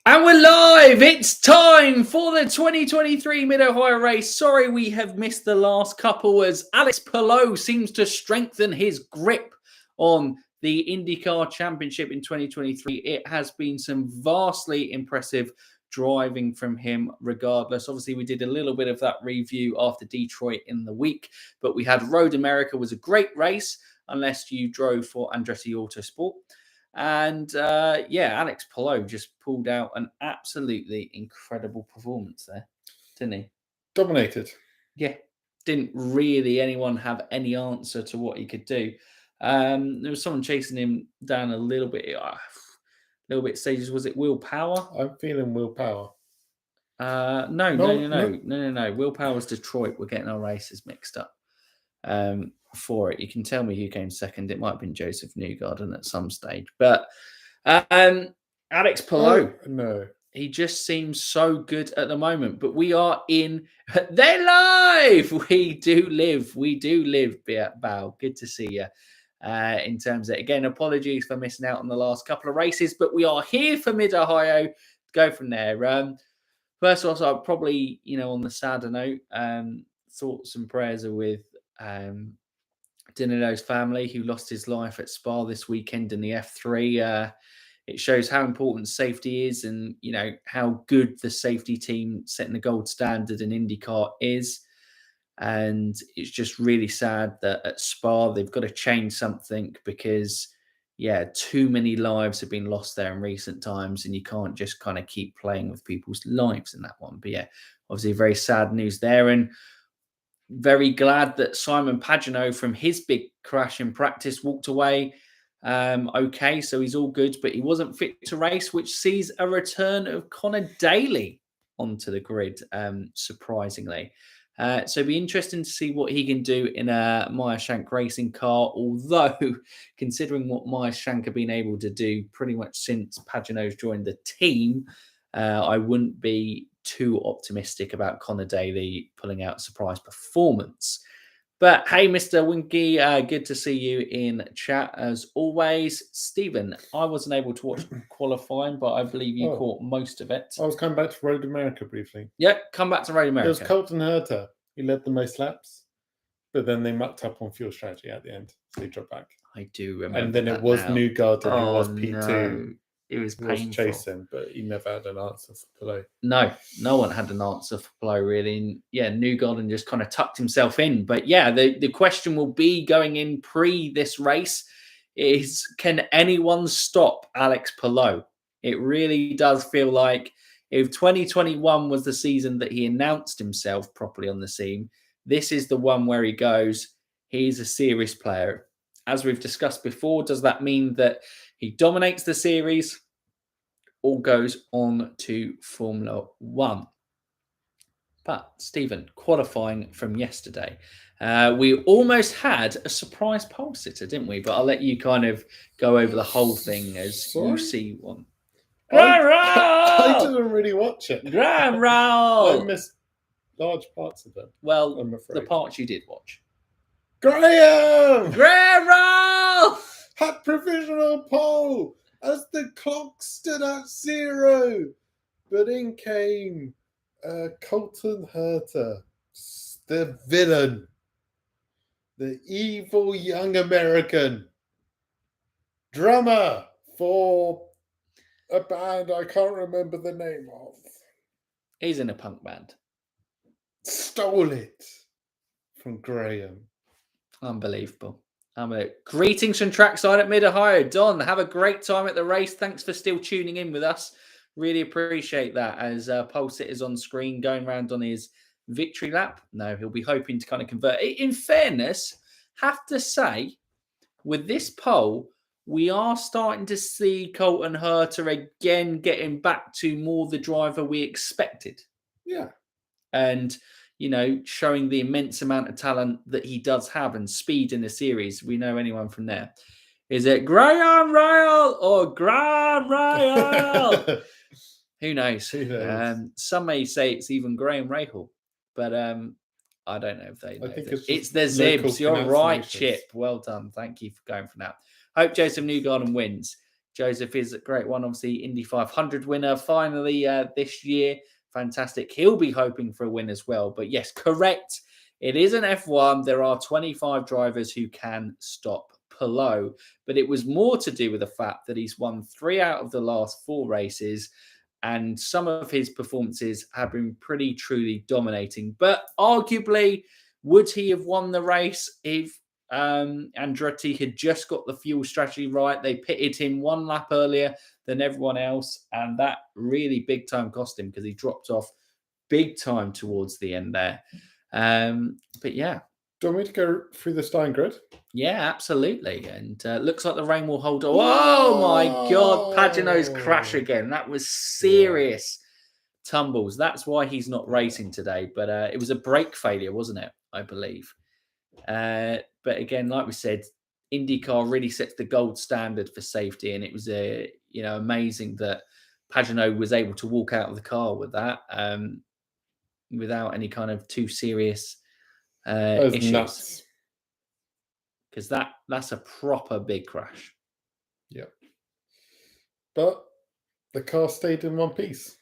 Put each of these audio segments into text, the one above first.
And we're live! It's time for the 2023 Mid-Ohio race. Sorry we have missed the last couple as Alex Palou seems to strengthen his grip on the IndyCar Championship in 2023. It has been some vastly impressive driving from him regardless. Obviously, we did a little bit of that review after Detroit in the week, but we had Road America was a great race unless you drove for Andretti Autosport. And Alex Palou just pulled out an absolutely incredible performance there, didn't he? Dominated. Yeah, didn't really anyone have any answer to what he could do. There was someone chasing him down a little bit stages. Was it Will Power? I'm feeling Will Power. No. Will Power was Detroit. We're getting our races mixed up. For it, you can tell me who came second. It might have been Joseph Newgarden at some stage, but Alex Palou, no, he just seems so good at the moment. But we are in, they're live. We do live, Bow. Good to see you. In terms of, again, apologies for missing out on the last couple of races, but we are here for Mid-Ohio. Go from there. First of all, so I'll probably, on the sadder note, thoughts and prayers are with Dinendo's family, who lost his life at Spa this weekend in the F3. It shows how important safety is and, how good the safety team setting the gold standard in IndyCar is. And it's just really sad that at Spa, they've got to change something because, too many lives have been lost there in recent times and you can't just kind of keep playing with people's lives in that one. But obviously very sad news there. And very glad that Simon Pagenaud from his big crash in practice walked away okay, so he's all good, but he wasn't fit to race, which sees a return of Connor Daly onto the grid, surprisingly. So it'll be interesting to see what he can do in a Meyer-Shank racing car, although considering what Meyer-Shank have been able to do pretty much since Pagenaud's joined the team, I wouldn't be too optimistic about Connor Daly pulling out a surprise performance. But hey, Mr. Winky, good to see you in chat as always. Stephen, I wasn't able to watch qualifying, but I believe you caught most of it. I was coming back to Road America briefly. Yeah, come back to Road America. It was Colton Herta. He led the most laps, but then they mucked up on fuel strategy at the end, so he dropped back. I do remember. And then it was Newgarden who was P2. No. It was painful. Was chasing, but he never had an answer for Palou. No one had an answer for Palou, really. And Newgarden just kind of tucked himself in. But the question will be going in pre this race is, can anyone stop Alex Palou? It really does feel like if 2021 was the season that he announced himself properly on the scene, this is the one where he goes, he's a serious player. As we've discussed before, does that mean that he dominates the series or goes on to Formula One? But, Stephen, qualifying from yesterday, we almost had a surprise pole sitter, didn't we? But I'll let you kind of go over the whole thing as you see one. I didn't really watch it. Grand roll! I missed large parts of it. Well, the parts you did watch. Graham! Grand roll! Had provisional pole as the clock stood at 0. But in came Colton Herta, the villain, the evil young American drummer for a band I can't remember the name of. He's in a punk band. Stole it from Graham. Unbelievable. Greetings from trackside at Mid-Ohio. Don, have a great time at the race. Thanks for still tuning in with us. Really appreciate that as pole sitters on screen going around on his victory lap. No, he'll be hoping to kind of convert. In fairness, have to say, with this pole, we are starting to see Colton Herta again getting back to more the driver we expected. Yeah. And showing the immense amount of talent that he does have and speed in the series. We know anyone from there. Is it Graham Rail or Graham Rail? Who knows? Some may say it's even Graham Rahal, but I don't know if they know. It's the Zibs. You're right, Chip. Well done. Thank you for going for that. Hope Joseph Newgarden wins. Joseph is a great one. Obviously, Indy 500 winner finally this year. Fantastic. He'll be hoping for a win as well. But yes, correct. It is an F1. There are 25 drivers who can stop Palou. But it was more to do with the fact that he's won 3 out of the last 4 races. And some of his performances have been pretty truly dominating. But arguably, would he have won the race if Andretti had just got the fuel strategy right? They pitted him 1 lap earlier than everyone else, and that really big time cost him because he dropped off big time towards the end there. But yeah. Do you want me to go through the Stein grid? Yeah, absolutely. And looks like the rain will hold on. Oh my God, Pagenaud's crash again. That was serious tumbles. That's why he's not racing today. But it was a brake failure, wasn't it? I believe. But again, like we said, IndyCar really sets the gold standard for safety, and it was amazing that Pagenaud was able to walk out of the car with that without any kind of too serious issues. Because that's a proper big crash. Yep. But the car stayed in one piece.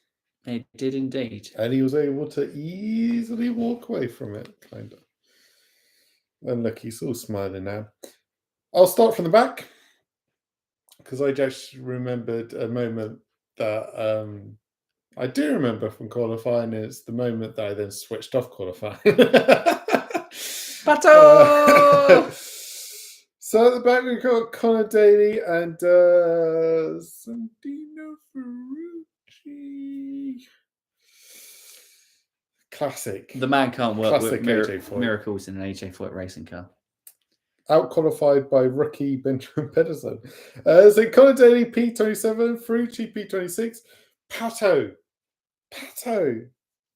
It did indeed. And he was able to easily walk away from it, kind of. And look, he's all smiling now. I'll start from the back because I just remembered a moment that I do remember from qualifying. It's the moment that I then switched off qualifying. Pato! So at the back we've got Connor Daly and Santino Ferrucci. Classic. The man can't work Classic with miracles in an AJ Foyt racing car. Out-qualified by rookie Benjamin Pedersen. So Connor Daly, P27, Ferrucci, P26, Pato,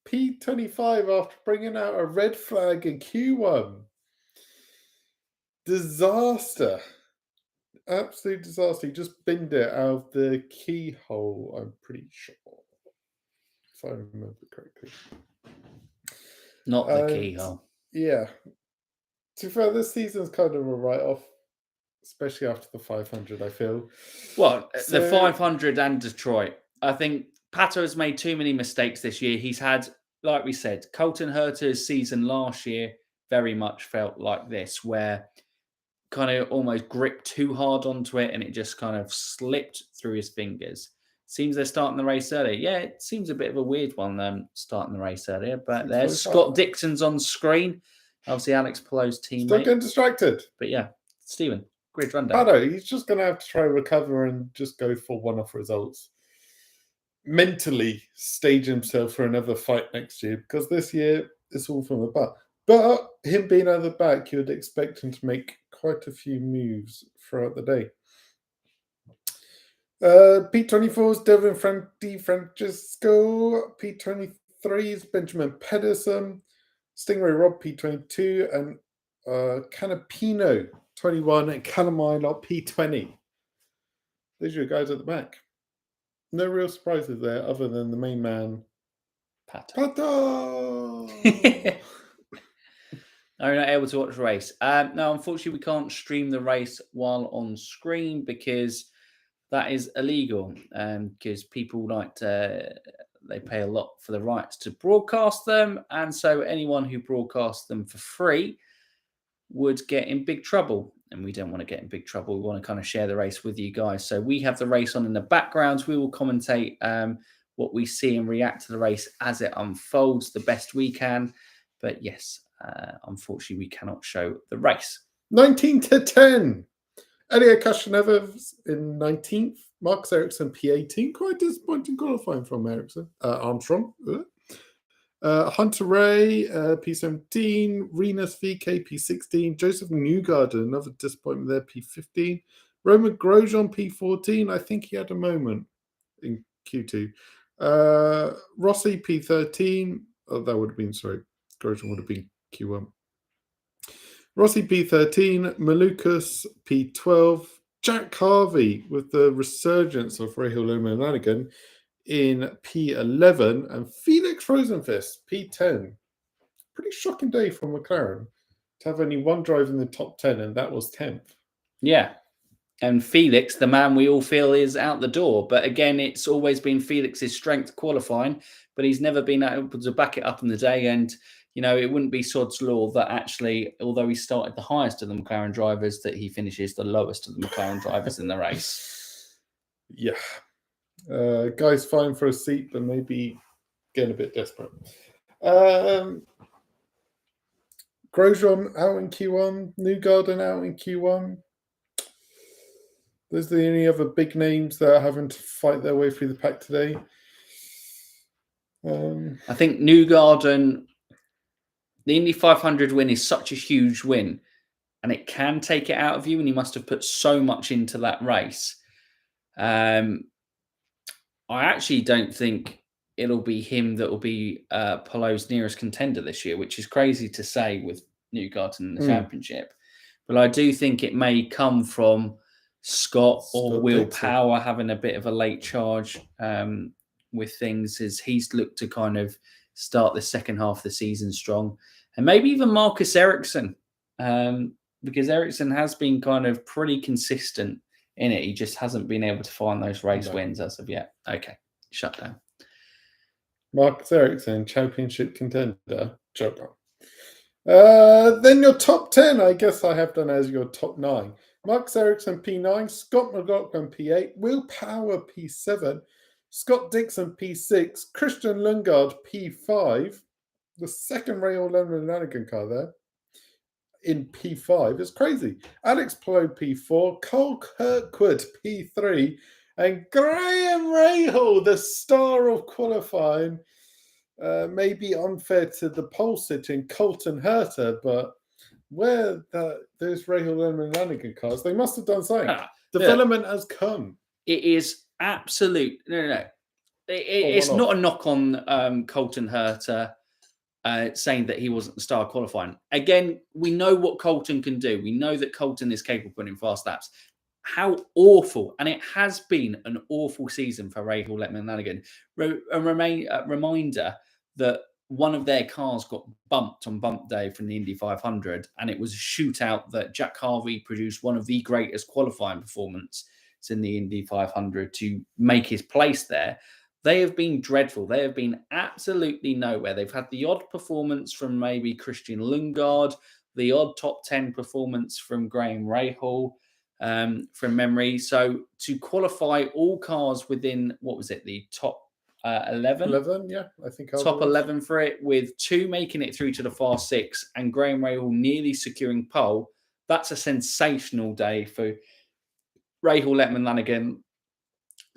P25 after bringing out a red flag in Q1. Disaster. Absolute disaster. He just binned it out of the keyhole, I'm pretty sure. If I remember correctly. Not the keyhole. Yeah. To be fair, this season's kind of a write-off, especially after the 500, I feel. Well, the 500 and Detroit. I think Pato has made too many mistakes this year. He's had, like we said, Colton Herta's season last year very much felt like this, where kind of almost gripped too hard onto it and it just kind of slipped through his fingers. Seems they're starting the race earlier. Yeah, it seems a bit of a weird one starting the race earlier, but there's Scott Dixon's on screen. Obviously, Alex Palou's teammate. Still getting distracted. But yeah, Stephen, grid rundown. Pato, he's just going to have to try and recover and just go for one-off results. Mentally stage himself for another fight next year, because this year it's all from the back. But him being out of the back, you would expect him to make quite a few moves throughout the day. P24's Devin Di Francesco. P23's Benjamin Pedersen. Stingray Rob P22 and Canapino 21 and Calamine P20. These are your guys at the back. No real surprises there other than the main man, Pato. Are you not able to watch the race? No, unfortunately, we can't stream the race while on screen because that is illegal. Because people they pay a lot for the rights to broadcast them. And so anyone who broadcasts them for free would get in big trouble. And we don't want to get in big trouble. We want to kind of share the race with you guys. So we have the race on in the background. We will commentate what we see and react to the race as it unfolds the best we can. But yes, unfortunately, we cannot show the race. 19-10. Elio Castroneves in 19th. Marcus Ericsson P18. Quite disappointing qualifying from Ericsson. Armstrong. Hunter Ray P17. Renus VK P16. Joseph Newgarden, another disappointment there, P15. Roman Grosjean P14. I think he had a moment in Q2. Rossi P13. Oh, that would have been, sorry. Grosjean would have been Q1. Rossi P13, Malukas P12, Jack Harvey with the resurgence of Rahul Lanigan in P11, and Felix Rosenfist P10. Pretty shocking day from McLaren to have only one driver in the top 10, and that was 10th. Yeah. And Felix, the man we all feel is out the door. But again, it's always been Felix's strength qualifying, but he's never been able to back it up in the day. And, it wouldn't be sod's law that actually, although he started the highest of the McLaren drivers, that he finishes the lowest of the McLaren drivers in the race. Yeah. Guy's fine for a seat, but maybe getting a bit desperate. Grosjean out in Q1, Newgarden out in Q1. There's the only other big names that are having to fight their way through the pack today. I think Newgarden, the Indy 500 win is such a huge win, and it can take it out of you, and he must have put so much into that race. I actually don't think it'll be him that will be Palou's nearest contender this year, which is crazy to say with Newgarden in the championship. But I do think it may come from Scott or Will Power having a bit of a late charge with things, as he's looked to kind of start the second half of the season strong. And maybe even Marcus Ericsson, because Ericsson has been kind of pretty consistent in it. He just hasn't been able to find those race wins as of yet. Okay, shut down. Marcus Ericsson, championship contender. Joke on. Then your top 10, I guess I have done as your top 9. Marcus Ericsson, P9. Scott McLaughlin, P8. Will Power, P7. Scott Dixon, P6. Christian Lundgaard, P5. The second Ray Lanigan car there in P5 is crazy. Alex Palou, P4. Cole Kirkwood, P3. And Graham Rahal, the star of qualifying, may be unfair to the pole sitting Colton Herta, but where those Rahal Lanigan cars, they must have done something. Development has come. It is absolute. No. It's not a knock on Colton Herta saying that he wasn't the star qualifying. Again, we know what Colton can do. We know that Colton is capable of putting fast laps. How awful, and it has been an awful season for Rahal Lanigan. A reminder that one of their cars got bumped on bump day from the Indy 500, and it was a shootout that Jack Harvey produced one of the greatest qualifying performances in the Indy 500 to make his place there. They have been dreadful. They have been absolutely nowhere. They've had the odd performance from maybe Christian Lundgaard, the odd top 10 performance from Graham Rahal, from memory. So to qualify all cars within, what was it, the top 11? 11, yeah, I think. Top 11 for it, with 2 making it through to the fast 6 and Graham Rahal nearly securing pole. That's a sensational day for Rahal Lanigan.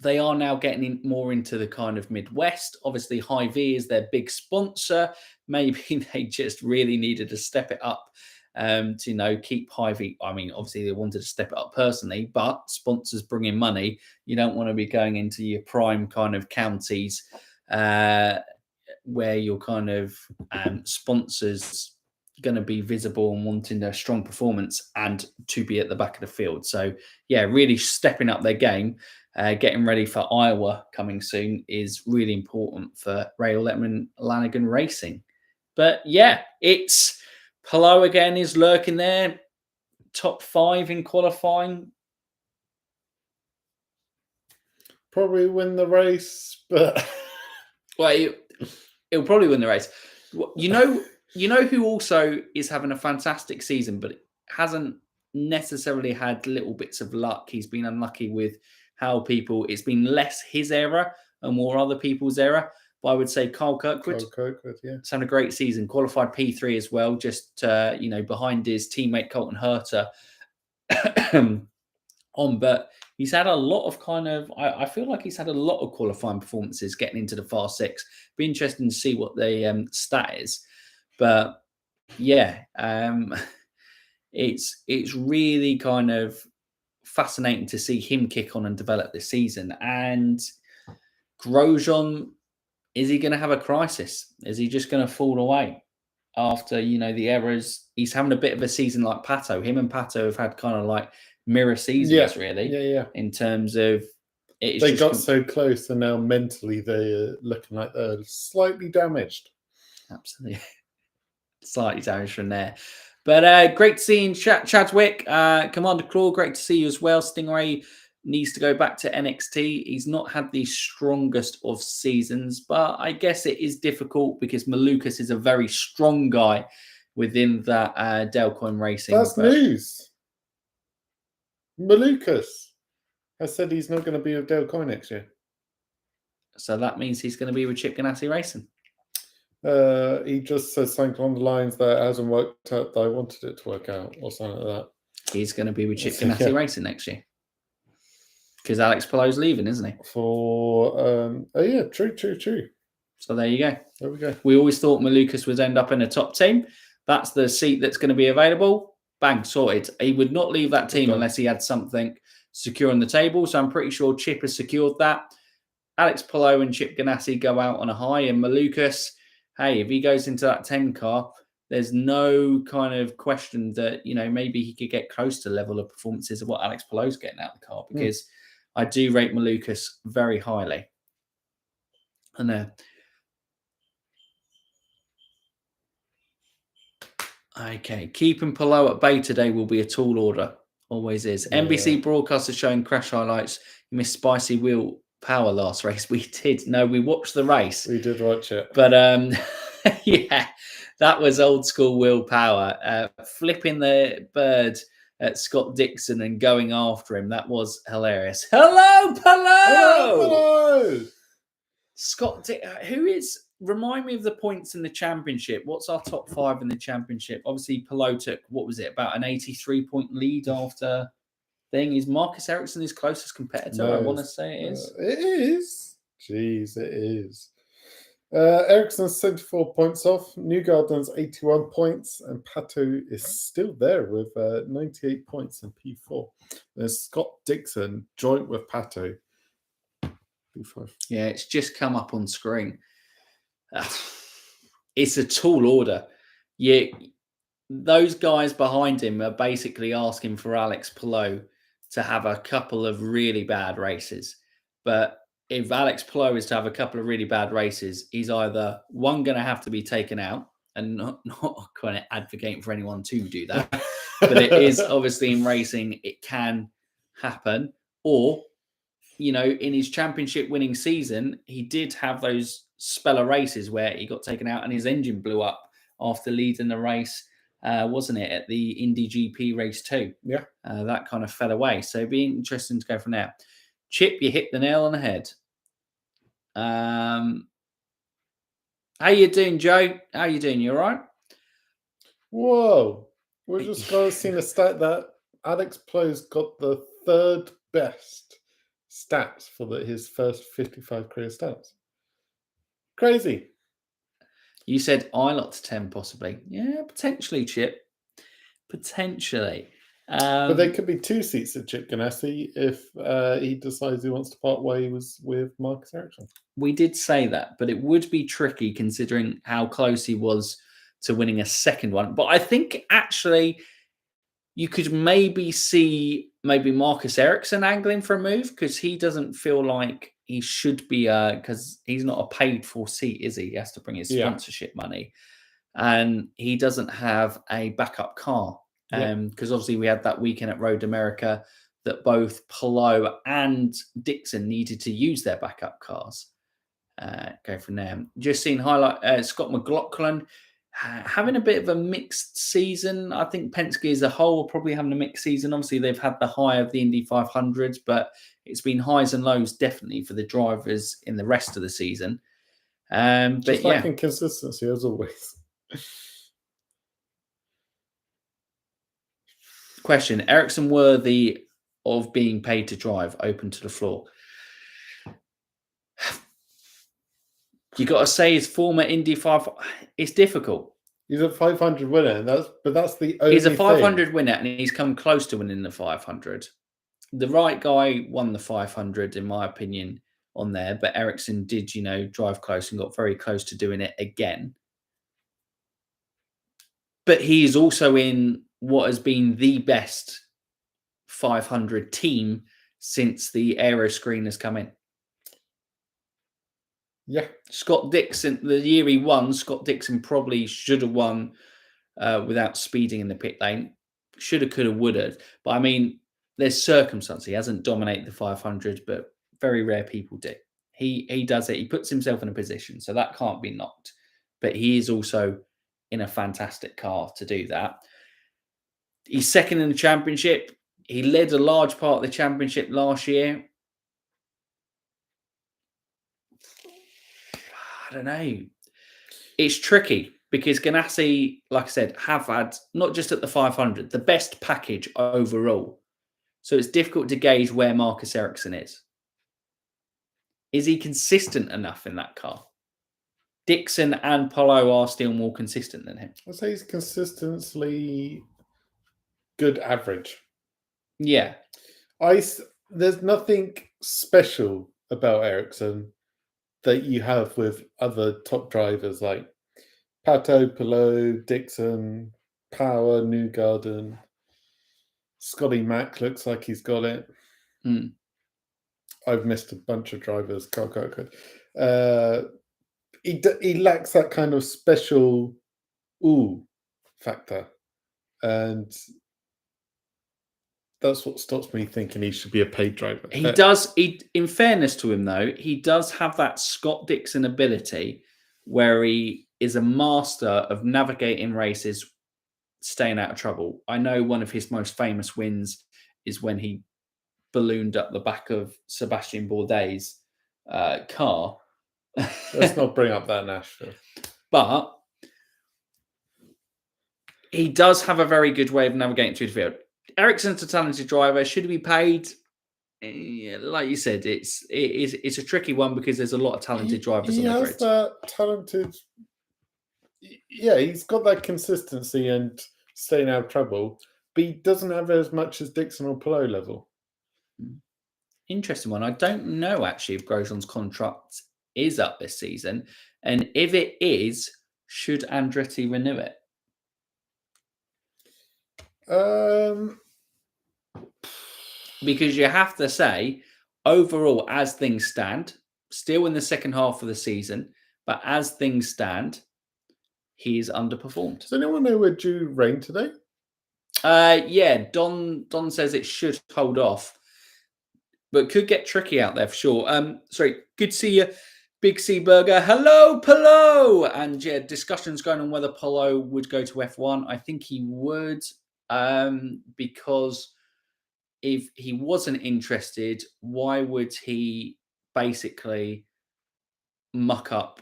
They are now getting more into the kind of Midwest. Obviously, Hy-Vee is their big sponsor. Maybe they just really needed to step it up to keep Hy-Vee. I mean, obviously they wanted to step it up personally, but sponsors bring in money. You don't want to be going into your prime kind of counties where your kind of sponsors going to be visible and wanting a strong performance and to be at the back of the field. So yeah, really stepping up their game. Getting ready for Iowa coming soon is really important for Rahal Lanigan Racing. But yeah, it's Palou again is lurking there. Top 5 in qualifying. Probably win the race, but well, it'll probably win the race. You know who also is having a fantastic season, but hasn't necessarily had little bits of luck. He's been unlucky with how it's been less his era and more other people's era. But I would say Kyle Kirkwood. Yeah. He's having a great season, qualified P3 as well, just, behind his teammate Colton Herta but he's had a lot of I feel like he's had a lot of qualifying performances getting into the fast 6. Be interesting to see what the stat is. But yeah, it's really kind of fascinating to see him kick on and develop this season. And Grosjean, is he going to have a crisis? Is he just going to fall away after, the errors? He's having a bit of a season like Pato. Him and Pato have had kind of like mirror seasons, really. Yeah. In terms of they got so close, and now mentally they're looking like they're slightly damaged. Absolutely. Slightly damaged from there. But great seeing Chadwick. Commander Claw, great to see you as well. Stingray needs to go back to NXT. He's not had the strongest of seasons, but I guess it is difficult because Malukas is a very strong guy within that Delcoin Racing. That's news. Malukas has said he's not going to be with Delcoin next year. So that means he's going to be with Chip Ganassi Racing. He just said something on the lines that it hasn't worked out that I wanted it to work out, or something like that. He's going to be with Chip Ganassi Racing next year. Because Alex Palou's leaving, isn't he? True. So there you go. There we go. We always thought Malukas would end up in a top team. That's the seat that's going to be available. Bang, sorted. He would not leave that team unless he had something secure on the table. So I'm pretty sure Chip has secured that. Alex Palou and Chip Ganassi go out on a high. And Malukas, hey, if he goes into that 10 car, there's no kind of question that, maybe he could get close to the level of performances of what Alex Palou's getting out of the car, because I do rate Malukas very highly. And okay, keeping Palou at bay today will be a tall order. Always is. Yeah. NBC broadcaster showing crash highlights. You missed Spicy Wheel Power last race. We did. No, we watched the race. We did watch it. But yeah, that was old school Will Power. Flipping the bird at Scott Dixon and going after him. That was hilarious. Hello, Palou! Hello! Scott who is... Remind me of the points in the championship. What's our top 5 in the championship? Obviously, Palou took, what was it, about an 83-point lead after thing. Is Marcus Ericsson his closest competitor? No, I want to say it is. It is. Jeez, it is. Ericsson's 74 points off. Newgarden's 81 points. And Pato is still there with 98 points in P4. There's Scott Dixon joint with Pato. P5. Yeah, it's just come up on screen. It's a tall order. Yeah, those guys behind him are basically asking for Alex Palou to have a couple of really bad races. But if Alex Palou is to have a couple of really bad races, he's either one going to have to be taken out, and not kind of advocating for anyone to do that, but it is obviously in racing, it can happen. Or, in his championship winning season, he did have those speller races where he got taken out and his engine blew up after leading the race, wasn't it, at the Indy GP race 2? Yeah. That kind of fell away. So it'd be interesting to go from there. Chip, you hit the nail on the head. How you doing, Joe? How you doing? You all right? Whoa. We're just going to see a stat that Alex Palou's got the 3rd best stats for his first 55 career stats. Crazy. You said ILOT to 10 possibly. Yeah, potentially, Chip. Potentially. But there could be 2 seats at Chip Ganassi if he decides he wants to part ways with Marcus Ericsson. We did say that, but it would be tricky considering how close he was to winning a second one. But I think actually you could maybe see Marcus Ericsson angling for a move, because he doesn't feel like he should be, because he's not a paid for seat, is he? He has to bring his sponsorship money. And he doesn't have a backup car. Because obviously we had that weekend at Road America that both Palou and Dixon needed to use their backup cars. Go from there. Just seen highlight Scott McLaughlin having a bit of a mixed season. I think Penske as a whole are probably having a mixed season. Obviously, they've had the high of the Indy 500s, but it's been highs and lows definitely for the drivers in the rest of the season. But like inconsistency as always. Question: Ericsson worthy of being paid to drive? Open to the floor. You got to say his former Indy 5. It's difficult. He's a 500 winner, and that's the only. He's a 500 winner, and he's come close to winning the 500. The right guy won the 500, in my opinion, on there. But Ericsson did, drive close and got very close to doing it again. But he is also in what has been the best 500 team since the aero screen has come in. Yeah. Scott Dixon, the year he won, Scott Dixon probably should have won without speeding in the pit lane. Shoulda, coulda, woulda. But I mean, there's circumstance. He hasn't dominated the 500, but very rare people do. He does it. He puts himself in a position, so that can't be knocked. But he is also in a fantastic car to do that. He's second in the championship. He led a large part of the championship last year. I don't know. It's tricky because Ganassi, like I said, have had, not just at the 500, the best package overall. So it's difficult to gauge where Marcus Ericsson is. Is he consistent enough in that car? Dixon and Palou are still more consistent than him. I'd say he's consistently good average. Yeah. There's nothing special about Ericsson that you have with other top drivers like Pato, Palou, Dixon, Power, Newgarden. Scotty Mack looks like he's got it. I've missed a bunch of drivers. He lacks that kind of special factor. And that's what stops me thinking he should be a paid driver. He does. In fairness to him, though, he does have that Scott Dixon ability where he is a master of navigating races, staying out of trouble. I know one of his most famous wins is when he ballooned up the back of Sebastian Bourdais' car. Let's not bring up that Nashville. But he does have a very good way of navigating through the field. Ericsson's a talented driver. Should he be paid? Like you said, it's a tricky one because there's a lot of talented drivers on the grid. He has that talented... Yeah, he's got that consistency and staying out of trouble, but he doesn't have as much as Dixon or Palou level. Interesting one. I don't know, actually, if Grosjean's contract is up this season. And if it is, should Andretti renew it? Because you have to say, overall, as things stand, still in the second half of the season, but as things stand, he's underperformed. Does anyone know we're due rain today? Yeah, Don says it should hold off, but could get tricky out there for sure. Sorry, good to see you, Big C Burger. Hello, Palou. And yeah, discussions going on whether Palou would go to F1. I think he would, because if he wasn't interested, why would he basically muck up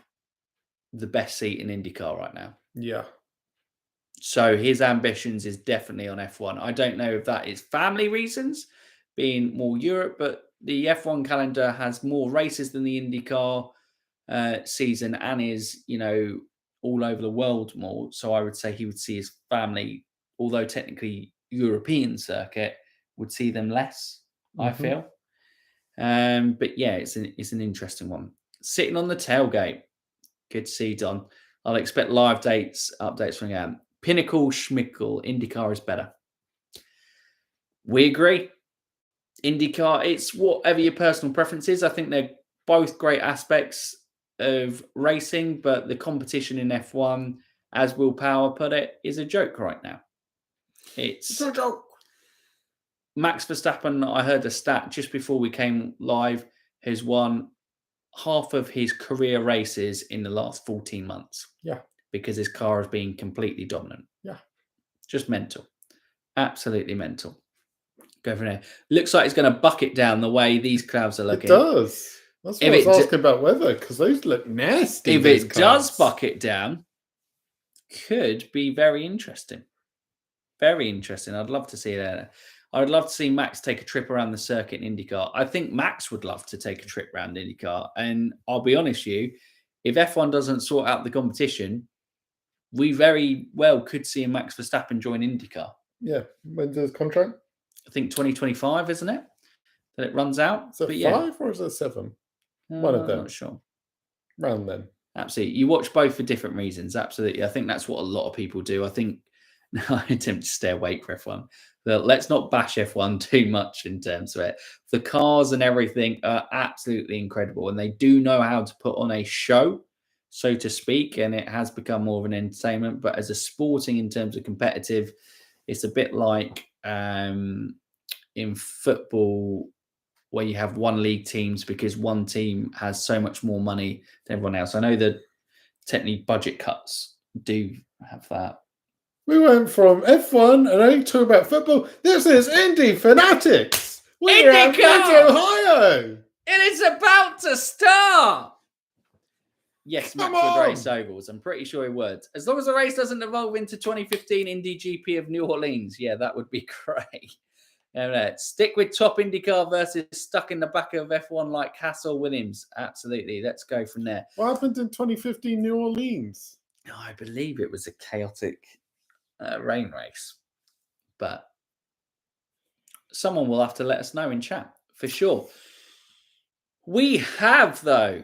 the best seat in IndyCar right now? Yeah. So his ambitions is definitely on F1. I don't know if that is family reasons, being more Europe, but the F1 calendar has more races than the IndyCar season and is, all over the world more. So I would say he would see his family, although technically European circuit, would see them less, I feel. But yeah, it's an interesting one. Sitting on the tailgate. Good to see, Don. I'll expect live updates from him. Pinnacle, Schmickel, IndyCar is better. We agree. IndyCar, it's whatever your personal preference is. I think they're both great aspects of racing, but the competition in F1, as Will Power put it, is a joke right now. It's a joke. Max Verstappen, I heard a stat just before we came live, has won half of his career races in the last 14 months. Yeah. Because his car has been completely dominant. Yeah. Just mental. Absolutely mental. Go from there. Looks like it's going to bucket down the way these clouds are looking. It does. That's what I was asking about weather, because those look nasty. If it does bucket down, could be very interesting. Very interesting. I'd love to see that. I'd love to see Max take a trip around the circuit in IndyCar. I think Max would love to take a trip around IndyCar. And I'll be honest with you, if F1 doesn't sort out the competition, we very well could see Max Verstappen join IndyCar. Yeah. When's his contract? I think 2025, isn't it? That it runs out. Is it 5 or is it 7? One of them. I'm not sure. Round then. Absolutely. You watch both for different reasons. Absolutely. I think that's what a lot of people do. I think I attempt to stay awake for F1. But let's not bash F1 too much in terms of it. The cars and everything are absolutely incredible, and they do know how to put on a show. so to speak, and it has become more of an entertainment. But as a sporting, in terms of competitive, it's a bit like in football where you have one league teams because one team has so much more money than everyone else. I know that technically budget cuts do have that. We went from F1 and only talk about football. This is Indy Fanatics. We're at IndyCar! Ohio. It is about to start. Yes, Come Max would on. race ovals. I'm pretty sure he would. As long as the race doesn't evolve into 2015 Indy GP of New Orleans. Yeah, that would be great. Stick with top IndyCar versus stuck in the back of F1 like Hassel Williams. Absolutely. Let's go from there. What happened in 2015 New Orleans? I believe it was a chaotic rain race. But someone will have to let us know in chat for sure. We have, though.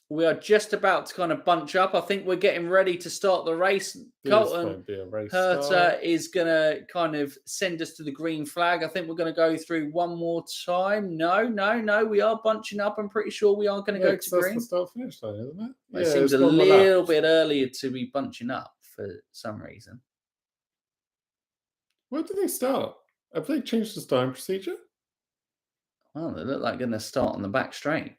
We are just about to kind of bunch up. I think we're getting ready to start the race. Colton Herta is going to kind of send us to the green flag. I think we're going to go through one more time. No. We are bunching up. I'm pretty sure we are going to go to green. That's the start-finish line, isn't it? Yeah, it seems a little bit earlier to be bunching up for some reason. Where did they start? Have they changed the starting procedure? Well, they look like going to start on the back straight.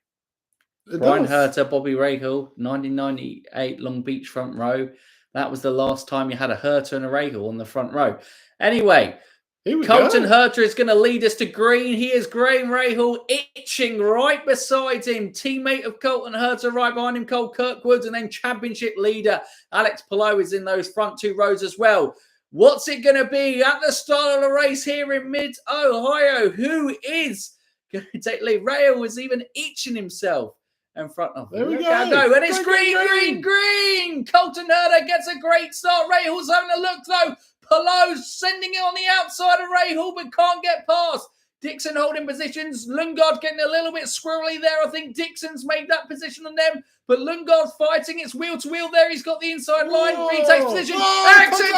Brian Herta, Bobby Rahal, 1998 Long Beach front row. That was the last time you had a Herta and a Rahal on the front row. Anyway, Colton Herta is going to lead us to green. He is Graham Rahal itching right beside him. Teammate of Colton Herta right behind him, Cole Kirkwood. And then championship leader Alex Palou is in those front two rows as well. What's it going to be at the start of the race here in mid-Ohio? Who is going to take lead? Rahal is even itching himself in front of him. There we go. And it's green. Colton Herta gets a great start. Rahal's having a look, though. Palou's sending it on the outside of Rahal, but can't get past. Dixon holding positions. Lundgaard getting a little bit squirrely there. I think Dixon's made that position on them. But Lundgaard's fighting. It's wheel to wheel there. He's got the inside line. He takes position. Exit's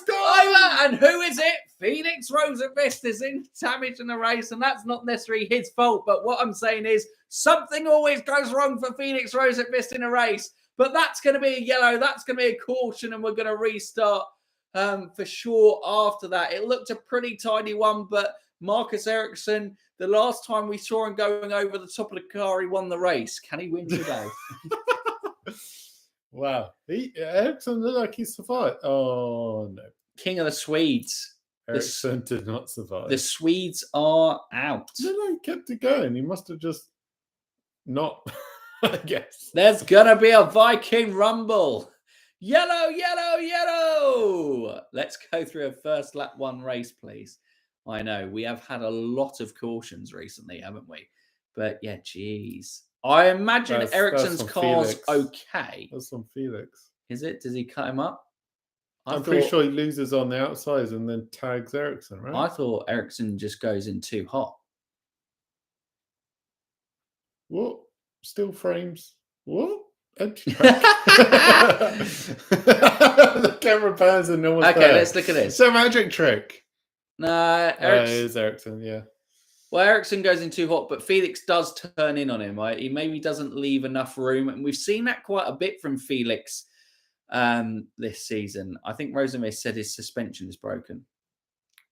over. And who is it? Felix Rosenqvist is in damage in the race. And that's not necessarily his fault. But what I'm saying is something always goes wrong for Felix Rosenqvist in a race. But that's going to be a yellow. That's going to be a caution. And we're going to restart for sure after that. It looked a pretty tidy one. But Marcus Ericsson, the last time we saw him going over the top of the car, he won the race. Can he win today? Wow. Ericsson looked like he survived. Oh, no. King of the Swedes. Ericsson did not survive. The Swedes are out. No, he kept it going. He must have just not, I guess. There's going to be a Viking Rumble. Yellow. Let's go through a first lap one race, please. I know we have had a lot of cautions recently, haven't we? But yeah, geez. I imagine Ericsson's car's okay. That's on Felix. Is it? Does he cut him up? I'm pretty sure he loses on the outside and then tags Ericsson, right? I thought Ericsson just goes in too hot. What? Still frames? What? Empty track. The camera pans and no one's there. Let's look at this. It's a magic trick. No, it is Ericsson, yeah. Well, Ericsson goes in too hot, but Felix does turn in on him. Right? He maybe doesn't leave enough room. And we've seen that quite a bit from Felix this season. I think Rosenqvist said his suspension is broken.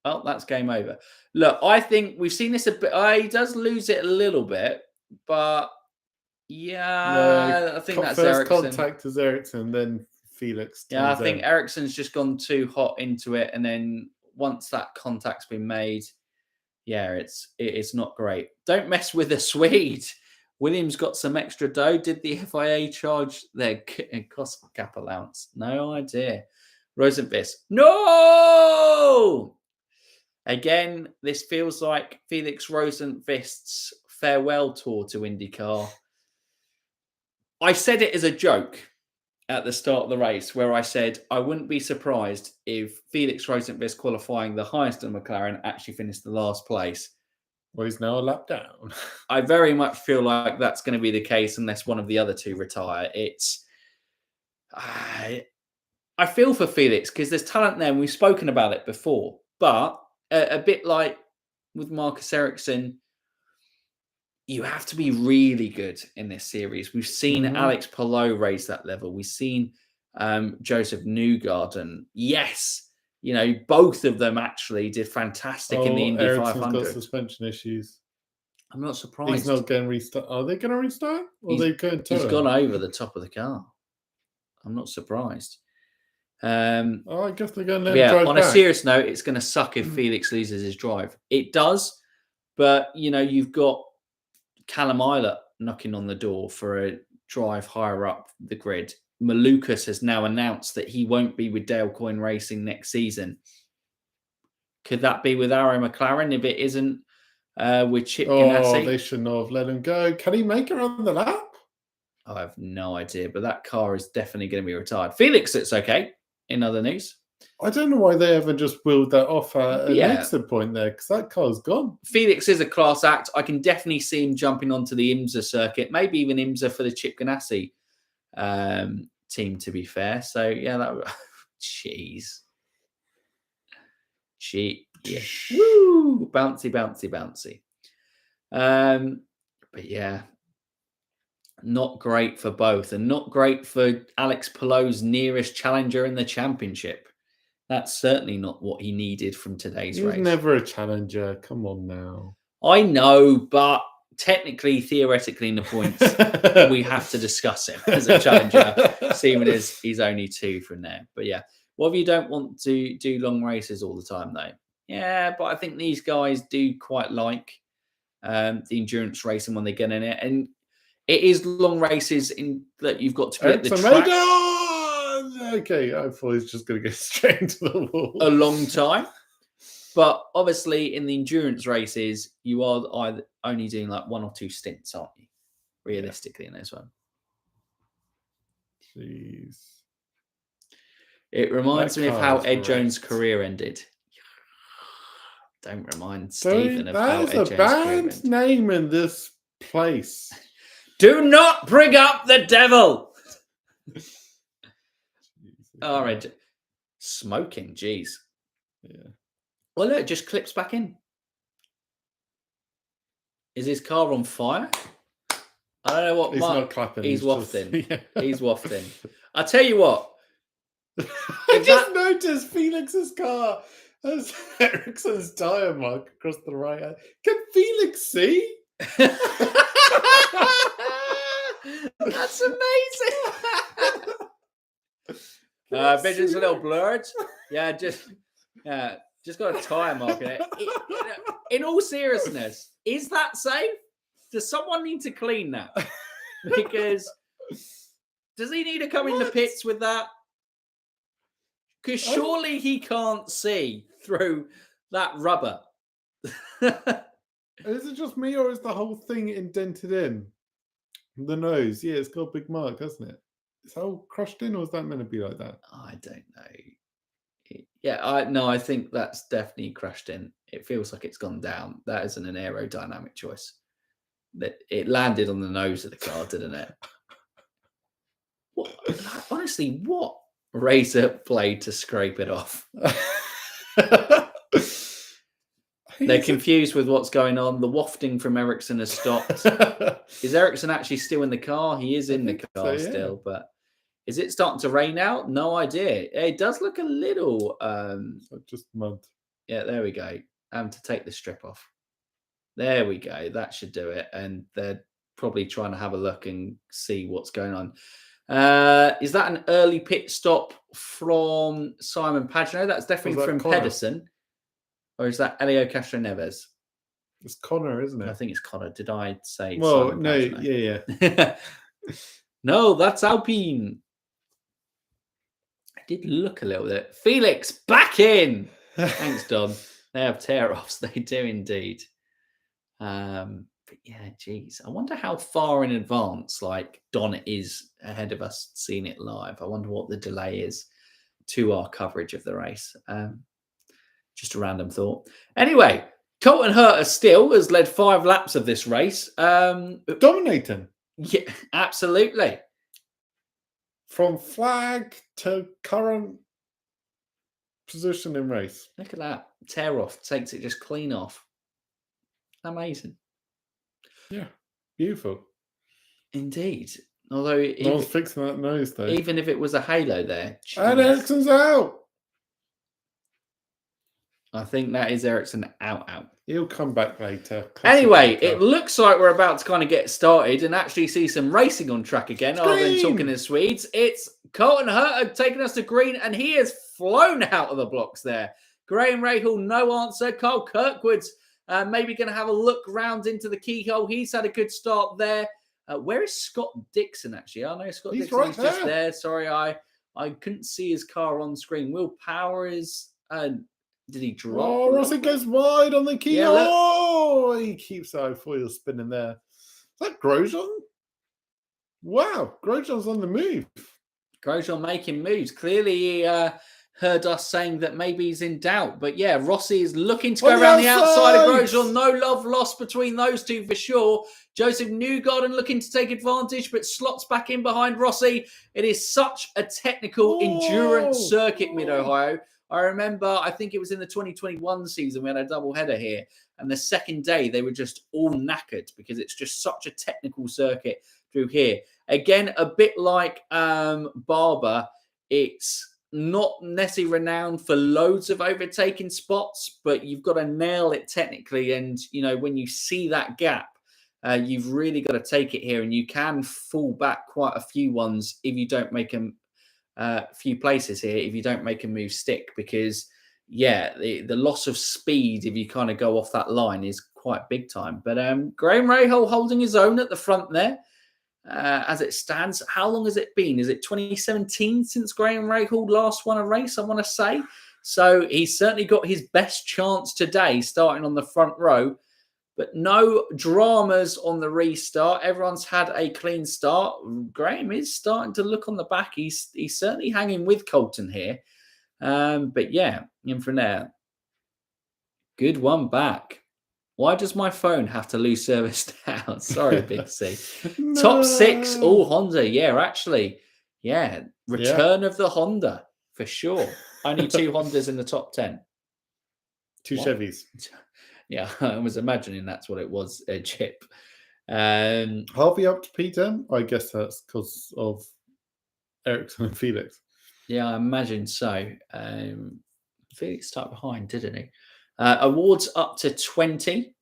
Oh, that's game over. Look, I think we've seen this a bit. He does lose it a little bit, but yeah, I think that's first Ericsson. Contact is Ericsson, then Felix. Yeah, I think Ericsson's just gone too hot into it, and then once that contact's been made, yeah, it's not great. Don't mess with the Swede. Williams got some extra dough. Did the FIA charge their cost cap allowance? No idea. Rosenqvist. No! Again, this feels like Felix Rosenqvist's farewell tour to IndyCar. I said it as a joke at the start of the race, where I said I wouldn't be surprised if Felix Rosenqvist, qualifying the highest in McLaren, actually finished the last place. Well, he's now a lap down. I very much feel like that's going to be the case unless one of the other two retire. I feel for Felix because there's talent there, and we've spoken about it before. But a bit like with Marcus Ericsson, you have to be really good in this series. We've seen Alex Palou raise that level. We've seen Joseph Newgarden. Yes, both of them actually did fantastic in the Indy Ericsson's 500. got suspension issues. I'm not surprised. He's not going to restart. Are they going to restart? Or He's, are they going to? He's gone over the top of the car. I'm not surprised. I guess they're going to let him drive on back. A serious note, it's going to suck if Felix loses his drive. It does, but you've got Callum Eilert knocking on the door for a drive higher up the grid. Malukas has now announced that he won't be with Dale Coyne Racing next season. Could that be with Arrow McLaren if it isn't with Chip Ganassi? They should not have let him go. Can he make it on the lap? I have no idea, but that car is definitely going to be retired. Felix, it's okay. In other news, I don't know why they ever just wheeled that off at an exit point there, because that car's gone. Felix is a class act. I can definitely see him jumping onto the IMSA circuit, maybe even IMSA for the Chip Ganassi team, to be fair. So, yeah, jeez. Yeah. Woo! Bouncy, bouncy, bouncy. But, yeah, not great for both, and not great for Alex Palou's nearest challenger in the championship. That's certainly not what he needed from today's race. He's never a challenger. Come on now. I know, but technically, theoretically, in the points, we have to discuss him as a challenger, seeing as he's only 2 from there. But yeah, what if you don't want to do long races all the time, though? Yeah, but I think these guys do quite like the endurance racing when they get in it. And it is long races in that you've got to be at the track. Okay, I thought he was just going to go straight into the wall. A long time. But obviously, in the endurance races, you are either only doing like 1 or 2 stints, aren't you? Realistically, in this one. Jeez. It reminds me of how Ed Jones' career ended. Don't remind Stephen of how Ed Jones' career ended. That is a bad name in this place. Do not bring up the devil. All right. Smoking, jeez. Yeah. Well, look, it just clips back in. Is his car on fire? I don't know what. He's not clapping. He's wafting. Yeah. He's wafting. I tell you what. I just noticed Felix's car has Ericsson's tyre mark across the right hand. Can Felix see? That's amazing. Vision's a little blurred. Yeah, just got a tyre mark in it. In all seriousness, is that safe? Does someone need to clean that? Because does he need to come in the pits with that? Because surely he can't see through that rubber. Is it just me, or is the whole thing indented in? The nose, yeah, it's got a big mark, hasn't it? It's all crushed in, or is that meant to be like that? I don't know. Yeah, I think that's definitely crushed in. It feels like it's gone down. That isn't an aerodynamic choice. That it landed on the nose of the car, didn't it? Honestly, what razor blade to scrape it off? They're confused with what's going on. The wafting from Ericsson has stopped. Is Ericsson actually still in the car? He is in the car still, but is it starting to rain out? No idea. It does look a little just mud. Yeah, there we go. To take the strip off. There we go. That should do it. And they're probably trying to have a look and see what's going on. Is that an early pit stop from Simon Pagenaud? That's definitely from Pedersen. Or is that Elio Castro-Neves? It's Connor, isn't it? I think it's Connor. Did I say Well, Simon no, Pagenaud? yeah. No, that's Alpine. I did look a little bit. Felix, back in. Thanks, Don. They have tear-offs. They do indeed. But yeah, geez. I wonder how far in advance, like, Don is ahead of us seeing it live. I wonder what the delay is to our coverage of the race. Just a random thought. Anyway, Colton Herta still has led 5 laps of this race. Dominating. Yeah, absolutely. From flag to current position in race. Look at that. Tear off. Takes it just clean off. Amazing. Yeah. Beautiful. Indeed. Although, No one's fixing that nose, though. even if it was a halo there. And jeez. Ericsson's out. I think that is Ericsson out. He'll come back later. Anyway, it looks like we're about to kind of get started and actually see some racing on track again, rather than talking to Swedes. It's Colton Herta taking us to green, and he has flown out of the blocks there. Graham Rahal, no answer. Carl Kirkwood's maybe going to have a look round into the keyhole. He's had a good start there. Where is Scott Dixon, actually? I know Scott Dixon is just there. Sorry, I couldn't see his car on screen. Will Power is... did he drop? Oh, Rossi goes wide on the key. Yeah, oh, he keeps our foil spinning there. Is that Grosjean? Wow, Grosjean's on the move. Grosjean making moves. Clearly, he heard us saying that maybe he's in doubt. But yeah, Rossi is looking to go around the outside of Grosjean. No love lost between those two for sure. Joseph Newgarden looking to take advantage, but slots back in behind Rossi. It is such a technical endurance circuit, Mid-Ohio. I remember, I think it was in the 2021 season, we had a double header here. And the second day, they were just all knackered because it's just such a technical circuit through here. Again, a bit like Barber, it's not necessarily renowned for loads of overtaking spots, but you've got to nail it technically. And, you know, when you see that gap, you've really got to take it here. And you can fall back quite a few ones if you don't make them. Few places here if you don't make a move stick, because the loss of speed if you kind of go off that line is quite big time. But Graham Rahal holding his own at the front there as it stands. How long has it been? Is it 2017 since Graham Rahal last won a race, I want to say? So he's certainly got his best chance today starting on the front row. But no dramas on the restart. Everyone's had a clean start. Graham is starting to look on the back. He's certainly hanging with Colton here. But yeah, in from there. Good one back. Why does my phone have to lose service now? Sorry, Big C. No. Top 6, all Honda. Yeah, actually. Yeah, return of the Honda for sure. Only 2 Hondas in the top 10. 2 Chevys. Yeah, I was imagining that's what it was, Chip. Harvey up to P10? I guess that's because of Ericsson and Felix. Yeah, I imagine so. Felix started behind, didn't he? Awards up to 20.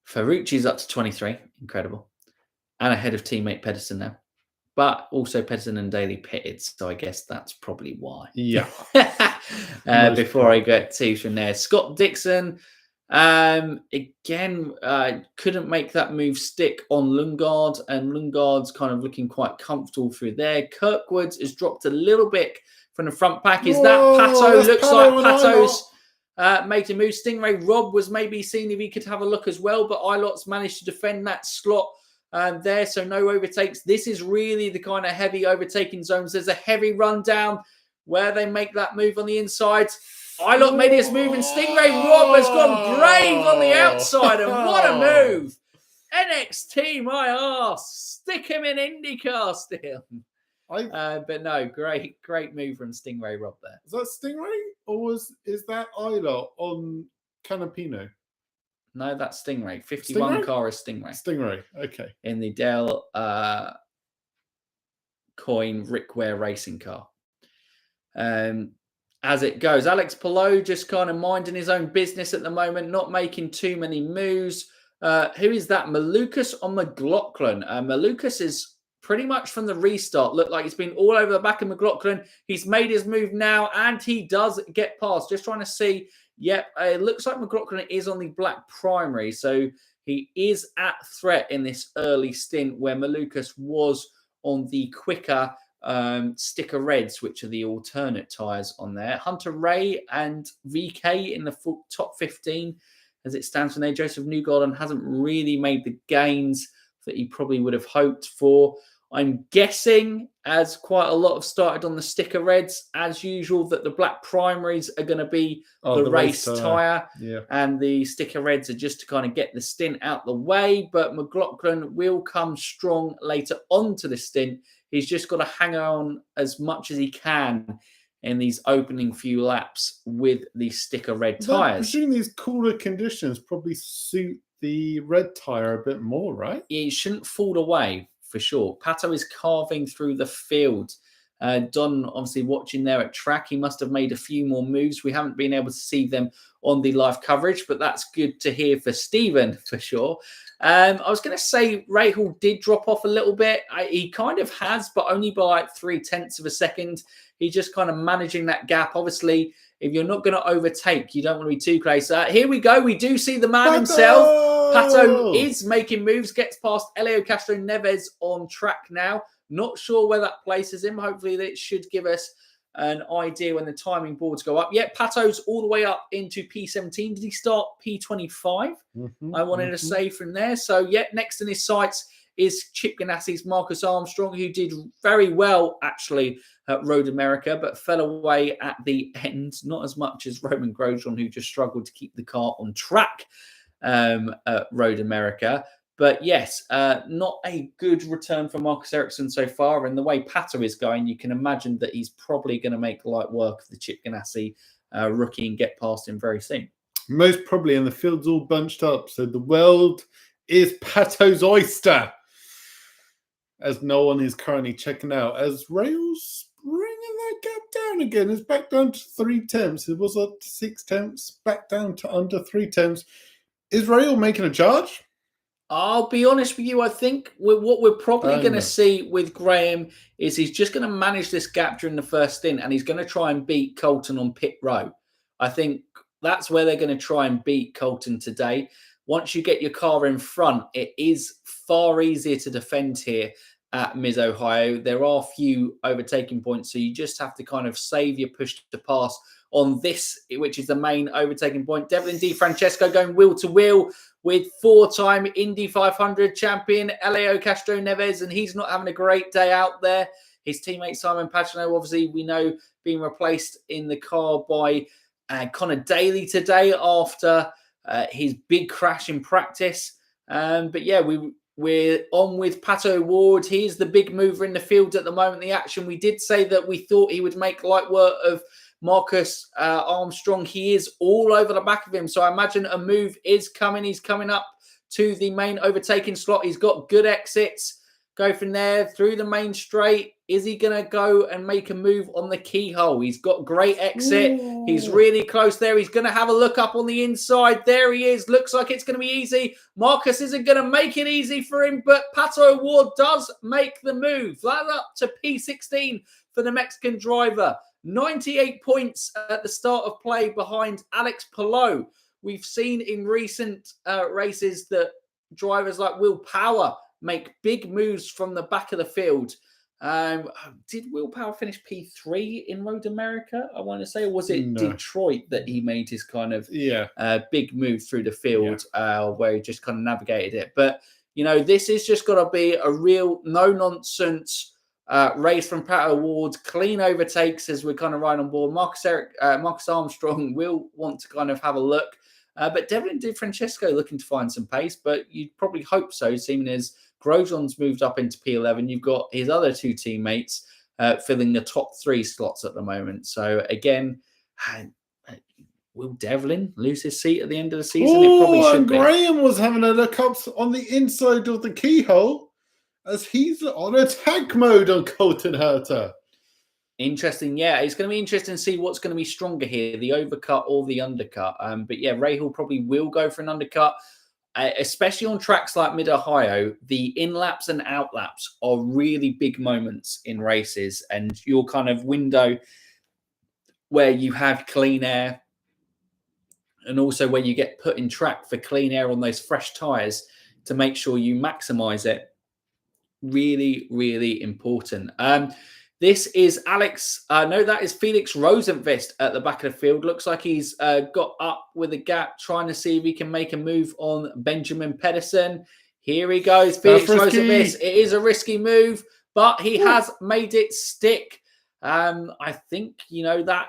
Ferrucci's up to 23. Incredible. And ahead of teammate Pedersen now. But also Pedersen and Daly pitted, so I guess that's probably why. Yeah. Before I get to from there. Scott Dixon... again, couldn't make that move stick on Lundgaard, and Lundgaard's kind of looking quite comfortable through there. Kirkwood has dropped a little bit from the front pack. Is that Pato? Looks like Pato's made a move. Stingray Rob was maybe seeing if he could have a look as well, but Ilot's managed to defend that slot there, so no overtakes. This is really the kind of heavy overtaking zones. There's a heavy rundown where they make that move on the inside. Ilot made his move, and Stingray Rob has gone brave on the outside, and what a move! NXT, my arse. Stick him in IndyCar still. But no, great move from Stingray Rob there. Is that Stingray, or is that Ilot on Canapino? No, that's Stingray. 51 car is Stingray. Stingray, okay. In the Dell Coin Rick Ware racing car. As it goes, Alex Palou just kind of minding his own business at the moment, not making too many moves. Who is that? Malukas or McLaughlin? Malukas is pretty much from the restart. Looked like he's been all over the back of McLaughlin. He's made his move now, and he does get past. Just trying to see. Yep, it looks like McLaughlin is on the black primary, so he is at threat in this early stint where Malukas was on the quicker sticker reds, which are the alternate tyres on there. Hunter Ray and VK in the top 15 as it stands from there. Joseph Newgarden hasn't really made the gains that he probably would have hoped for. I'm guessing, as quite a lot have started on the sticker reds, as usual, that the black primaries are going to be the race tyre. Yeah. And the sticker reds are just to kind of get the stint out the way. But McLaughlin will come strong later on to the stint. He's just got to hang on as much as he can in these opening few laps with the sticker red tyres. I presume these cooler conditions probably suit the red tyre a bit more, right? It shouldn't fall away for sure. Pato is carving through the field. Don, obviously watching there at track, he must have made a few more moves. We haven't been able to see them on the live coverage, but that's good to hear for Stephen for sure. I was going to say Rahal did drop off a little bit. He kind of has, but only by like 0.3 of a second. He's just kind of managing that gap. Obviously, if you're not going to overtake, you don't want to be too close. Here we go. We do see the man himself. Pato is making moves, gets past Helio Castro Neves on track now. Not sure where that places him. Hopefully, that should give us an idea when the timing boards go up. Yeah, Pato's all the way up into P17. Did he start P25? I wanted to say from there. So, yeah, next in his sights is Chip Ganassi's Marcus Armstrong, who did very well, actually, at Road America, but fell away at the end. Not as much as Roman Grosjean, who just struggled to keep the car on track at Road America. But yes, not a good return for Marcus Ericsson so far. And the way Pato is going, you can imagine that he's probably going to make light work of the Chip Ganassi rookie and get past him very soon. Most probably, and the field's all bunched up. So the world is Pato's oyster, as no one is currently checking out. As Rail's bringing that gap down again. It's back down to 0.3. It was up to 0.6, back down to under 0.3. Is Rail making a charge? I'll be honest with you. I think what we're probably going to see with Graham is he's just going to manage this gap during the first stint, and he's going to try and beat Colton on pit row. I think that's where they're going to try and beat Colton today. Once you get your car in front, it is far easier to defend here at Mid-Ohio. There are few overtaking points, so you just have to kind of save your push to pass on this, which is the main overtaking point. Devlin DiFrancesco going wheel to wheel with four-time Indy 500 champion Helio Castro Neves, and he's not having a great day out there. His teammate Simon Pagenaud, obviously, we know, being replaced in the car by Connor Daly today after his big crash in practice. But yeah, we're on with Pato Ward. He's the big mover in the field at the moment. The action, we did say that we thought he would make light work of Marcus Armstrong. He is all over the back of him. So I imagine a move is coming. He's coming up to the main overtaking slot. He's got good exits. Go from there through the main straight. Is he going to go and make a move on the keyhole? He's got great exit. Ooh. He's really close there. He's going to have a look up on the inside. There he is. Looks like it's going to be easy. Marcus isn't going to make it easy for him, but Pato Ward does make the move. That's up to P16 for the Mexican driver. 98 points at the start of play behind Alex Palou. We've seen in recent races that drivers like Will Power make big moves from the back of the field. Did Will Power finish P3 in Road America, I want to say? Or was it Detroit that he made his kind of big move through the field where he just kind of navigated it? But, you know, this is just got to be a real no-nonsense race from Pato Ward, clean overtakes as we're kind of right on board. Marcus Armstrong will want to kind of have a look. But Devlin DiFrancesco looking to find some pace, but you'd probably hope so, seeing as Grosjean's moved up into P11. You've got his other two teammates filling the top three slots at the moment. So again, will Devlin lose his seat at the end of the season? It probably should be. Graham was having a look up on the inside of the keyhole as he's on attack mode on Colton Herta. Interesting. Yeah, it's going to be interesting to see what's going to be stronger here, the overcut or the undercut. But yeah, Rahal probably will go for an undercut, especially on tracks like Mid-Ohio. The in-laps and out-laps are really big moments in races, and your kind of window where you have clean air and also where you get put in track for clean air on those fresh tyres to make sure you maximize it. Really, really important. This is Alex. That is Felix Rosenqvist at the back of the field. Looks like he's got up with a gap, trying to see if he can make a move on Benjamin Pedersen. Here he goes, Felix Rosenqvist. It is a risky move, but he has made it stick. I think, you know, that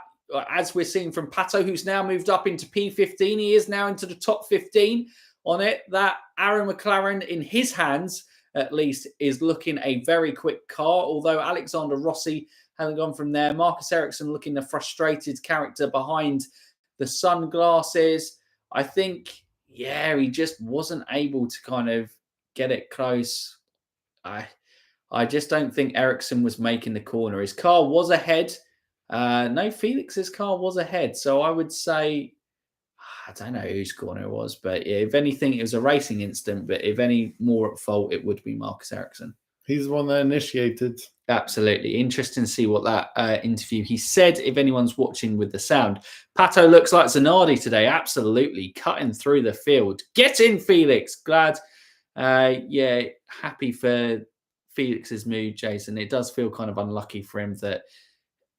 as we're seeing from Pato, who's now moved up into P15, he is now into the top 15 on it. That Aaron McLaren in his hands, at least, is looking a very quick car, although Alexander Rossi hasn't gone from there. Marcus Ericsson looking the frustrated character behind the sunglasses. I think, yeah, he just wasn't able to kind of get it close. I just don't think Ericsson was making the corner. His car was ahead. No, Felix's car was ahead. So I would say, I don't know whose corner it was, but if anything, it was a racing incident. But if any more at fault, it would be Marcus Ericsson. He's the one that initiated. Absolutely. Interesting to see what that interview. He said, if anyone's watching with the sound, Pato looks like Zanardi today. Absolutely. Cutting through the field. Get in, Felix. Glad. Yeah, happy for Felix's mood, Jason. It does feel kind of unlucky for him that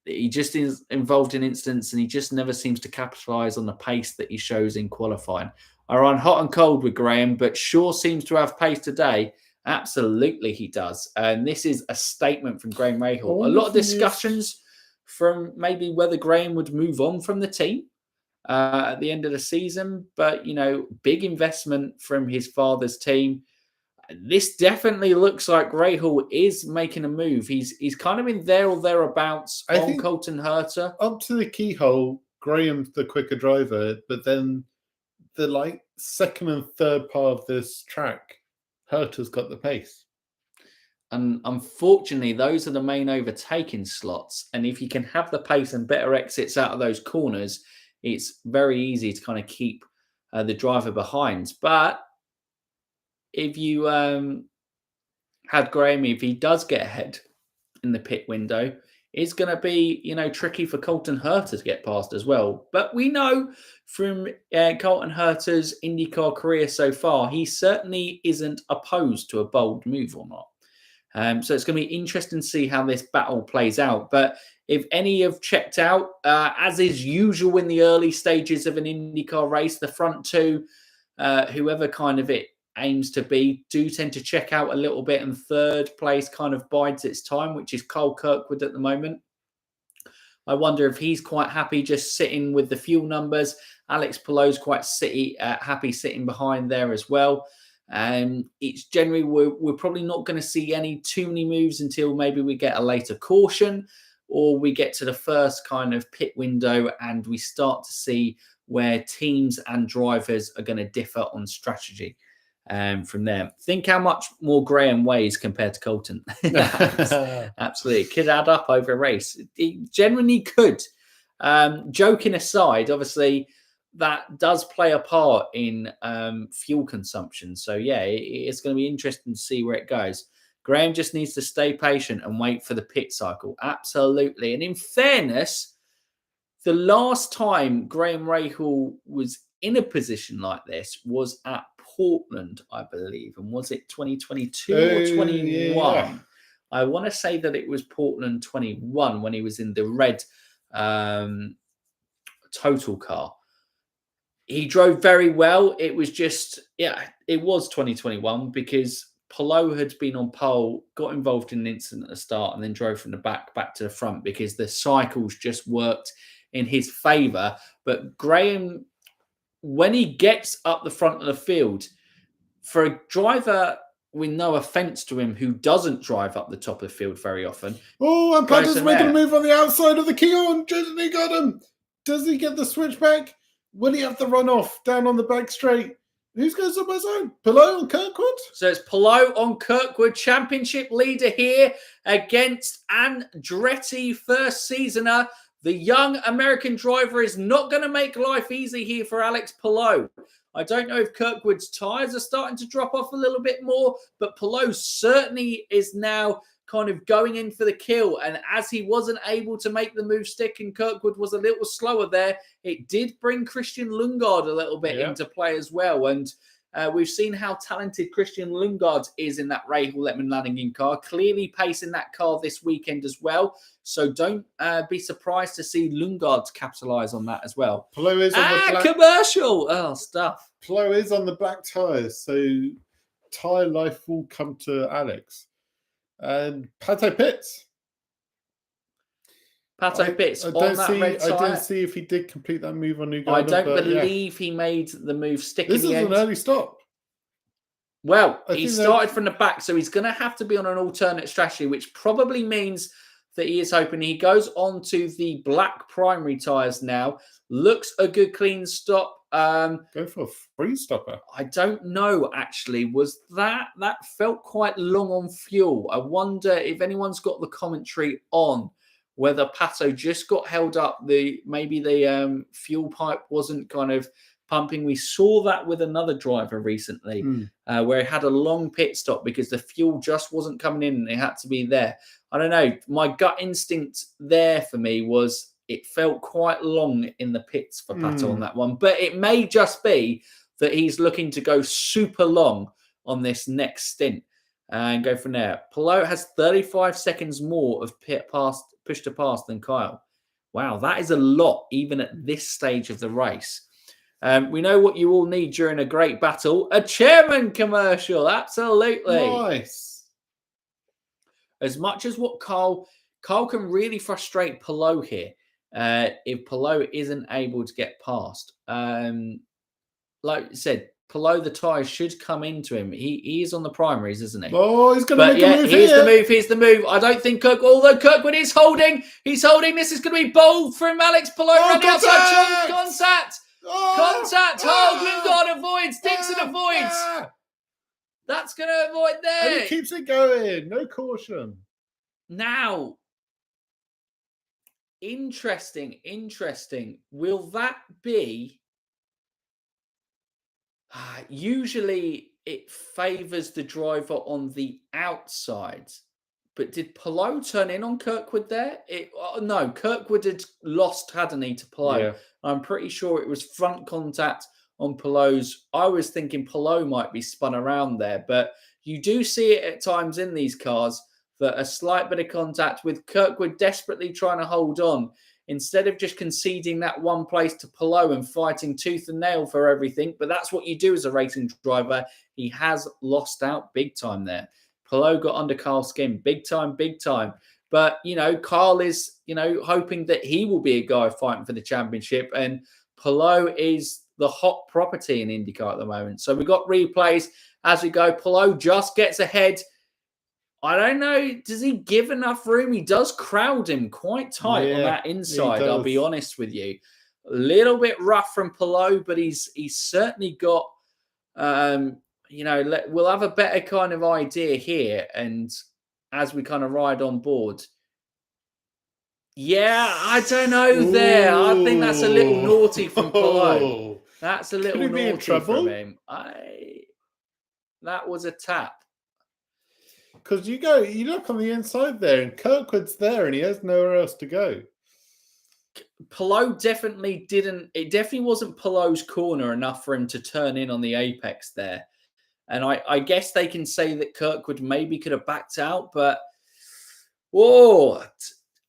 he just is involved in incidents and he just never seems to capitalize on the pace that he shows in qualifying. I run hot and cold with Graham, but sure seems to have pace today. Absolutely, he does. And this is a statement from Graham Rahal. A lot of discussions from maybe whether Graham would move on from the team at the end of the season. But, you know, big investment from his father's team. This definitely looks like Rahal is making a move. He's kind of in there or thereabouts on Colton Herta. Up to the keyhole, Graham's the quicker driver, but then the second and third part of this track, Herta's got the pace. And unfortunately, those are the main overtaking slots. And if you can have the pace and better exits out of those corners, it's very easy to kind of keep the driver behind. But if you had Graham, if he does get ahead in the pit window, it's going to be, you know, tricky for Colton Herta to get past as well. But we know from Colton Herta's IndyCar career so far, he certainly isn't opposed to a bold move or not. So it's going to be interesting to see how this battle plays out. But if any have checked out, as is usual in the early stages of an IndyCar race, the front two, whoever kind of it aims to be, do tend to check out a little bit, and third place kind of bides its time, which is Cole Kirkwood at the moment. I wonder if he's quite happy just sitting with the fuel numbers. Alex Palou's quite happy sitting behind there as well. It's generally, we're probably not going to see any too many moves until maybe we get a later caution or we get to the first kind of pit window and we start to see where teams and drivers are going to differ on strategy. From there, think how much more Graham weighs compared to Colton. Absolutely, it could add up over a race. It genuinely could. Joking aside, obviously that does play a part in fuel consumption. So yeah, it's going to be interesting to see where it goes. Graham just needs to stay patient and wait for the pit cycle. Absolutely, and in fairness, the last time Graham Rahal was in a position like this was at Portland, I believe. And was it 2022 or 21? Yeah. I want to say that it was Portland 21 when he was in the red total car. He drove very well. It was just, it was 2021 because Palou had been on pole, got involved in an incident at the start, and then drove from the back to the front because the cycles just worked in his favour. But Graham, when he gets up the front of the field, for a driver, with no offence to him, who doesn't drive up the top of the field very often. Oh, and Patter's making a move on the outside of the keyhole. He got him. Does he get the switchback? Will he have the runoff down on the back straight? Who's going to by zone? Palou on Kirkwood? So it's Palou on Kirkwood, championship leader here against Andretti, first seasoner. The young American driver is not going to make life easy here for Alex Palou. I don't know if Kirkwood's tyres are starting to drop off a little bit more, but Palou certainly is now kind of going in for the kill. And as he wasn't able to make the move stick and Kirkwood was a little slower there, it did bring Christian Lundgaard a little bit into play as well. And we've seen how talented Christian Lundgaard is in that Rahal Letman-Lanigan car, clearly pacing that car this weekend as well. So don't be surprised to see Lundgaard capitalise on that as well. Palou is on the black commercial. Oh, stuff. Palou is on the black tyres, so tyre life will come to Alex. And Pato pits. I don't see if he did complete that move on Uganda. I don't believe he made the move stick This in the is end. an early stop. Well, he started from the back, so he's going to have to be on an alternate strategy, which probably means that he is hoping he goes on to the black primary tyres now. Looks a good clean stop Go for a free stopper. I don't know, actually. Was that felt quite long on fuel? I wonder if anyone's got the commentary on whether Pato just got held up. Maybe the fuel pipe wasn't kind of pumping. We saw that with another driver recently, where he had a long pit stop because the fuel just wasn't coming in and it had to be there. I don't know. My gut instinct there for me was it felt quite long in the pits for Pato on that one. But it may just be that he's looking to go super long on this next stint and go from there. Palou has 35 seconds more of push to pass than Kyle. Wow, that is a lot, even at this stage of the race. We know what you all need during a great battle. A chairman commercial, absolutely. Nice. As much as what Kyle can really frustrate Palou here, if Palou isn't able to get past. Like I said, Palou, the tyres should come into him. He is on the primaries, isn't he? Oh, he's going to make a move Here's the move. I don't think although Kirkwood is holding. He's holding. This is going to be bold from Alex Palou. Contact! Contact! Contact! Hoagland avoids. Dixon avoids. That's going to avoid there. And he keeps it going. No caution. Now, interesting. Will that be... Usually it favours the driver on the outside. But did Palou turn in on Kirkwood there? No, Kirkwood had lost, hadn't he, to Palou? Yeah. I'm pretty sure it was front contact on Palou's. I was thinking Palou might be spun around there, but you do see it at times in these cars that a slight bit of contact with Kirkwood desperately trying to hold on. Instead of just conceding that one place to Palou and fighting tooth and nail for everything. But that's what you do as a racing driver. He has lost out big time there. Palou got under Carl's skin. Big time. But, Carl is, hoping that he will be a guy fighting for the championship. And Palou is the hot property in IndyCar at the moment. So we've got replays as we go. Palou just gets ahead. I don't know. Does he give enough room? He does crowd him quite tight on that inside. I'll be honest with you. A little bit rough from Palou, but he's certainly got, we'll have a better kind of idea here. And as we kind of ride on board. Yeah, I don't know there. I think that's a little naughty from Palou. That's a little naughty from him. That was a tap. Because you look on the inside there, and Kirkwood's there, and he has nowhere else to go. Palou definitely didn't. It definitely wasn't Palou's corner enough for him to turn in on the apex there. And I guess they can say that Kirkwood maybe could have backed out, but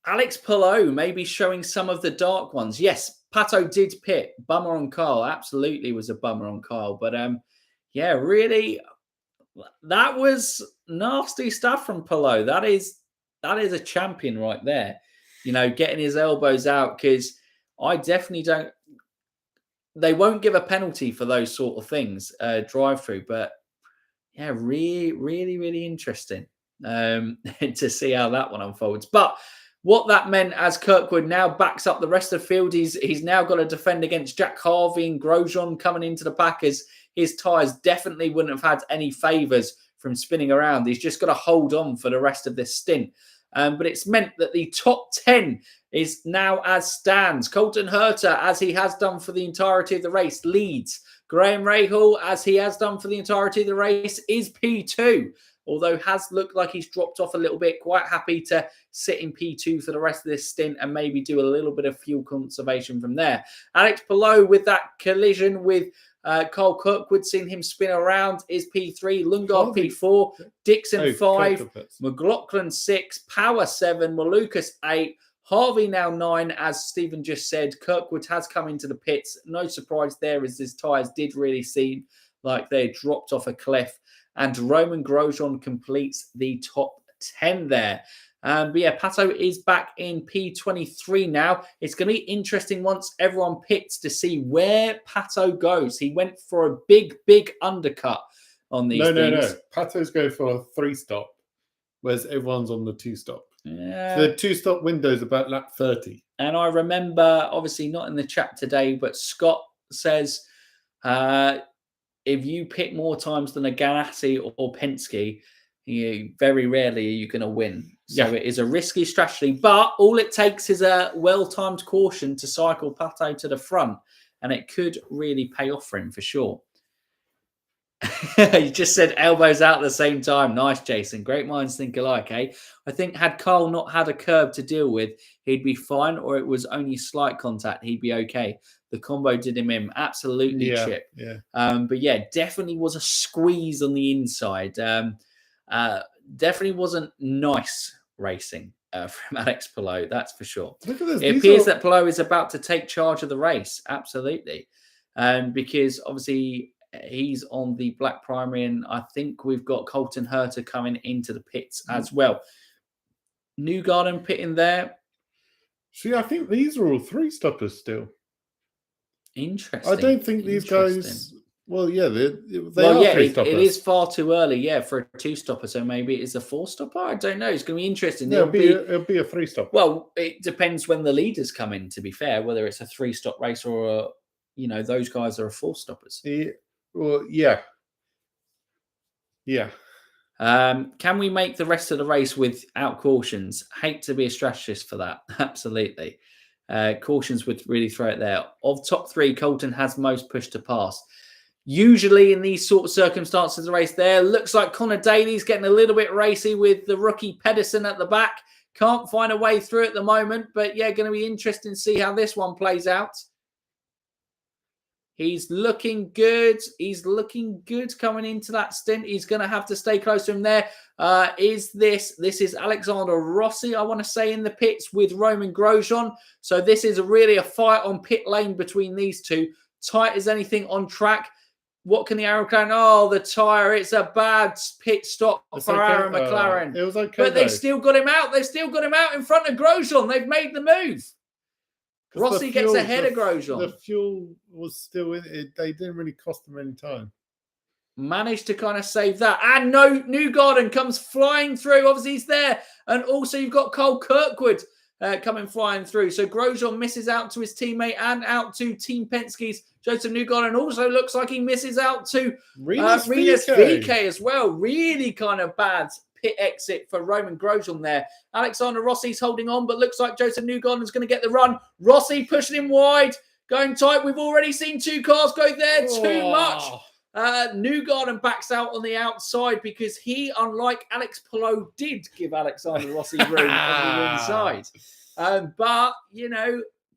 Alex Palou maybe showing some of the dark ones. Yes, Pato did pit. Bummer on Kyle. Absolutely was a bummer on Kyle. But really. That was nasty stuff from Palou. That is a champion right there. Getting his elbows out, because I definitely don't. They won't give a penalty for those sort of things, drive through. But really interesting to see how that one unfolds. But what that meant, as Kirkwood now backs up the rest of the field, he's now got to defend against Jack Harvey and Grosjean coming into the pack, as his tyres definitely wouldn't have had any favours from spinning around. He's just got to hold on for the rest of this stint. But it's meant that the top 10 is now as stands. Colton Herta, as he has done for the entirety of the race, leads. Graham Rahal, as he has done for the entirety of the race, is P2. Although has looked like he's dropped off a little bit. Quite happy to sit in P2 for the rest of this stint and maybe do a little bit of fuel conservation from there. Alex Palou, with that collision with Kyle Kirkwood, seeing him spin around, is P3. Lundgaard P4. Dixon 5. McLaughlin 6. Power 7. Malukas 8. Harvey now 9, as Stephen just said. Kirkwood has come into the pits. No surprise there, as his tyres did really seem like they dropped off a cliff. And Roman Grosjean completes the top 10 there. But Pato is back in P23 now. It's going to be interesting once everyone pits to see where Pato goes. He went for a big undercut on these things. No. Pato's going for a 3-stop, whereas everyone's on the 2-stop. Yeah. So the 2-stop window is about lap 30. And I remember, obviously not in the chat today, but Scott says If you pit more times than a Ganassi or Penske, very rarely are you going to win. So it is a risky strategy, but all it takes is a well-timed caution to cycle Pato to the front, and it could really pay off for him for sure. You just said elbows out at the same time. Nice, Jason. Great minds think alike, eh? I think had Carl not had a curb to deal with, he'd be fine, or it was only slight contact, he'd be okay. The combo did him in. Absolutely, Chip. Yeah. But yeah, definitely was a squeeze on the inside. Definitely wasn't nice racing from Alex Palou, that's for sure. Look at this. It appears that Palou is about to take charge of the race. Absolutely. Because obviously he's on the black primary, and I think we've got Colton Herta coming into the pits as well. Newgarden pitting there. See, I think these are all 3-stoppers still. Interesting. I don't think these guys. Well, yeah, they well, are yeah, 3-stoppers. It is far too early, yeah, for a 2-stopper. So maybe it is a 4-stopper. I don't know. It's going to be interesting. Yeah, it'll be a 3-stopper. Well, it depends when the leaders come in. To be fair, whether it's a 3-stop race or those guys are 4-stoppers. Yeah. Can we make the rest of the race without cautions? Hate to be a strategist for that. Absolutely. Cautions would really throw it there. Of top 3, Colton has most push to pass. Usually in these sort of circumstances, the race there looks like Connor Daly's getting a little bit racy with the rookie Pedersen at the back. Can't find a way through at the moment, but yeah, going to be interesting to see how this one plays out. He's looking good. He's looking good coming into that stint. He's going to have to stay close to him there. This is Alexander Rossi, I want to say, in the pits with Roman Grosjean. So this is really a fight on pit lane between these two. Tight as anything on track. What can the Aeroplane? Oh, the tyre. It's a bad pit stop for Aaron McLaren. It was okay. But they still got him out. They've still got him out in front of Grosjean. They've made the move. Rossi gets ahead of Grosjean. The fuel was still in it. They didn't really cost them any time. Managed to kind of save that. And Newgarden comes flying through. Obviously, he's there. And also, you've got Cole Kirkwood coming flying through. So Grosjean misses out to his teammate and out to Team Penske's Joseph Newgarden. Also looks like he misses out to Rinus VeeKay as well. Really kind of bad pit exit for Roman Grosjean there. Alexander Rossi's holding on, but looks like Joseph Newgarden's going to get the run. Rossi pushing him wide, going tight. We've already seen 2 cars go there. Too much. Newgarden backs out on the outside because he, unlike Alex Palou, did give Alexander Rossi room on the inside. But,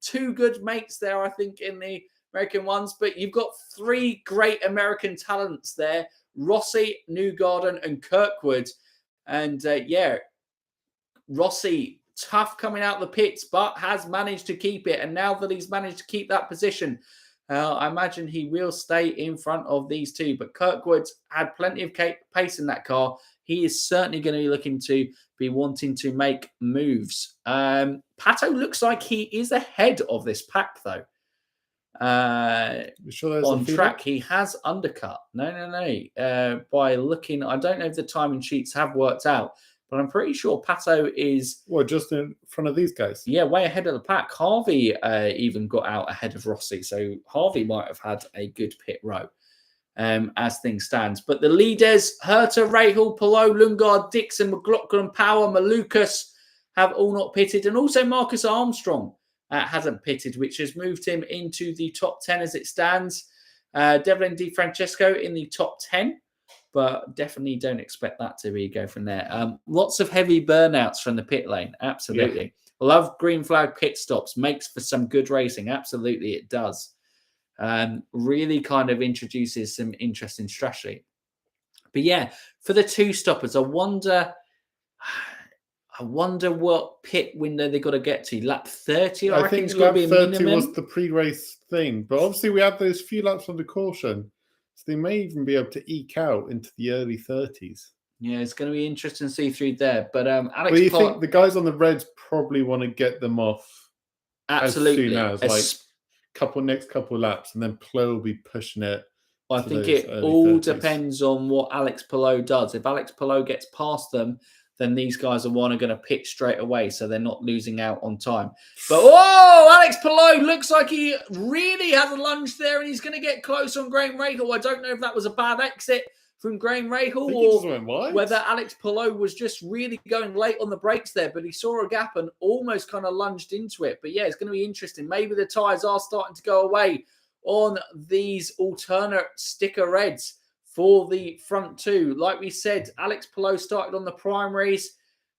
2 good mates there, I think, in the American ones. But you've got 3 great American talents there. Rossi, Newgarden, and Kirkwood. And, Rossi, tough coming out the pits, but has managed to keep it. And now that he's managed to keep that position, I imagine he will stay in front of these 2. But Kirkwood's had plenty of pace in that car. He is certainly going to be looking to be wanting to make moves. Pato looks like he is ahead of this pack, though. On track, he has undercut. No. By looking, I don't know if the timing sheets have worked out, but I'm pretty sure Pato is... Well, just in front of these guys? Yeah, way ahead of the pack. Harvey even got out ahead of Rossi, so Harvey might have had a good pit row as things stand. But the leaders, Herta, Rahal, Palou, Lundgaard, Dixon, McLaughlin, Power, Malukas have all not pitted, and also Marcus Armstrong hasn't pitted, which has moved him into the top 10 as it stands. Devlin Di Francesco in the top 10. But definitely don't expect that to go from there. Lots of heavy burnouts from the pit lane. Absolutely. Yeah. Love green flag pit stops. Makes for some good racing. Absolutely, it does. Really kind of introduces some interesting strategy. But yeah, for the 2-stoppers, I wonder what pit window they got to get to. Lap 30, I reckon it's going to be a minimum. 30 was the pre-race thing. But obviously we have those few laps on the caution. So they may even be able to eke out into the early 30s. Yeah, it's going to be interesting to see through there. But Alex, well, you think the guys on the Reds probably want to get them off absolutely as soon as next couple laps, and then Palou will be pushing it. I think it all depends on what Alex Palou does. If Alex Palou gets past them, then these guys are going to pit straight away, so they're not losing out on time. But, whoa, Alex Palou looks like he really has a lunge there, and he's going to get close on Graham Rahal. I don't know if that was a bad exit from Graham Rahal or whether Alex Palou was just really going late on the brakes there, but he saw a gap and almost kind of lunged into it. But yeah, it's going to be interesting. Maybe the tyres are starting to go away on these alternate sticker reds for the front two. Like we said, Alex Palou started on the primaries.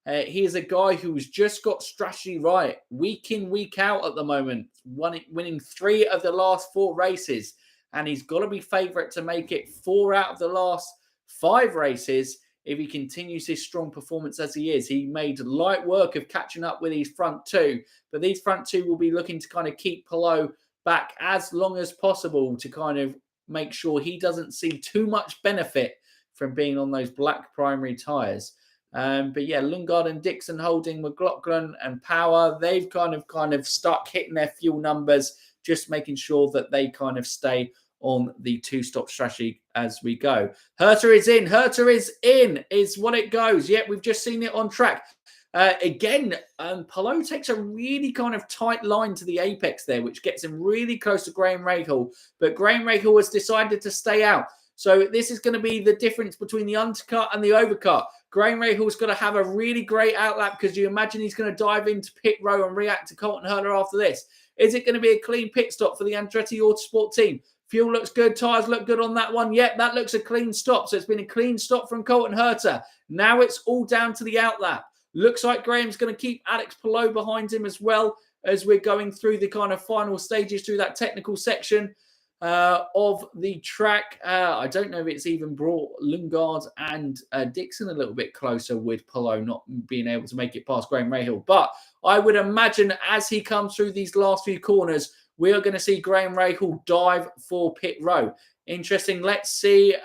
He is a guy who's just got strategy right week in, week out at the moment, winning 3 of the last 4 races. And he's got to be favourite to make it 4 out of the last 5 races if he continues his strong performance as he is. He made light work of catching up with his front two, but these front two will be looking to kind of keep Palou back as long as possible to kind of make sure he doesn't see too much benefit from being on those black primary tyres. But yeah, Lundgaard and Dixon holding McLaughlin and Power. They've kind of stuck hitting their fuel numbers, just making sure that they kind of stay on the 2-stop strategy as we go. Herta is in. Herta is in is what it goes. Yep, we've just seen it on track. Again, Palou takes a really kind of tight line to the apex there, which gets him really close to Graham Rahal. But Graham Rahal has decided to stay out. So this is going to be the difference between the undercut and the overcut. Graham Rahal's got to have a really great outlap because you imagine he's going to dive into pit row and react to Colton Herta after this. Is it going to be a clean pit stop for the Andretti Autosport team? Fuel looks good. Tyres look good on that one. Yep, that looks a clean stop. So it's been a clean stop from Colton Herta. Now it's all down to the outlap. Looks like Graham's going to keep Alex Palou behind him as well as we're going through the kind of final stages through that technical section of the track. I don't know if it's even brought Lundgaard and Dixon a little bit closer with Palou not being able to make it past Graham Rahal. But I would imagine as he comes through these last few corners, we are going to see Graham Rahal dive for pit row. Interesting. Let's see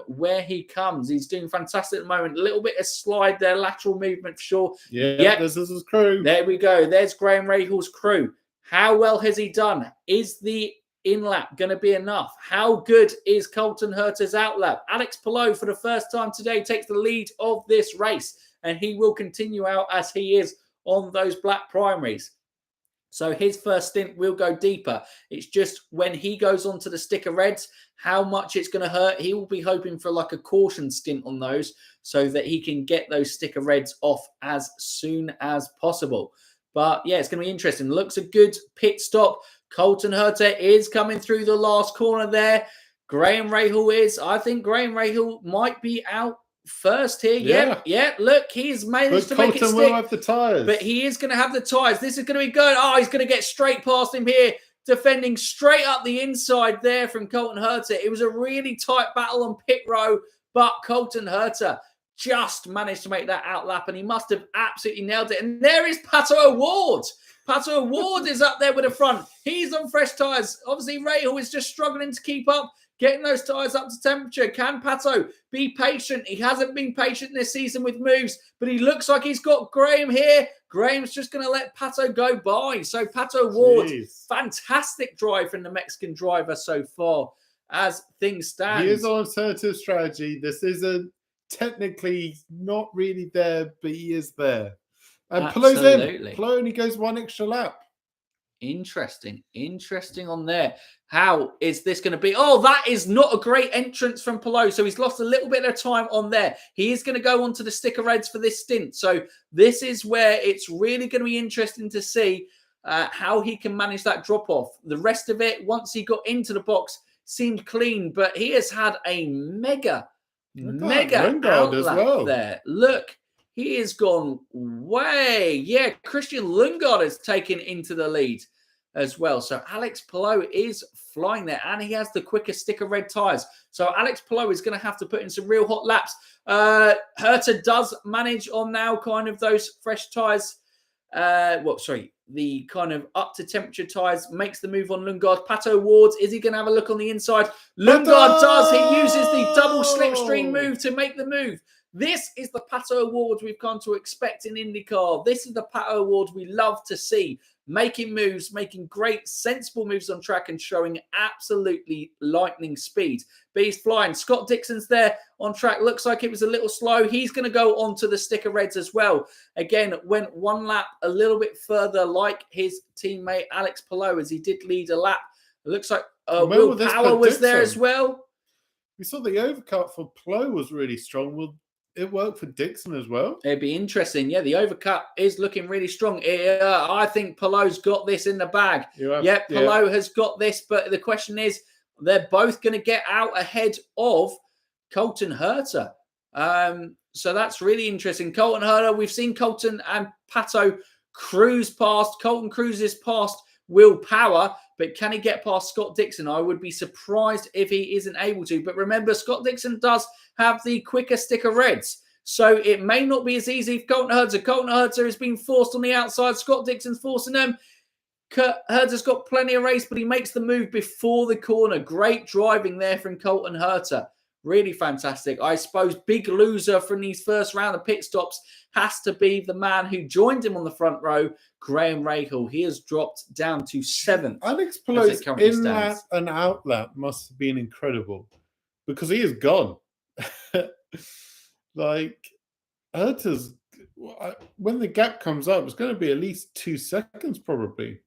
where he comes. He's doing fantastic at the moment. A little bit of slide there, lateral movement for sure. Yeah, this is his crew. There we go. There's Graham Rahal's crew. How well has he done? Is the in-lap going to be enough? How good is Colton Herta's outlap? Alex Palou, for the first time today, takes the lead of this race, and he will continue out as he is on those black primaries. So his first stint will go deeper. It's just when he goes onto the sticker reds, how much it's going to hurt. He will be hoping for like a caution stint on those so that he can get those sticker reds off as soon as possible. But yeah, it's going to be interesting. Looks a good pit stop. Colton Herta is coming through the last corner there. Graham Rahal is. I think Graham Rahal might be out first here. Yeah. Look, he's managed to make it stick. Will have the tyres. But he is going to have the tyres. This is going to be good. Oh, he's going to get straight past him here, defending straight up the inside there from Colton Herta. It was a really tight battle on pit row, but Colton Herta just managed to make that outlap, and he must have absolutely nailed it. And there is Pato O'Ward. Pato O'Ward is up there with the front. He's on fresh tyres. Obviously, Rahal is just struggling to keep up, getting those tyres up to temperature. Can Pato be patient? He hasn't been patient this season with moves, but he looks like he's got Graham here. Graham's just going to let Pato go by. So Pato O'Ward, fantastic drive from the Mexican driver so far as things stand. He is on alternative strategy. This isn't technically not really there, but he is there. And Palou's in. Palou only goes 1 extra lap. Interesting on there. How is this going to be? Oh, that is not a great entrance from Palou. So he's lost a little bit of time on there. He is going to go onto the sticker reds for this stint. So this is where it's really going to be interesting to see how he can manage that drop off. The rest of it, once he got into the box, seemed clean, but he has had a mega outlap there. Look. He has gone way. Yeah, Christian Lundgaard is taken into the lead as well. So Alex Palou is flying there, and he has the quickest sticker red tyres. So Alex Palou is going to have to put in some real hot laps. Herta does manage on now kind of those fresh tyres. The kind of up to temperature tyres, makes the move on Lundgaard. Pato O'Ward, is he going to have a look on the inside? Lundgaard does. He uses the double slipstream move to make the move. This is the Pato O'Ward we've come to expect in IndyCar. This is the Pato O'Ward we love to see. making moves, making great, sensible moves on track and showing absolutely lightning speed. But he's flying. Scott Dixon's there on track. Looks like it was a little slow. He's going to go on to the sticker reds as well. Again, went one lap a little bit further like his teammate Alex Palou as he did lead a lap. It looks like Will Power was there as well. We saw the overcut for Palou was really strong. Will it work for Dixon as well? It'd be interesting. Yeah, the overcut is looking really strong. I think Palou's got this in the bag. Palou has got this, but the question is, they're both going to get out ahead of Colton Herta. So that's really interesting. Colton Herta, we've seen Colton and Pato cruise past. Colton cruises past Will Power, but can he get past Scott Dixon? I would be surprised if he isn't able to. But remember, Scott Dixon does have the quicker sticker reds. So it may not be as easy for Colton Herta. Colton Herta is being forced on the outside. Scott Dixon's forcing them. Herta's got plenty of race, but he makes the move before the corner. Great driving there from Colton Herta. Really fantastic. I suppose big loser from these first round of pit stops has to be the man who joined him on the front row, Graham Rahal. He has dropped down to 7th. Alex Palou's in-lap and out-lap must have been incredible because he is gone. Like, Herta's, when the gap comes up, it's going to be at least 2 seconds probably.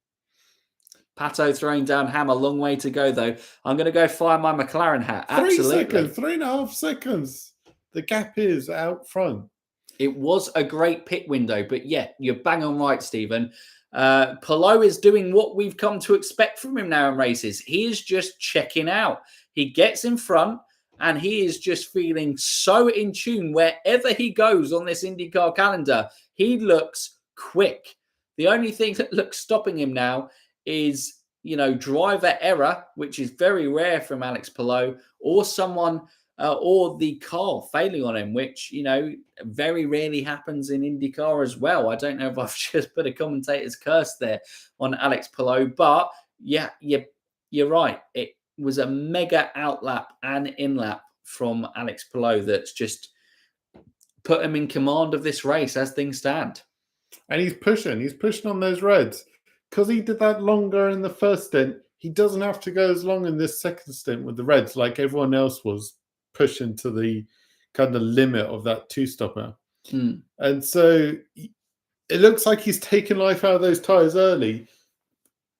Pato throwing down hammer. Long way to go, though. I'm going to go fire my McLaren hat. 3 seconds, 3.5 seconds. The gap is out front. It was a great pit window, but yeah, you're bang on right, Stephen. Palou is doing what we've come to expect from him now in races. He is just checking out. He gets in front, and he is just feeling so in tune wherever he goes on this IndyCar calendar. He looks quick. The only thing that looks stopping him now is, driver error, which is very rare from Alex Palou, or someone or the car failing on him, which, very rarely happens in IndyCar as well. I don't know if I've just put a commentator's curse there on Alex Palou, but yeah, you're right. It was a mega outlap and inlap from Alex Palou that's just put him in command of this race as things stand. And he's pushing on those reds. Because he did that longer in the first stint, he doesn't have to go as long in this second stint with the reds like everyone else was pushing to the kind of limit of that 2-stopper. And so it looks like he's taken life out of those tyres early,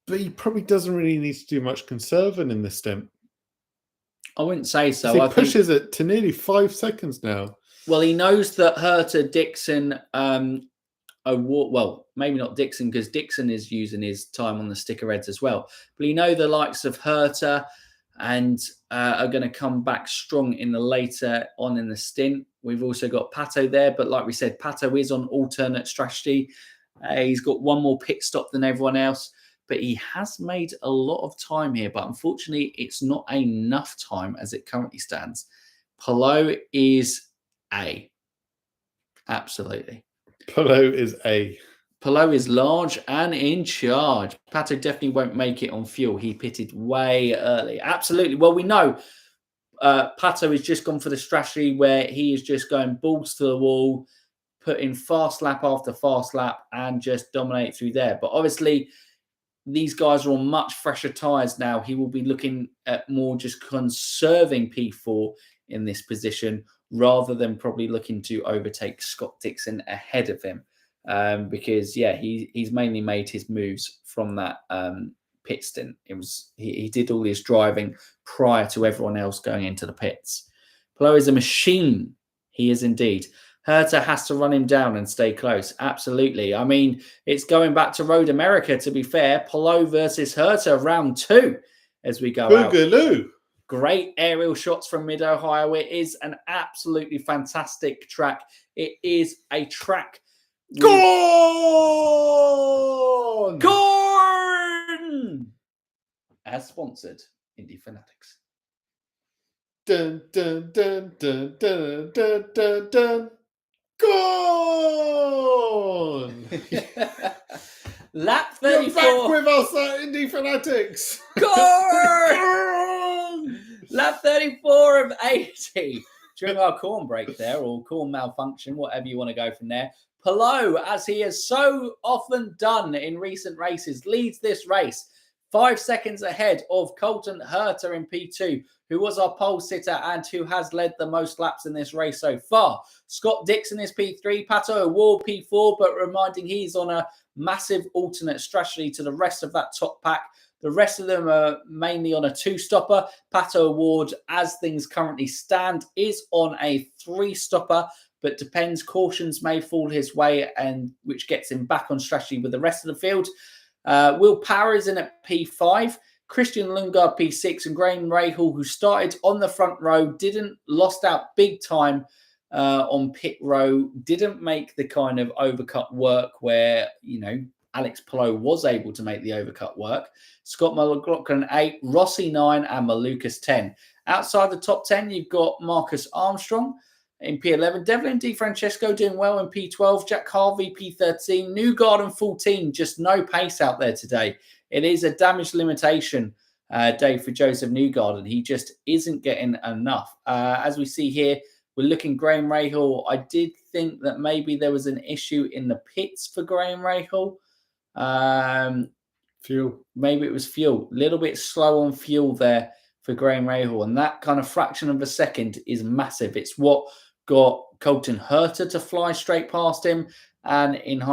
but he probably doesn't really need to do much conserving in this stint. I wouldn't say so. He pushes it to nearly 5 seconds now. Well, he knows that Herta, Dixon, well, maybe not Dixon because Dixon is using his time on the sticker reds as well. But you know the likes of Herta and are going to come back strong in the later on in the stint. We've also got Pato there, but like we said, Pato is on alternate strategy. He's got one more pit stop than everyone else, but he has made a lot of time here. But unfortunately, it's not enough time as it currently stands. Palou is A. Absolutely. Palou is A. Palou is large and in charge. Pato definitely won't make it on fuel. He pitted way early. Absolutely. Well, we know Pato has just gone for the strategy where he is just going balls to the wall, putting fast lap after fast lap and just dominate through there. But obviously, these guys are on much fresher tyres now. He will be looking at more just conserving P4 in this position rather than probably looking to overtake Scott Dixon ahead of him. Because he's mainly made his moves from that pit stint. He did all his driving prior to everyone else going into the pits. Palou is a machine. He is indeed. Herta has to run him down and stay close. Absolutely. I mean, it's going back to Road America, to be fair. Palou versus Herta, round 2 as we go Boogaloo. out. Great aerial shots from Mid-Ohio. It is an absolutely fantastic track. It is a track. Gorn! As sponsored, Indy Fanatics. Dun, dun, dun, dun, dun, dun, dun, dun. Gone! Lap 34. You're back with us at Indy Fanatics. Corn! Lap 34 of 80. During our corn break there, or corn malfunction, whatever you want to go from there. Palou, as he has so often done in recent races, leads this race 5 seconds ahead of Colton Herta in P2, who was our pole sitter and who has led the most laps in this race so far. Scott Dixon is P3, Pato O'Ward P4, but reminding he's on a massive alternate strategy to the rest of that top pack. The rest of them are mainly on a 2-stopper. Pato O'Ward, as things currently stand, is on a 3-stopper, but depends. Cautions may fall his way, and which gets him back on strategy with the rest of the field. Will Power is in at P5. Christian Lundgaard P6, and Graham Rahal, who started on the front row, lost out big time on pit row, didn't make the kind of overcut work where, Alex Palou was able to make the overcut work. Scott McLaughlin 8, Rossi 9, and Malukas 10. Outside the top 10, you've got Marcus Armstrong in P11, Devlin DeFrancesco doing well in P12, Jack Harvey P13, Newgarden 14, just no pace out there today. It is a damage limitation day for Joseph Newgarden. He just isn't getting enough. As we see here, we're looking Graham Rahal. I did think that maybe there was an issue in the pits for Graham Rahal. Fuel. Maybe it was fuel. A little bit slow on fuel there for Graham Rahal. And that kind of fraction of a second is massive. It's what got Colton Herta to fly straight past him. And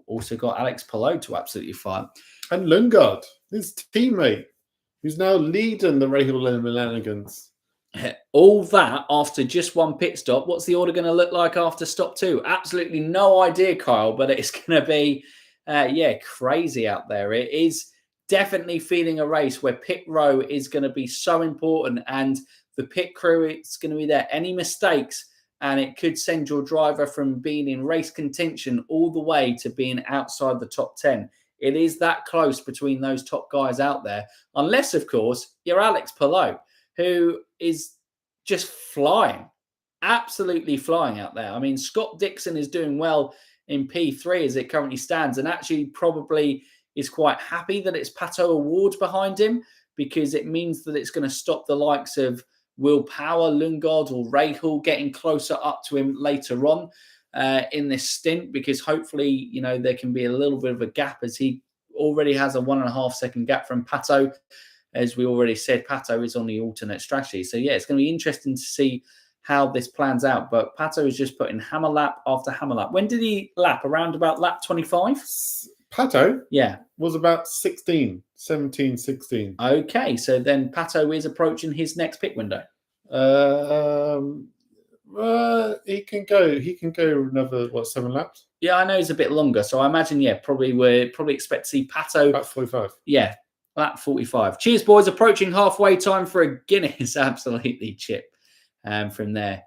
also got Alex Palou to absolutely fly. And Lundgaard, his teammate, who's now leading the Rahal Shenanigans. All that after just one pit stop. What's the order going to look like after stop 2? Absolutely no idea, Kyle, but it's going to be, crazy out there. It is definitely feeling a race where pit row is going to be so important, and the pit crew, it's going to be there. Any mistakes, and it could send your driver from being in race contention all the way to being outside the top 10. It is that close between those top guys out there, unless, of course, you're Alex Palou, who is just flying, absolutely flying out there. I mean, Scott Dixon is doing well in P3 as it currently stands, and actually probably is quite happy that it's Pato O'Ward behind him, because it means that it's going to stop the likes of Will Power, Lundgaard, or Rahal getting closer up to him later on in this stint, because hopefully, there can be a little bit of a gap, as he already has a 1.5 second gap from Pato. As we already said, Pato is on the alternate strategy. So, it's going to be interesting to see how this plans out. But Pato is just putting hammer lap after hammer lap. When did he lap? Around about lap 25? Pato? Yeah. Was about 17, 16. Okay, so then Pato is approaching his next pit window. He can go another, 7 laps? Yeah, I know it's a bit longer. So I imagine, we'll probably expect to see Pato. About 45. Yeah. Lap 45. Cheers, boys. Approaching halfway time for a Guinness. Absolutely, Chip. From there.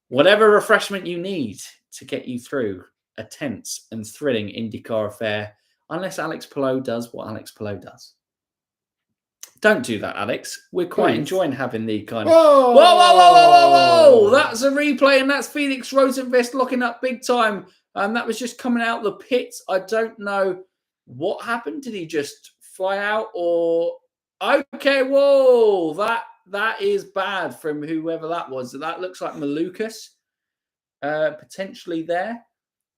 Whatever refreshment you need to get you through a tense and thrilling IndyCar affair, unless Alex Palou does what Alex Palou does. Don't do that, Alex. We're quite enjoying having the kind of... Whoa! That's a replay, and that's Felix Rosenvest locking up big time. And that was just coming out the pits. I don't know what happened. Did he just fly out, or okay, whoa, that is bad from whoever that was. That looks like Malukas potentially there.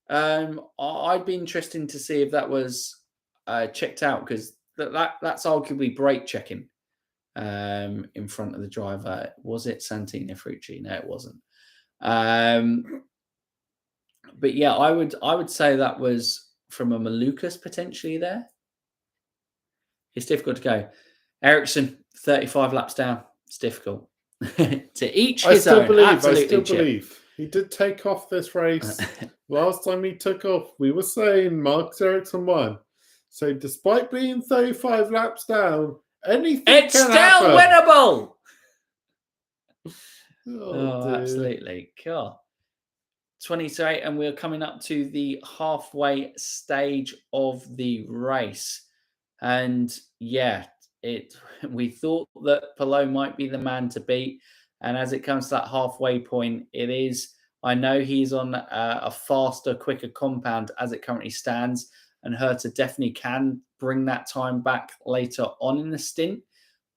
I'd be interested to see if that was checked out, because that's arguably brake checking in front of the driver. Was it Santino Ferrucci? No, it wasn't. But yeah, I would say that was from a Malukas potentially there. It's difficult to go. Ericsson, 35 laps down. It's difficult. To each his own. I still believe. He did take off this race. Last time he took off, we were saying Marcus Ericsson won. So despite being 35 laps down, anything it's can still happen. Winnable. Oh, absolutely. Cool. 28, and we're coming up to the halfway stage of the race. And we thought that Palou might be the man to beat. And as it comes to that halfway point, it is, I know he's on a faster, quicker compound as it currently stands. And Herta definitely can bring that time back later on in the stint.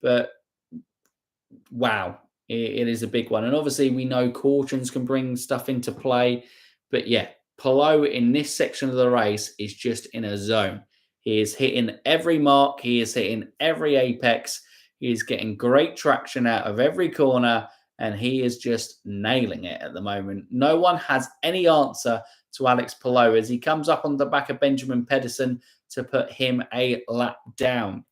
But wow, it is a big one. And obviously we know cautions can bring stuff into play. But Palou in this section of the race is just in a zone. He is hitting every mark. He is hitting every apex. He is getting great traction out of every corner, and he is just nailing it at the moment. No one has any answer to Alex Palou as he comes up on the back of Benjamin Pedersen to put him a lap down.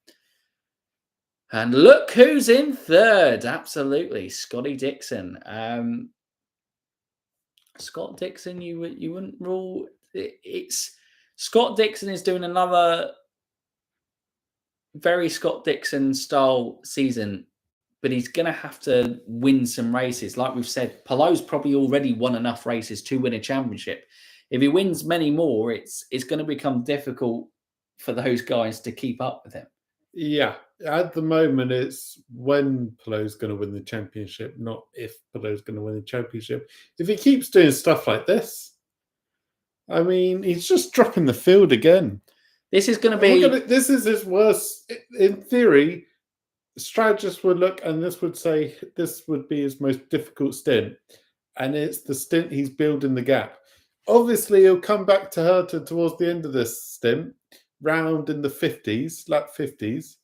And look who's in third. Absolutely, Scotty Dixon. Scott Dixon, you wouldn't rule. It's Scott Dixon is doing another very Scott Dixon style season, but he's going to have to win some races. Like we've said, Palou's probably already won enough races to win a championship. If he wins many more, it's going to become difficult for those guys to keep up with him. Yeah, at the moment, it's when Palou's going to win the championship, not if Palou's going to win the championship. If he keeps doing stuff like this, I mean, he's just dropping the field again. This is going to be... This is his worst. In theory, strategists would look and this would say this would be his most difficult stint. And it's the stint he's building the gap. Obviously, he'll come back to Herta towards the end of this stint, round in the 50s, lap 50s.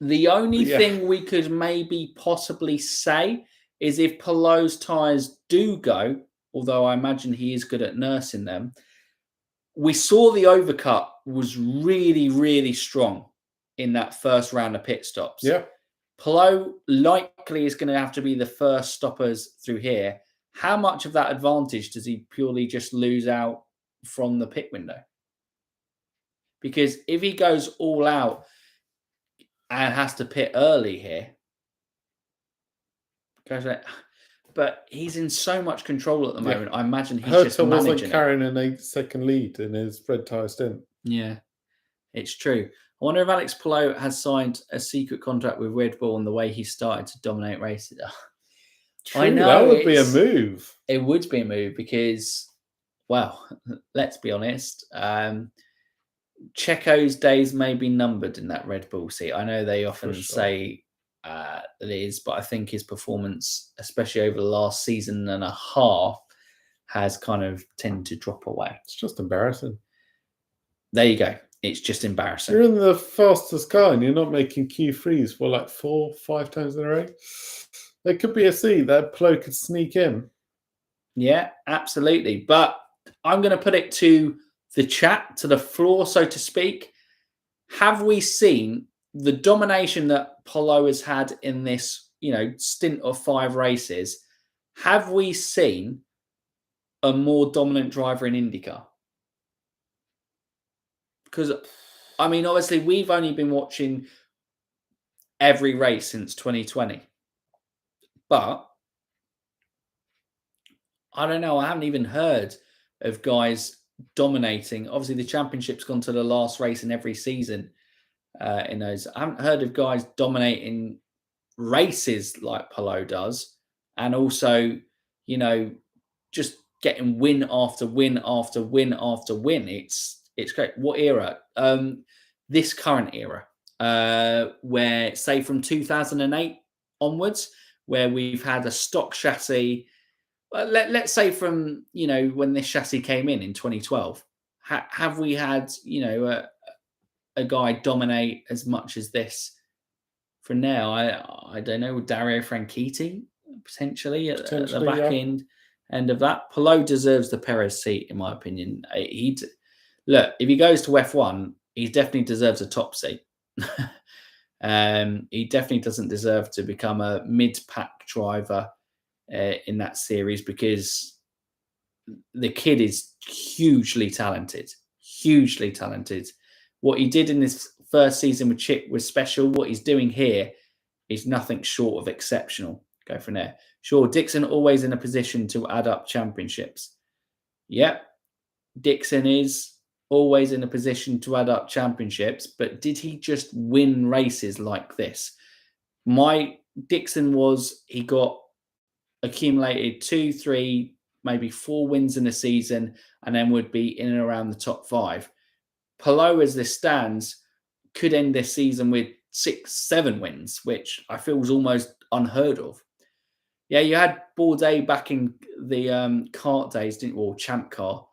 The only thing we could maybe possibly say is if Palou's tyres do go, although I imagine he is good at nursing them, we saw the overcut was really, really strong in that first round of pit stops. Yeah. Palou likely is going to have to be the first stoppers through here. How much of that advantage does he purely just lose out from the pit window? Because if he goes all out and has to pit early here, but he's in so much control at the moment. I imagine he's just managing wasn't carrying an 8-second lead in his red tyre stint. Yeah, it's true. I wonder if Alex Palou has signed a secret contract with Red Bull and the way he started to dominate races. True, I know that would be a move. It would be a move because, well, let's be honest. Checo's days may be numbered in that Red Bull seat. I know they often say it is, but I think his performance, especially over the last season and a half, has kind of tended to drop away. It's just embarrassing. There you go. It's just embarrassing. You're in the fastest car and you're not making Q3s for like 4-5 times in a row. There could be a seat that Palou could sneak in. Yeah, absolutely. But I'm going to put it to the chat, to the floor, so to speak. Have we seen the domination that Palou has had in this, stint of 5 races? Have we seen a more dominant driver in IndyCar? Because, I mean, obviously, we've only been watching every race since 2020. But I don't know. I haven't even heard of guys dominating. Obviously, the championship's gone to the last race in every season in those. I haven't heard of guys dominating races like Palou does. And also, just getting win after win after win after win. It's great. What era? This current era, where, say, from 2008 onwards, where we've had a stock chassis. Let's say from, when this chassis came in 2012, have we had, a guy dominate as much as this for now? I don't know. Dario Franchitti potentially at the back end of that. Palou deserves the Perez seat, in my opinion. Look, if he goes to F1, he definitely deserves a top seat. He definitely doesn't deserve to become a mid-pack driver in that series, because the kid is hugely talented. What he did in this first season with Chip was special. What he's doing here is nothing short of exceptional. Go from there. Sure, Dixon always in a position to add up championships. Yep, Dixon is always in a position to add up championships, but did he just win races like this? Dixon he got accumulated 2, 3, maybe 4 wins in a season, and then would be in and around the top 5. Palou, as this stands, could end this season with 6, 7 wins, which I feel was almost unheard of. Yeah, you had Bourdais back in the kart days, didn't you? Or Champ Car,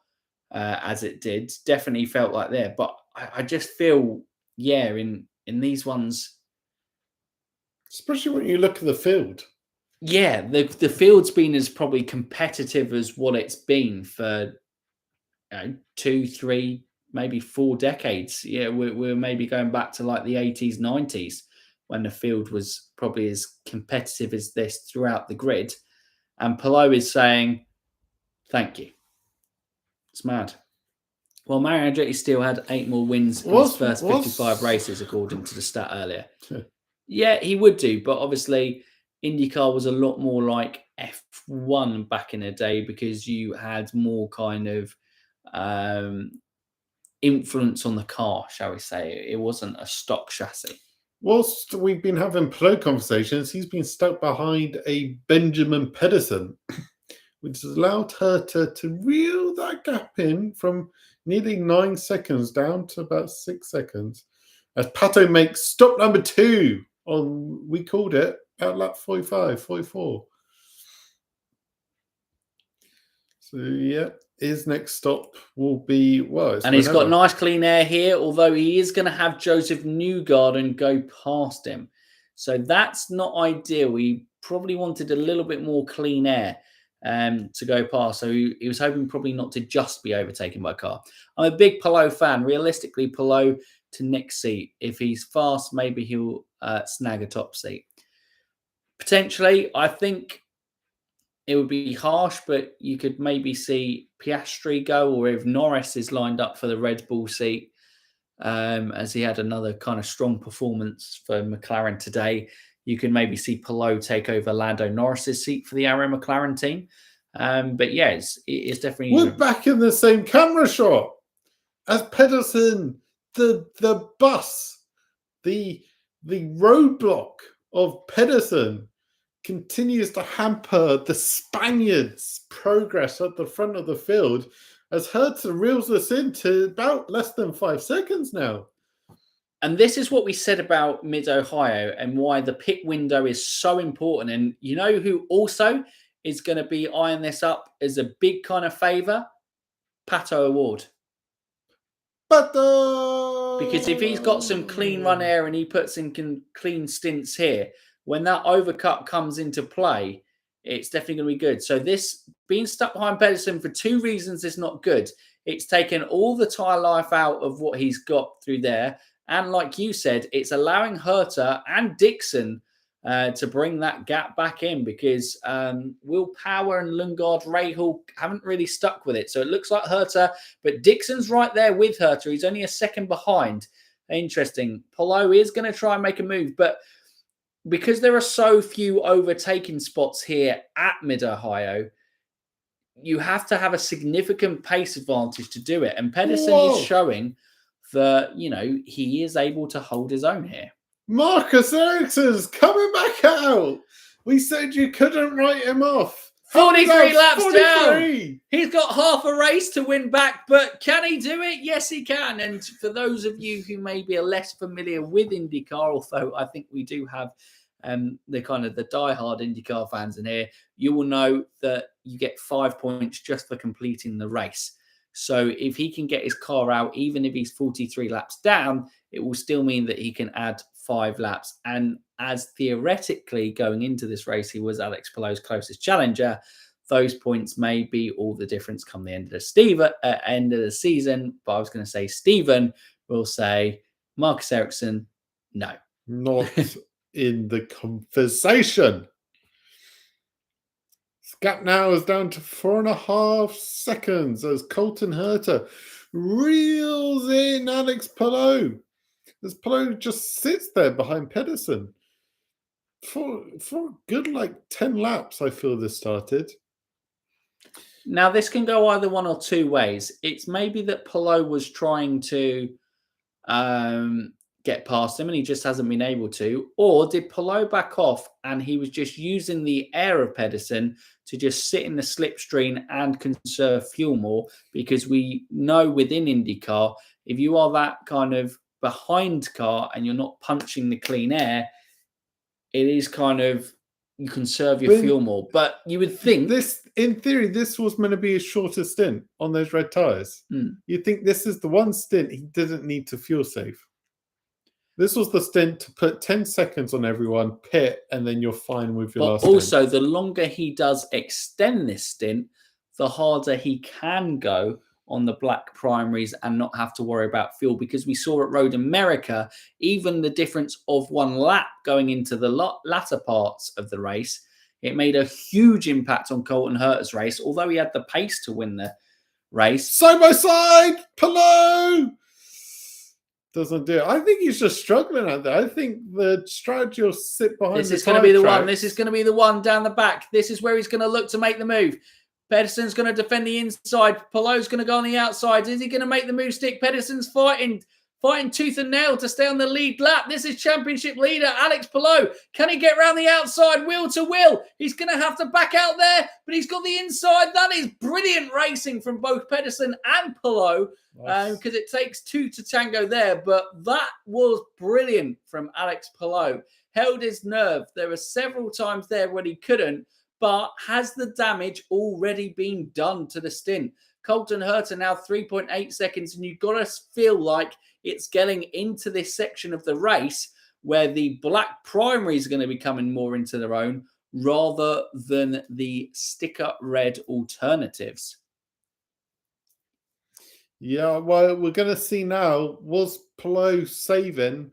as it did. Definitely felt like there. But I just feel, in these ones, especially when you look at the field. Yeah, the field's been as probably competitive as what it's been for 2, 3, maybe 4 decades. Yeah, we're maybe going back to like the 80s, 90s when the field was probably as competitive as this throughout the grid. And Palou is saying, thank you. It's mad. Well, Mario Andretti still had 8 more wins in his first 55 races, according to the stat earlier. Yeah, he would do, but obviously IndyCar was a lot more like F1 back in the day because you had more kind of influence on the car, shall we say. It wasn't a stock chassis. Whilst we've been having Palou conversations, he's been stuck behind a Benjamin Pedersen, which has allowed Herta to reel that gap in from nearly 9 seconds down to about 6 seconds. As Pato makes stop number 2 on, we called it, at lap 44. So, yeah, his next stop will be, and he's got nice clean air here, although he is going to have Joseph Newgarden go past him. So that's not ideal. He probably wanted a little bit more clean air to go past. So he was hoping probably not to just be overtaken by a car. I'm a big Palou fan. Realistically, Palou to Nick's seat. If he's fast, maybe he'll snag a top seat. Potentially, I think it would be harsh, but you could maybe see Piastri go, or if Norris is lined up for the Red Bull seat, as he had another kind of strong performance for McLaren today, you can maybe see Palou take over Lando Norris's seat for the Arrow McLaren team. But yeah, it's definitely... We're back in the same camera shot as Pedersen, the bus, the roadblock of Pedersen continues to hamper the Spaniards' progress at the front of the field as Herta reels us into about less than 5 seconds now. And this is what we said about Mid-Ohio and why the pit window is so important. And you know who also is going to be eyeing this up as a big kind of favour? Pato O'Ward. Pato! Because if he's got some clean run air and he puts in clean stints here, when that overcut comes into play, it's definitely going to be good. So this being stuck behind Pedersen for 2 reasons is not good. It's taken all the tyre life out of what he's got through there. And like you said, it's allowing Herta and Dixon to bring that gap back in because Will Power and Lundgaard Rahal haven't really stuck with it. So it looks like Herta, but Dixon's right there with Herta. He's only a second behind. Interesting. Palou is going to try and make a move, but because there are so few overtaking spots here at Mid-Ohio, you have to have a significant pace advantage to do it. And Pedersen is showing that, he is able to hold his own here. Marcus Ericsson's coming back out. We said you couldn't write him off. 43 laps down. He's got half a race to win back, but can he do it? Yes, he can. And for those of you who maybe are less familiar with IndyCar, although I think we do have the diehard IndyCar fans in here, you will know that you get 5 points just for completing the race. So if he can get his car out, even if he's 43 laps down, it will still mean that he can add 5 laps. And as theoretically going into this race, he was Alex Palou's closest challenger, those points may be all the difference come the end of the season. But I was going to say Stephen will say Marcus Ericsson, no. Not in the conversation. Gap now is down to 4.5 seconds as Colton Herta reels in Alex Palou. As Palou just sits there behind Pedersen. For a good 10 laps, I feel this started. Now, this can go either one or 2 ways. It's maybe that Palou was trying to get past him and he just hasn't been able to. Or did Palou back off and he was just using the air of Pedersen to just sit in the slipstream and conserve fuel more? Because we know within IndyCar, if you are that kind of behind car and you're not punching the clean air, it is kind of you conserve your fuel more. But you would think this, in theory, this was meant to be a shorter stint on those red tires. You'd think this is the one stint he didn't need to fuel save. This was the stint to put 10 seconds on everyone, pit, and then you're fine with your last stint. Also, the longer he does extend this stint, the harder he can go on the black primaries and not have to worry about fuel, because we saw at Road America, even the difference of 1 lap going into the latter parts of the race, it made a huge impact on Colton Herta's race, although he had the pace to win the race. Side by side, Palou! Doesn't do it. I think he's just struggling out there. I think the strategy will sit behind This the is going to be the tracks. one. This is going to be the one down the back. This is where he's going to look to make the move. Pedersen's going to defend the inside. Palou's going to go on the outside. Is he going to make the move stick? Pedersen's fighting tooth and nail to stay on the lead lap. This is championship leader Alex Palou. Can he get around the outside wheel to wheel? He's going to have to back out there, but he's got the inside. That is brilliant racing from both Pedersen and Palou, because it takes 2 to tango there. But that was brilliant from Alex Palou. Held his nerve. There were several times there when he couldn't, but has the damage already been done to the stint? Colton Herta now 3.8 seconds, and you've got to feel like it's getting into this section of the race where the black primaries are going to be coming more into their own rather than the sticker red alternatives. Yeah, well, we're going to see now, was Palou saving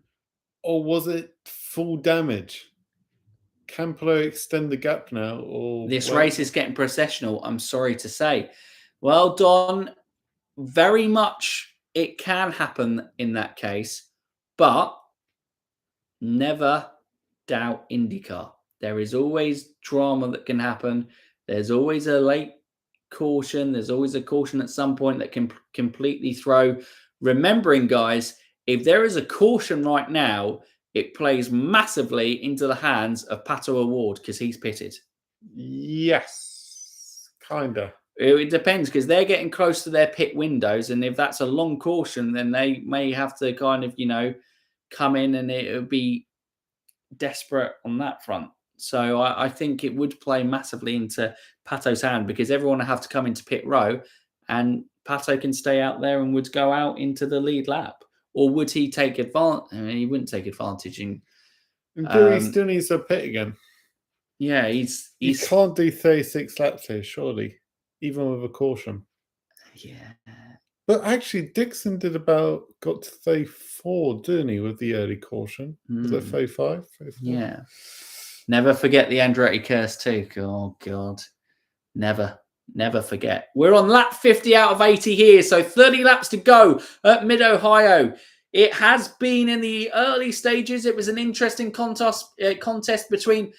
or was it full damage? Can Palou extend the gap now? Or this race is getting processional, I'm sorry to say. Well, Don, very much it can happen in that case, but never doubt IndyCar. There is always drama that can happen. There's always a late caution. There's always a caution at some point that can completely throw. Remembering, guys, if there is a caution right now, it plays massively into the hands of Pato O'Ward because he's pitted. Yes, kind of. It depends because they're getting close to their pit windows. And if that's a long caution, then they may have to kind of, come in and it would be desperate on that front. So I think it would play massively into Pato's hand because everyone would have to come into pit row and Pato can stay out there and would go out into the lead lap. Or would he take advantage? I mean, he wouldn't take advantage. He still needs to pit again. Yeah, You can't do 36 laps here, surely, even with a caution. Yeah. But actually, Dixon got to 34, didn't he, with the early caution? Was it 35? 34? Yeah. Never forget the Andretti curse too. Oh, God. Never forget. We're on lap 50 out of 80 here, so 30 laps to go at Mid-Ohio. It has been in the early stages. It was an interesting contest between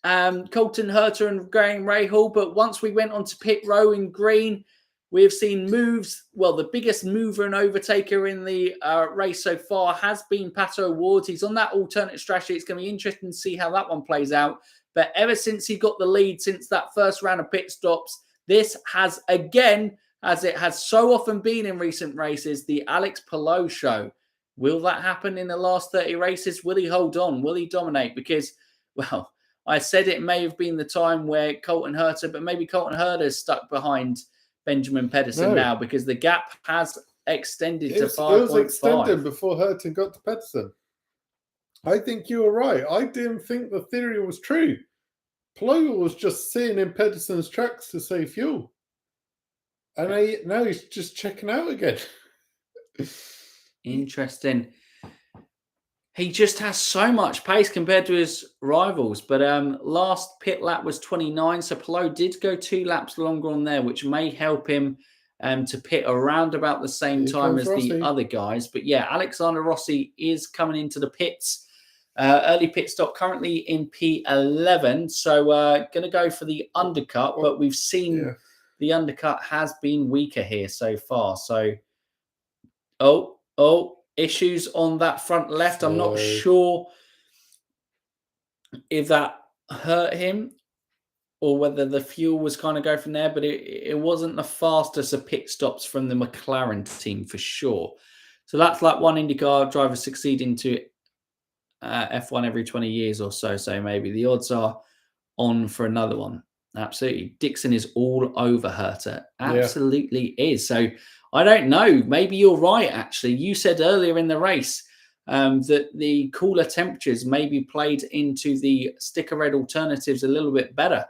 Colton Herta and Graham Rahal, but once we went onto pit row in green, we've seen moves. Well, the biggest mover and overtaker in the race so far has been Pato O'Ward. He's on that alternate strategy. It's going to be interesting to see how that one plays out. But ever since he got the lead, since that first round of pit stops, this has, again, as it has so often been in recent races, the Alex Palou show. Will that happen in the last 30 races? Will he hold on? Will he dominate? Because, well, I said it may have been the time where Colton Herta, but maybe Colton Herta is stuck behind Benjamin Pedersen now because the gap has extended to 5.5. It was extended before Herta got to Pedersen. I think you were right. I didn't think the theory was true. Palou was just sitting in Pedersen's tracks to save fuel. And now he's just checking out again. Interesting. He just has so much pace compared to his rivals. But last pit lap was 29. So Palou did go 2 laps longer on there, which may help him to pit around about the same time as the other guys. But yeah, Alexander Rossi is coming into the pits. Early pit stop currently in P11. So going to go for the undercut. But we've seen the undercut has been weaker here so far. So, issues on that front left. I'm not sure if that hurt him or whether the fuel was kind of go from there, but it wasn't the fastest of pit stops from the McLaren team for sure. So that's like one IndyCar driver succeeding to F1 every 20 years or so. So maybe the odds are on for another one. Absolutely. Dixon is all over Herta. Absolutely is. So I don't know. Maybe you're right, actually. You said earlier in the race that the cooler temperatures maybe played into the sticker red alternatives a little bit better.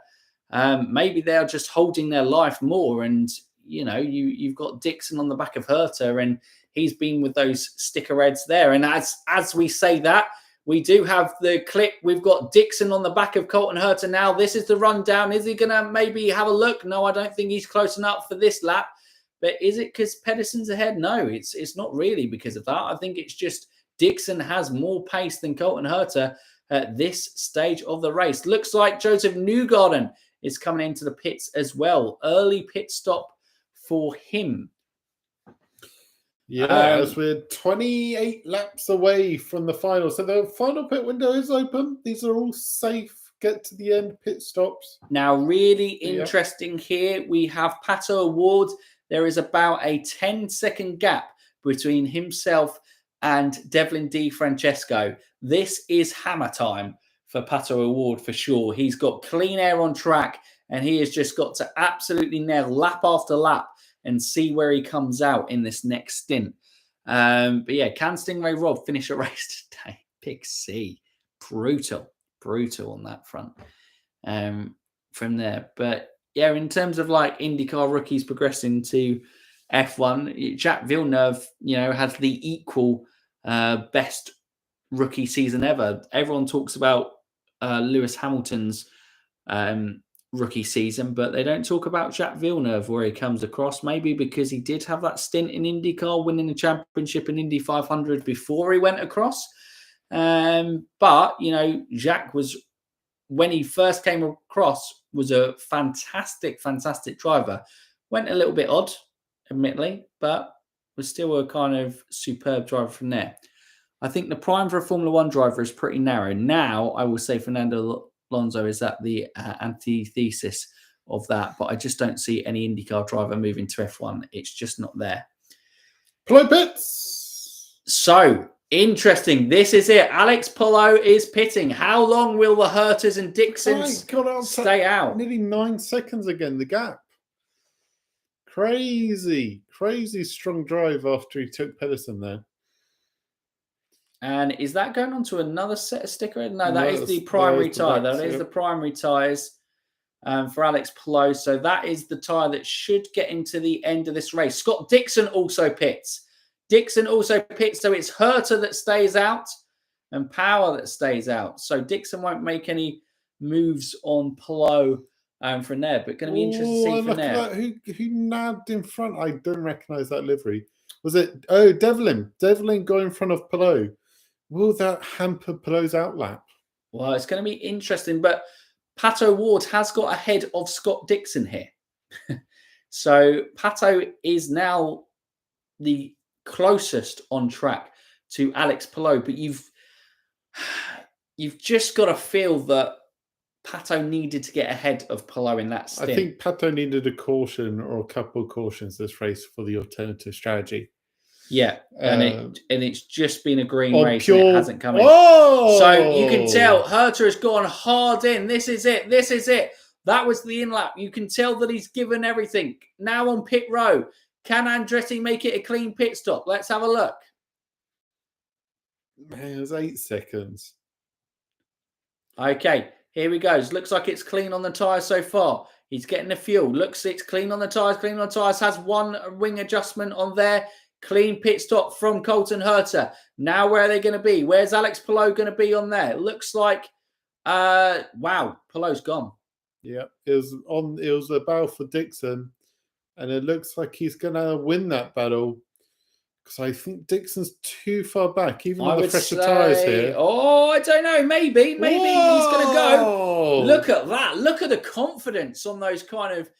Maybe they're just holding their life more. And, you've got Dixon on the back of Herta, and he's been with those sticker reds there. And as we say that, we do have the clip. We've got Dixon on the back of Colton Herta now. This is the rundown. Is he going to maybe have a look? No, I don't think he's close enough for this lap. But is it because Pedersen's ahead? No, it's not really because of that. I think it's just Dixon has more pace than Colton Herta at this stage of the race. Looks like Joseph Newgarden is coming into the pits as well. Early pit stop for him. Yeah, as we're 28 laps away from the final. So the final pit window is open. These are all safe, get to the end pit stops. Now, really interesting here. We have Pato O'Ward. There is about a 10-second gap between himself and Devlin Di Francesco. This is hammer time for Pato O'Ward for sure. He's got clean air on track, and he has just got to absolutely nail lap after lap and see where he comes out in this next stint. But yeah, can Stingray Rob finish a race today? Pick C. Brutal on that front from there. But yeah, in terms of like IndyCar rookies progressing to F1, Jacques Villeneuve, has the equal best rookie season ever. Everyone talks about Lewis Hamilton's rookie season, but they don't talk about Jacques Villeneuve, where he comes across, maybe because he did have that stint in IndyCar, winning the championship in Indy 500 before he went across. But, Jacques was, when he first came across, was a fantastic driver. Went a little bit odd, admittedly, but was still a kind of superb driver from there. I think the prime for a Formula One driver is pretty narrow. Now, I will say Fernando Alonso is at the antithesis of that, but I just don't see any IndyCar driver moving to F1. It's just not there. Play bits. So, interesting. This is it. Alex Palou is pitting. How long will the Hertas and Dixons stay out? Nearly 9 seconds again, the gap. Crazy strong drive after he took Pedersen there. And is that going on to another set of sticker? No, that is the primary tyre. That is the primary tyres for Alex Palou. So that is the tyre that should get into the end of this race. Scott Dixon also pits. So it's Herta that stays out and Power that stays out. So Dixon won't make any moves on Palou from there. But going to be interesting to see from there. Who nabbed in front? I don't recognise that livery. Was it? Oh, Devlin. Devlin going in front of Palou. Will that hamper Palou's outlap? Well, it's going to be interesting, but Pato Ward has got ahead of Scott Dixon here. So Pato is now the closest on track to Alex Palou, but you've just got to feel that Pato needed to get ahead of Palou in that stint. I think Pato needed a caution or a couple of cautions this race for the alternative strategy. Yeah, and it's just been a green race and it hasn't come in. Oh! So you can tell Herta has gone hard in. This is it. That was the in-lap. You can tell that he's given everything. Now on pit row. Can Andretti make it a clean pit stop? Let's have a look. Man, it was 8 seconds. Okay, here we go. Looks like it's clean on the tyres so far. He's getting the fuel. Looks it's clean on the tyres. Has one wing adjustment on there. Clean pit stop from Colton Herta. Now where are they going to be? Where's Alex Palou going to be on there? It looks like, wow, Palou's gone. Yeah, it was a battle for Dixon, and it looks like he's going to win that battle because I think Dixon's too far back, even with the fresher tyres here. Oh, I don't know. Maybe he's going to go. Look at that. Look at the confidence on those kind of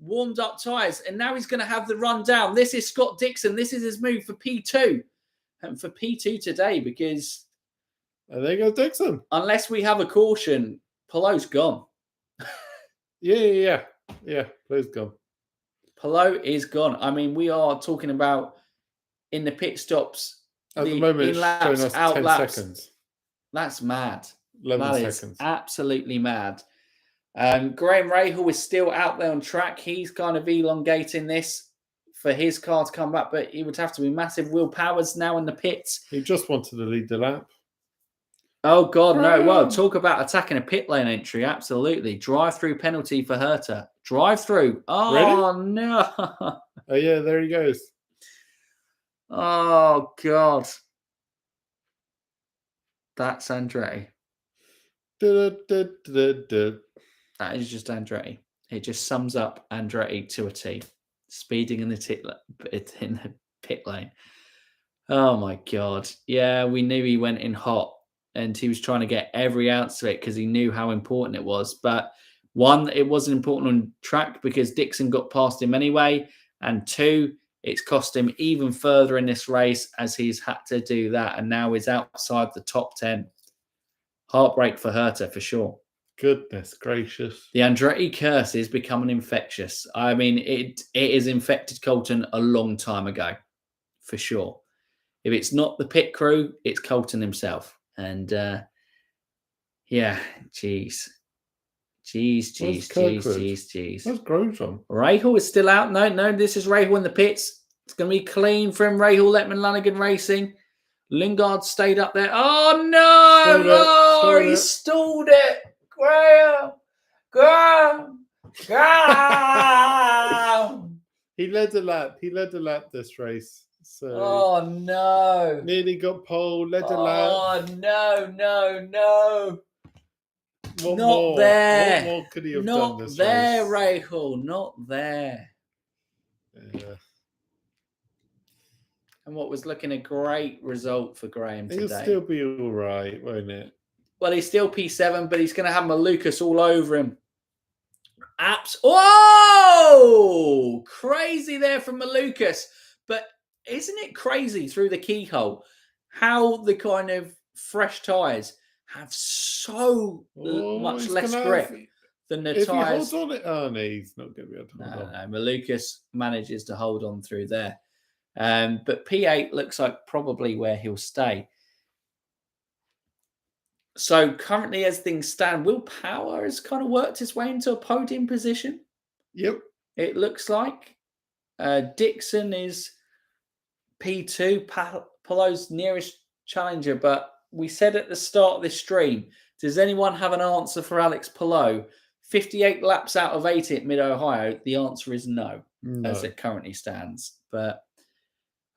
warmed up tyres, and now he's going to have the run down. This is Scott Dixon. This is his move for P2 and for P2 today, because and there goes Dixon. Unless we have a caution, Palou's gone. Yeah. Palou's gone. Palou is gone. I mean, we are talking about in the pit stops at the moment. It's showing us 10 seconds. That's mad. 11 seconds. Is absolutely mad. Graham Rahal is still out there on track. He's kind of elongating this for his car to come back, but he would have to be massive. Will Power's now in the pits. He just wanted to lead the lap. Oh, God, no. Well, talk about attacking a pit lane entry. Absolutely. Drive-through penalty for Herta. Drive-through. Oh, Really? no. Oh, yeah, there he goes. Oh, God. That's Andretti. That is just Andretti. It just sums up Andretti to a T. Speeding in the pit lane. Oh, my God. Yeah, we knew he went in hot. And he was trying to get every ounce of it because he knew how important it was. But one, it wasn't important on track because Dixon got past him anyway. And two, it's cost him even further in this race as he's had to do that. And now he's outside the top 10. Heartbreak for Herta for sure. Goodness gracious. The Andretti curse is becoming infectious. I mean, it has infected Colton a long time ago, for sure. If it's not the pit crew, it's Colton himself. And yeah, jeez. Where's Grosjean? Rahal is still out. No, this is Rahal in the pits. It's going to be clean from Rahal, Letman, Lanigan Racing. Lingard stayed up there. Oh, no! He stalled it. Graham! He led the lap. This race. So oh, no. Nearly got pole, led a lap. Oh, no. What Not more? there. What more could he have Not done this there, race? Rahal. Not there. Yeah. And what was looking a great result for Graham today. He'll still be all right, won't it? Well, he's still P7, but he's going to have Malukas all over him. Whoa! Crazy there from Malukas. But isn't it crazy through the keyhole how the kind of fresh tyres have so much less grip than the tyres? If he holds on it, no, he's not going to be able to hold on. No. Malukas manages to hold on through there. But P8 looks like probably where he'll stay. So currently, as things stand, Will Power has kind of worked his way into a podium position. Yep. It looks like. Dixon is P2, Palou's nearest challenger. But we said at the start of this stream, does anyone have an answer for Alex Palou? 58 laps out of 80 at Mid-Ohio. The answer is no, as it currently stands. But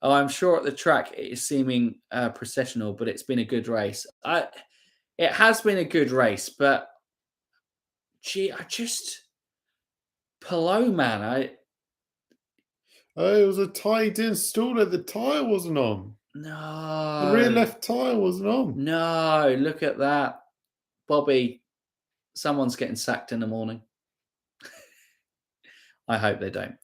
I'm sure at the track it is seeming processional, but it's been a good race. It has been a good race, but Palou, man, it was a tied-in stall. The tyre wasn't on. No. The rear left tyre wasn't on. No, look at that. Bobby, someone's getting sacked in the morning. I hope they don't.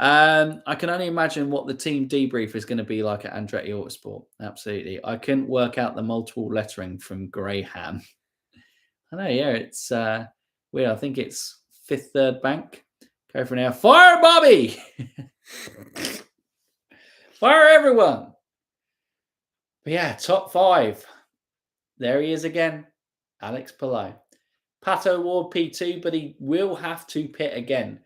I can only imagine what the team debrief is going to be like at Andretti Autosport. Absolutely. I couldn't work out the multiple lettering from Graham. I know, yeah, it's weird. I think it's fifth, third bank. Go for now. Fire Bobby! Fire everyone! But yeah, top 5. There he is again. Alex Palou. Pato Ward P2, but he will have to pit again.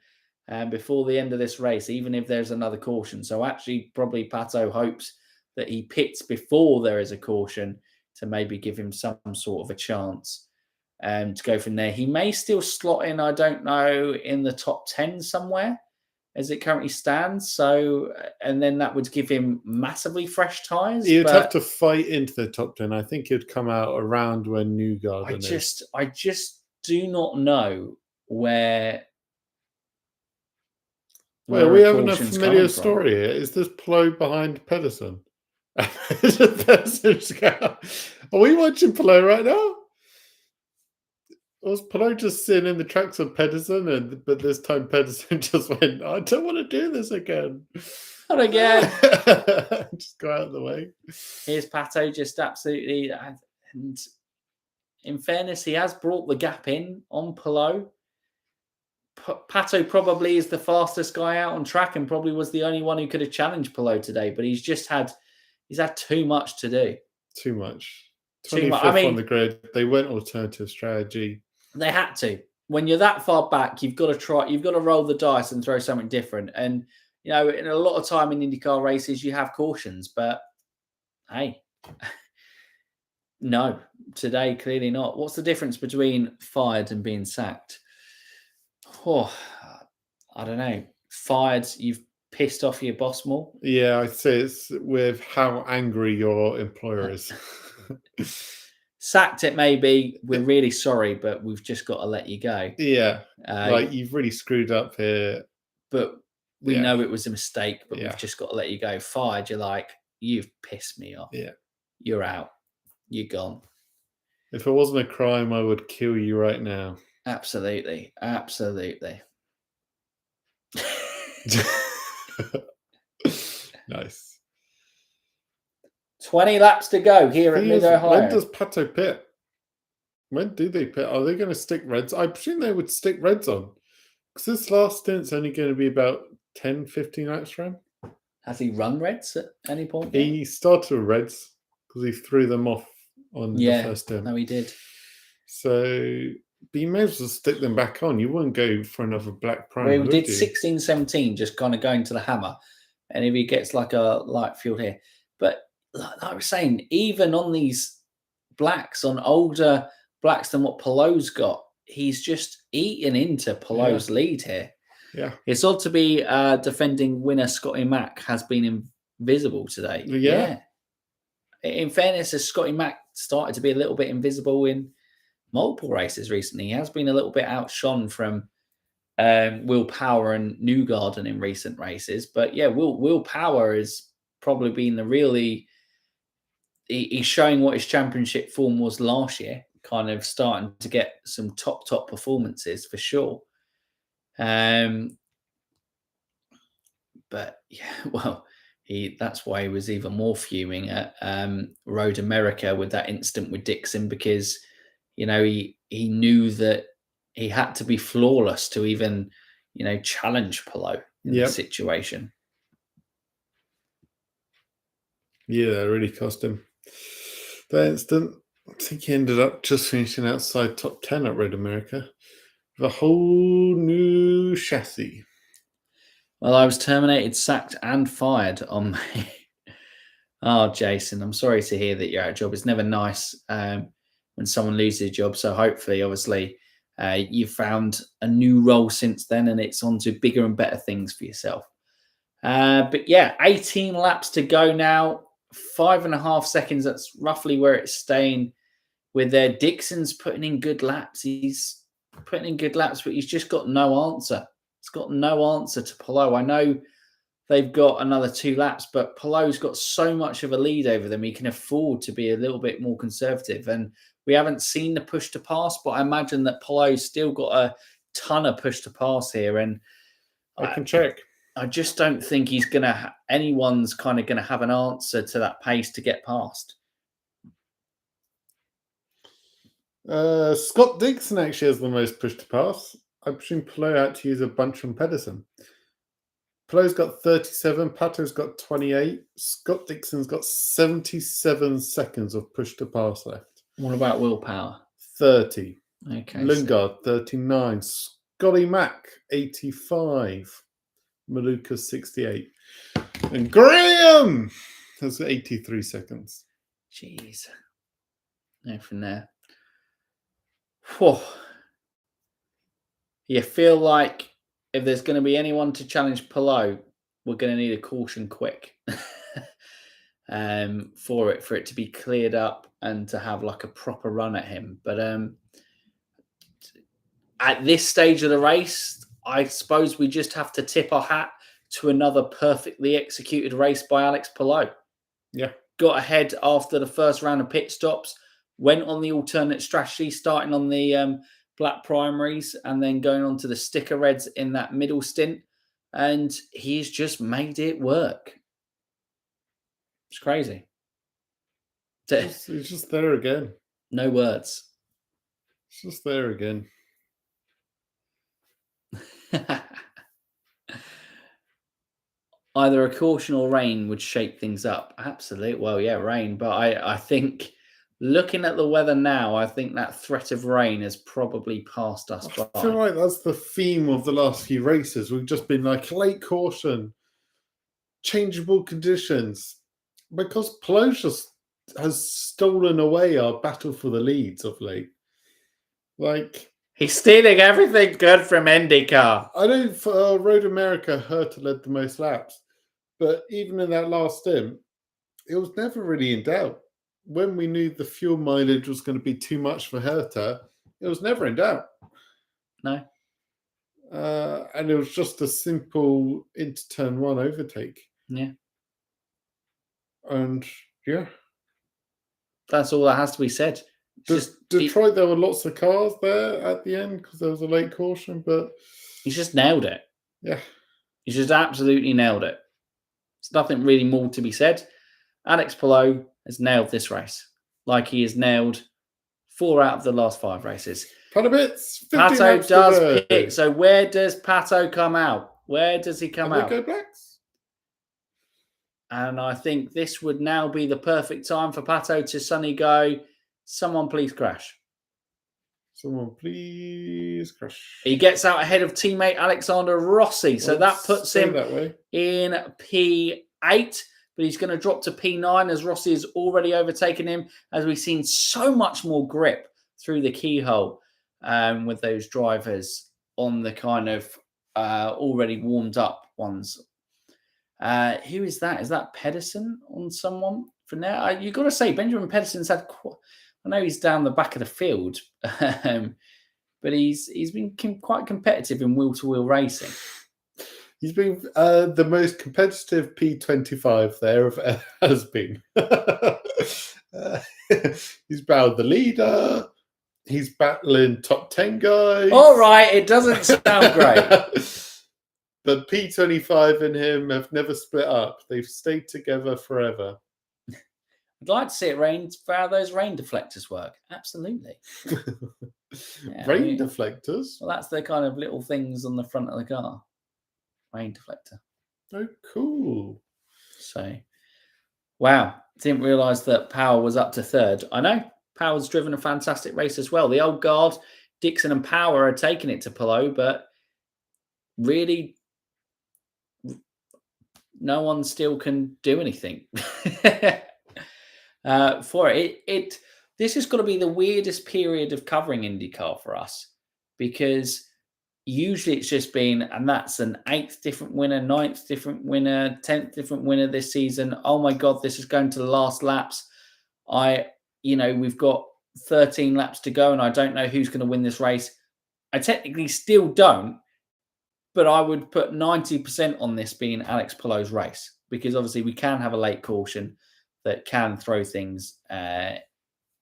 Before the end of this race, even if there's another caution. So actually, probably Pato hopes that he pits before there is a caution to maybe give him some sort of a chance to go from there. He may still slot in, I don't know, in the top 10 somewhere as it currently stands. So, and then that would give him massively fresh tyres. He'd have to fight into the top 10. I think he'd come out around where Newgarden is. I just do not know where... Well, we have a familiar story here. Is this Palou behind Pedersen? Are we watching Palou right now? Was Palou just sitting in the tracks of Pedersen, but this time Pedersen just went, I don't want to do this again. Not again. Just go out of the way. Here's Pato just absolutely... And in fairness, he has brought the gap in on Palou. Pato probably is the fastest guy out on track and probably was the only one who could have challenged Palou today, but he's had too much to do. Too much. 25th on the grid. They went alternative strategy. They had to. when you're that far back, you've got to roll the dice and throw something different. And, in a lot of time in IndyCar races, you have cautions, but hey, no, today, clearly not. What's the difference between fired and being sacked? Oh, I don't know. Fired, you've pissed off your boss more. Yeah, I'd say it's with how angry your employer is. Sacked, it may be, we're really sorry, but we've just got to let you go. Yeah, like you've really screwed up here. But we know it was a mistake, but we've just got to let you go. Fired, you're like, you've pissed me off. Yeah. You're out. You're gone. If it wasn't a crime, I would kill you right now. Absolutely. Absolutely. Nice. 20 laps to go here at Mid-Ohio. When does Pato pit? When do they pit? Are they going to stick reds? I presume they would stick reds on. Because this last stint's only going to be about 10, 15 laps for him. Has he run reds at any point? He started with reds because he threw them off on the first stint. No, he did. So, but you may as well stick them back on. You wouldn't go for another black primer. We did 16, 17, just kind of going to the hammer. And if he gets like a light field here. But like I was saying, even on these blacks, on older blacks than what Palou's got, he's just eaten into Palou's lead here. Yeah. It's odd to be defending winner Scotty Mack has been invisible today. Yeah. In fairness, as Scotty Mack started to be a little bit invisible in multiple races recently, he has been a little bit outshone from Will Power and Newgarden in recent races. But yeah, Will Power has probably been the really... He's showing what his championship form was last year, kind of starting to get some top performances for sure. But yeah, well, that's why he was even more fuming at Road America with that incident with Dixon, because he knew that he had to be flawless to even challenge Palou in the situation. Yeah, that really cost him. That instant, I think he ended up just finishing outside top 10 at Road America with a whole new chassis. Well, I was terminated, sacked, and fired on my... Oh, Jason, I'm sorry to hear that you're out of job. It's never nice when someone loses a job. So hopefully, obviously, you've found a new role since then, and it's on to bigger and better things for yourself. But yeah, 18 laps to go now. 5.5 seconds. That's roughly where it's staying. With Dixon's putting in good laps. He's putting in good laps, but he's just got no answer. He's got no answer to Palou. I know they've got another 2 laps, but Palou's got so much of a lead over them. He can afford to be a little bit more conservative. And we haven't seen the push to pass, but I imagine that Palou's still got a ton of push to pass here. And I can check. I just don't think he's going to... anyone's kind of going to have an answer to that pace to get past. Scott Dixon actually has the most push to pass. I presume Palou had to use a bunch from Pedersen. Palou's got 37, Pato's got 28, Scott Dixon's got 77 seconds of push to pass left. What about Will Power? 30. Okay. Lundgaard, 39. Scotty Mack, 85. Maluka, 68. And Graham has 83 seconds. Jeez. No, from there. Whew. You feel like if there's going to be anyone to challenge Palou, we're going to need a caution quick for it to be cleared up and to have like a proper run at him. But at this stage of the race, I suppose we just have to tip our hat to another perfectly executed race by Alex Palou. Yeah. Got ahead after the first round of pit stops, went on the alternate strategy, starting on the black primaries and then going on to the sticker reds in that middle stint. And he's just made it work. It's crazy. He's just there again. No words. It's just there again. Either a caution or rain would shake things up. Absolutely. Well, yeah, rain. But I think Looking at the weather now, I think that threat of rain has probably passed us I by. feel like that's the theme of the last few races. We've just been like late caution, changeable conditions, because Palou just has stolen away our battle for the leads of late. Like, He's stealing everything good from IndyCar. I know for Road America, Herta led the most laps, but even in that last stint, it was never really in doubt. When we knew the fuel mileage was going to be too much for Herta, it was never in doubt. No. And it was just a simple into turn one overtake. Yeah. And yeah. That's all that has to be said. Detroit, there were lots of cars there at the end because there was a late caution, but he's just nailed it. Yeah. He's just absolutely nailed it. There's nothing really more to be said. Alex Palou has nailed this race like he has nailed 4 out of the last 5 races. Pato does pit. So where does Pato come out? Where does he come out? Go blacks. And I think this would now be the perfect time for Pato to suddenly go, someone please crash. Someone please crash. He gets out ahead of teammate Alexander Rossi. So that puts him in P8. But he's going to drop to P9 as Rossi has already overtaken him, as we've seen so much more grip through the keyhole with those drivers on the kind of already warmed up ones. Who is that? Is that Pedersen on someone for now? You've got to say, Benjamin Pedersen's had I know he's down the back of the field, but he's been quite competitive in wheel-to-wheel racing. He's been the most competitive P25 there has been. He's battled the leader. He's battling top 10 guys. All right, it doesn't sound great. But P25 and him have never split up. They've stayed together forever. I'd like to see it rain. How those rain deflectors work. Absolutely. Yeah, rain deflectors? Well, that's the kind of little things on the front of the car. Rain deflector. Oh, cool. So, wow. Didn't realise that Power was up to 3rd. I know. Power's driven a fantastic race as well. The old guard, Dixon and Power are taking it to Palou, but really, no one still can do anything for it. This has got to be the weirdest period of covering IndyCar for us, because usually it's just been, and that's an 8th different winner, 9th different winner, 10th different winner this season. Oh my God, this is going to the last laps. We've got 13 laps to go and I don't know who's going to win this race. I technically still don't, but I would put 90% on this being Alex Palou's race, because obviously we can have a late caution that can throw things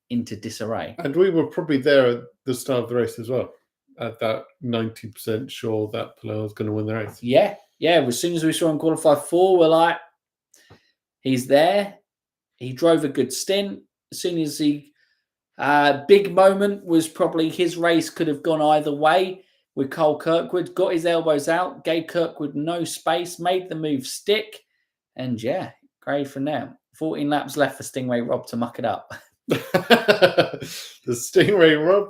into disarray. And we were probably there at the start of the race as well, at that 90% sure that Palou was going to win the race. Yeah. As soon as we saw him qualify 4, we're like, he's there. He drove a good stint. As soon as big moment was probably his race could have gone either way with Cole Kirkwood. Got his elbows out, gave Kirkwood no space, made the move stick. And yeah, great for now. 14 laps left for Stingray Rob to muck it up. The Stingray Rob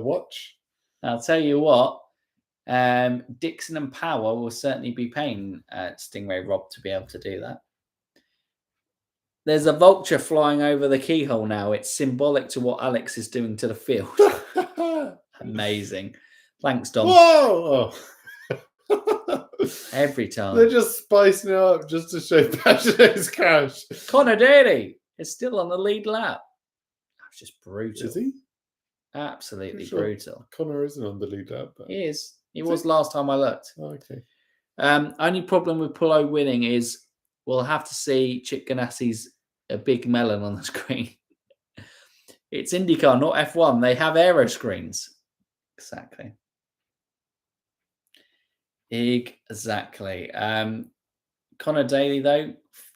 watch. I'll tell you what, Dixon and Power will certainly be paying Stingray Rob to be able to do that. There's a vulture flying over the keyhole now. It's symbolic to what Alex is doing to the field. Amazing. Thanks, Dom. Whoa! Every time. They're just spicing it up just to show Pagenaud's crash. Connor Daly is still on the lead lap. That's just brutal. Is he? Absolutely sure brutal. Connor isn't on the lead lap. But... He is. He was last time I looked. Oh, okay. Only problem with Palou winning is we'll have to see Chip Ganassi's a big melon on the screen. It's IndyCar, not F1. They have aero screens. Exactly. Connor Daly, though,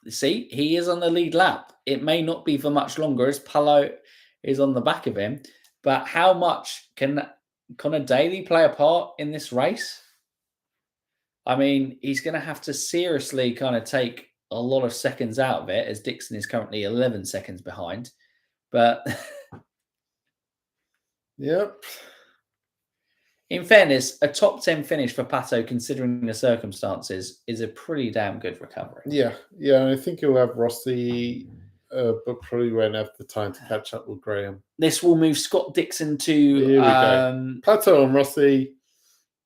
see, he is on the lead lap. It may not be for much longer as Palou is on the back of him, but how much can Connor Daly play a part in this race? I mean, he's going to have to seriously kind of take a lot of seconds out of it, as Dixon is currently 11 seconds behind. But Yep. in fairness, a top 10 finish for Pato, considering the circumstances, is a pretty damn good recovery. Yeah. I think he'll have Rossi, but probably won't have the time to catch up with Graham. This will move Scott Dixon to Here we go. Pato and Rossi,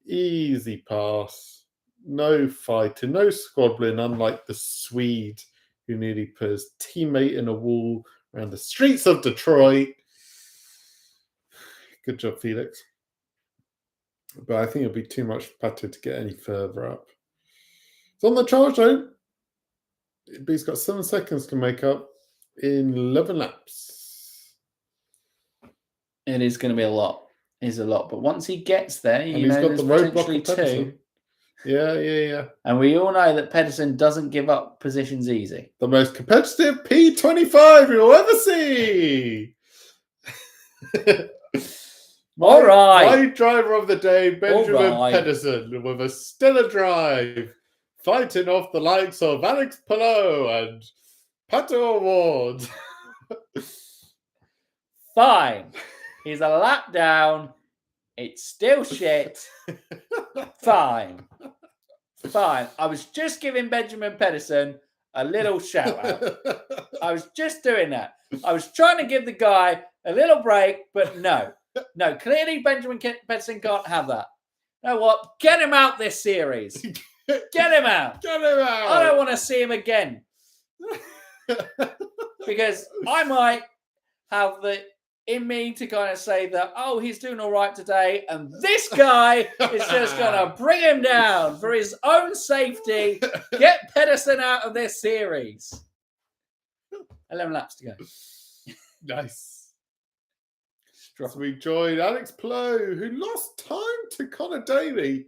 easy pass. No fighting, no squabbling, unlike the Swede who nearly put his teammate in a wall around the streets of Detroit. Good job, Felix. But I think it'll be too much for Pato to get any further up. It's on the charge, though. But he's got 7 seconds to make up in 11 laps. It is going to be a lot. It is a lot. But once he gets there, and he's got the roadblock of Pedersen. Yeah. And we all know that Pedersen doesn't give up positions easy. The most competitive P25 you'll ever see. My driver of the day, Benjamin Pedersen, with a stellar drive, fighting off the likes of Alex Palou and Pato Award. Fine. He's a lap down. It's still shit. Fine. I was just giving Benjamin Pedersen a little shout out. I was just doing that. I was trying to give the guy a little break, but no. No, clearly Benjamin Pedersen can't have that. You know what? Get him out this series. Get him out. I don't want to see him again. Because I might have the in me to kind of say that, oh, he's doing all right today, and this guy is just going to bring him down for his own safety. Get Pedersen out of this series. 11 laps to go. Nice. So we joined Alex Palou, who lost time to Connor Daly.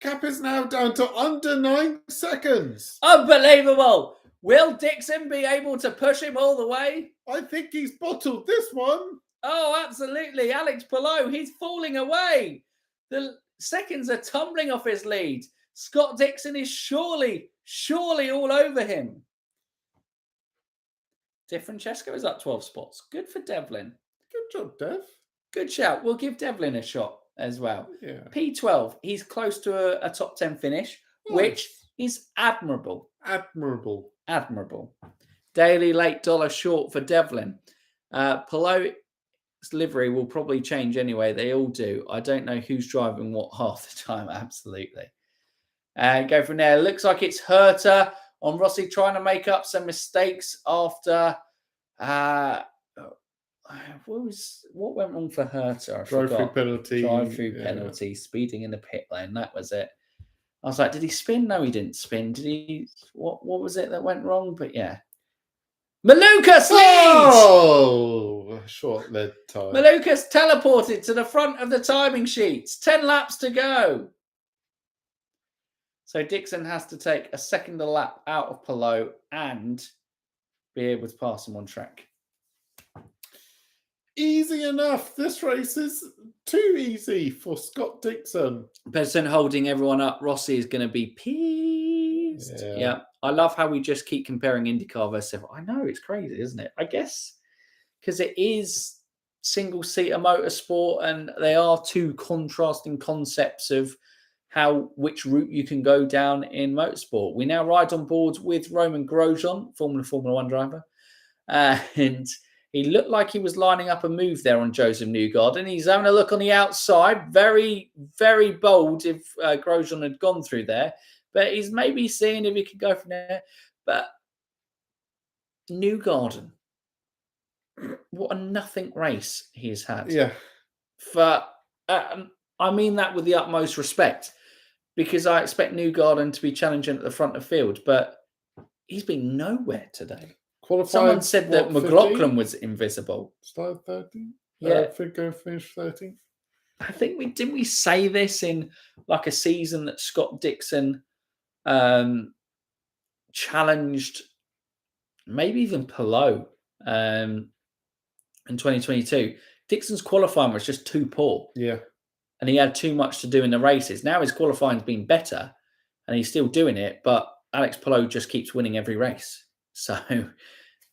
Gap is now down to under 9 seconds. Unbelievable. Will Dixon be able to push him all the way? I think he's bottled this one. Oh, absolutely. Alex Palou, he's falling away. The seconds are tumbling off his lead. Scott Dixon is surely all over him. Di Francesco is up 12 spots. Good for Devlin. Good job, Dev. Good shout. We'll give Devlin a shot as well. Yeah. P12, he's close to a top 10 finish, which is admirable. Admirable. Daily late dollar short for Devlin. Palou's livery will probably change anyway. They all do. I don't know who's driving what half the time. Absolutely. Go from there. Looks like it's Herta on Rossi trying to make up some mistakes after... what went wrong for Herta? Drive-through penalty, speeding in the pit lane. That was it. I was like, did he spin? No, he didn't spin. Did he? What was it that went wrong? But yeah. Malukas leads! Oh! Short lead time. Malukas teleported to the front of the timing sheets. 10 laps to go. So Dixon has to take a second a lap out of Palou and be able to pass him on track. Easy enough. This race is too easy for Scott Dixon. Pedersen holding everyone up. Rossi is going to be pissed. Yeah. I love how we just keep comparing IndyCar versus everyone. I know, it's crazy, isn't it? I guess because it is single-seater motorsport and they are two contrasting concepts of which route you can go down in motorsport. We now ride on board with Roman Grosjean, Formula 1 driver. And he looked like he was lining up a move there on Joseph Newgarden. He's having a look on the outside. Very, very bold if Grosjean had gone through there. But he's maybe seeing if he could go from there. But Newgarden, what a nothing race he has had. Yeah. I mean that with the utmost respect. Because I expect Newgarden to be challenging at the front of field. But he's been nowhere today. Someone said that McLaughlin was invisible. Started 13th? Yeah. I think going to finish 13th. I think didn't we say this in like a season that Scott Dixon challenged maybe even Palou in 2022. Dixon's qualifying was just too poor. Yeah. And he had too much to do in the races. Now his qualifying's been better and he's still doing it, but Alex Palou just keeps winning every race. So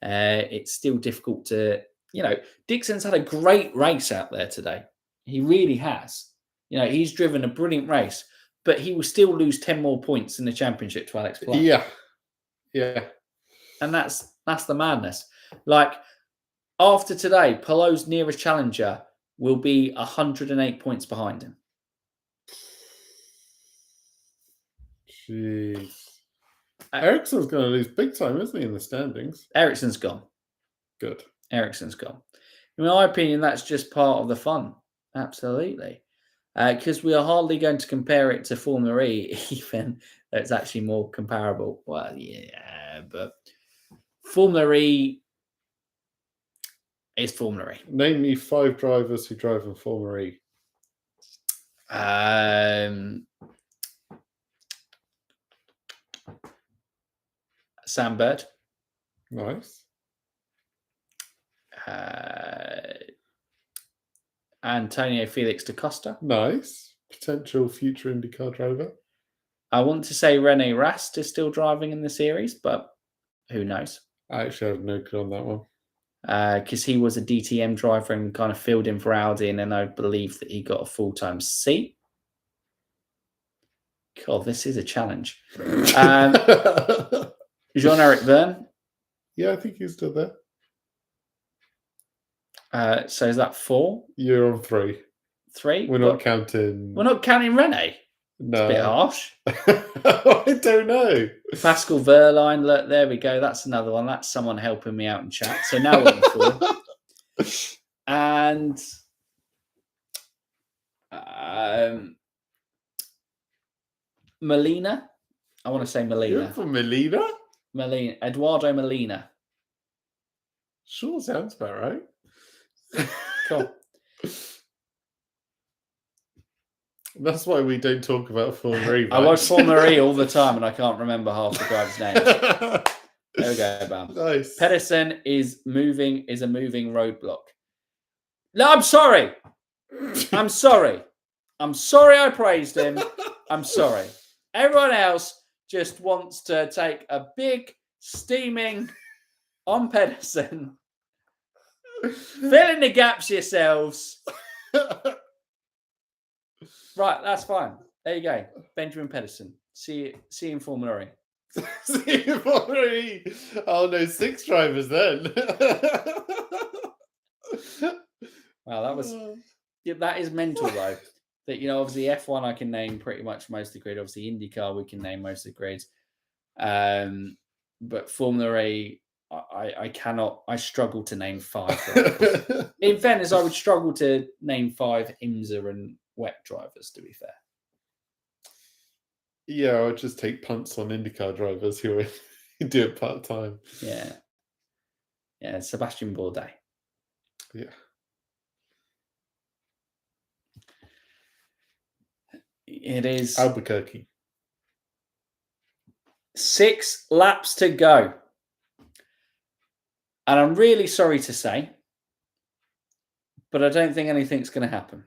it's still difficult to You know, Dixon's had a great race out there today. He really has. You know, he's driven a brilliant race, but he will still lose 10 more points in the championship to Alex Palou. Yeah. And that's the madness. Like, after today, Palou's nearest challenger will be 108 points behind him. Jeez. Ericsson's going to lose big time, isn't he, in the standings? Ericsson's gone. Good. Ericsson's gone. In my opinion, that's just part of the fun. Absolutely. Because we are hardly going to compare it to Formula E, even though it's actually more comparable. Well, yeah, but Formula E is Formula E. Name me 5 drivers who drive in Formula E. Sam Bird. Nice. Antonio Felix da Costa. Nice. Potential future IndyCar driver. I want to say Rene Rast is still driving in the series, but who knows? I actually have no clue on that one. Because he was a DTM driver and kind of filled in for Audi, and then I believe that he got a full-time seat. God, this is a challenge. Jean-Eric Verne. Yeah, I think he's still there. So is that 4? You're on 3. 3? We're not counting. We're not counting Rene. No. It's a bit harsh. I don't know. Pascal Verline, look, there we go. That's another one. That's someone helping me out in chat. So now we're on 4. And Molina. I want to say Molina. You're from Molina? Molina. Eduardo Molina. Sure, sounds about right. Cool. That's why we don't talk about Formula E. I watch Formula E all the time and I can't remember half the drivers' names. There we go, bam. Nice. Pedersen is a moving roadblock. No, I'm sorry. I'm sorry I praised him. I'm sorry. Everyone else just wants to take a big steaming on Pedersen. Fill in the gaps yourselves. Right, that's fine. There you go. Benjamin Pedersen. See you in Formula E. See you in Formula E. Oh no, 6 drivers then. Wow, that is mental though. That, you know, obviously F1 I can name pretty much most of the grid. Obviously IndyCar we can name most of the grids. But Formula E, I struggle to name 5 drivers. In fairness, I would struggle to name 5 IMSA and WEC drivers, to be fair. Yeah, I would just take punts on IndyCar drivers who do it part-time. Yeah, Sebastian Bourdais. Yeah. It is Albuquerque. 6 laps to go. And I'm really sorry to say, but I don't think anything's going to happen.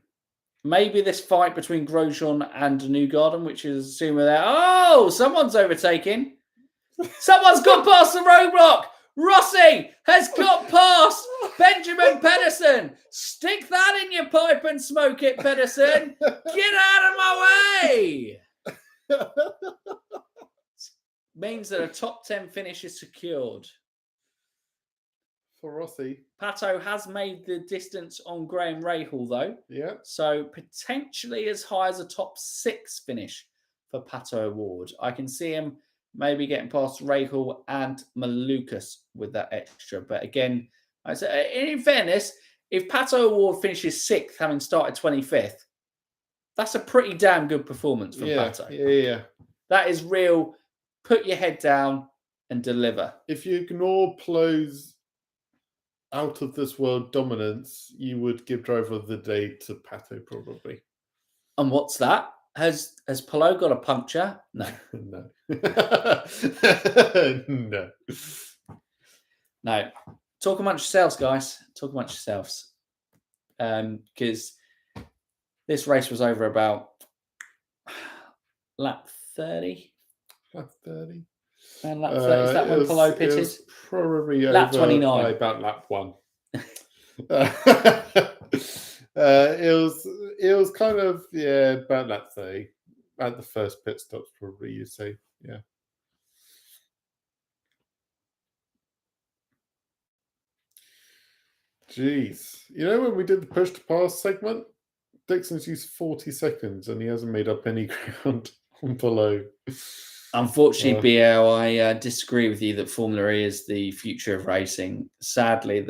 Maybe this fight between Grosjean and Newgarden, which is assuming that, oh, someone's overtaking. Someone's got past the roadblock. Rossi has got past Benjamin Pedersen. Stick that in your pipe and smoke it, Pedersen. Get out of my way. Means that a top 10 finish is secured. For Rossi. Pato has made the distance on Graham Rahal, though. Yeah. So potentially as high as a top 6 finish for Pato Award. I can see him maybe getting past Rahal and Malukas with that extra. But again, I say, in fairness, if Pato Award finishes 6th, having started 25th, that's a pretty damn good performance from Pato. Yeah. That is real. Put your head down and deliver. If you ignore Plou's out of this world dominance, you would give driver of the day to Pato probably. And what's that? Has Palou got a puncture? No. No. No. Talk amongst yourselves, guys. Talk amongst yourselves. Because this race was over about lap 30. Lap 30. And lap 30. Is that when Palou pitted? It was probably lap over 29. by about lap 1. It was kind of about that day at the first pit stops, probably you say, yeah. Jeez, when we did the push to pass segment, Dixon's used 40 seconds and he hasn't made up any ground on Palou. Unfortunately, BL, I disagree with you that Formula E is the future of racing. Sadly,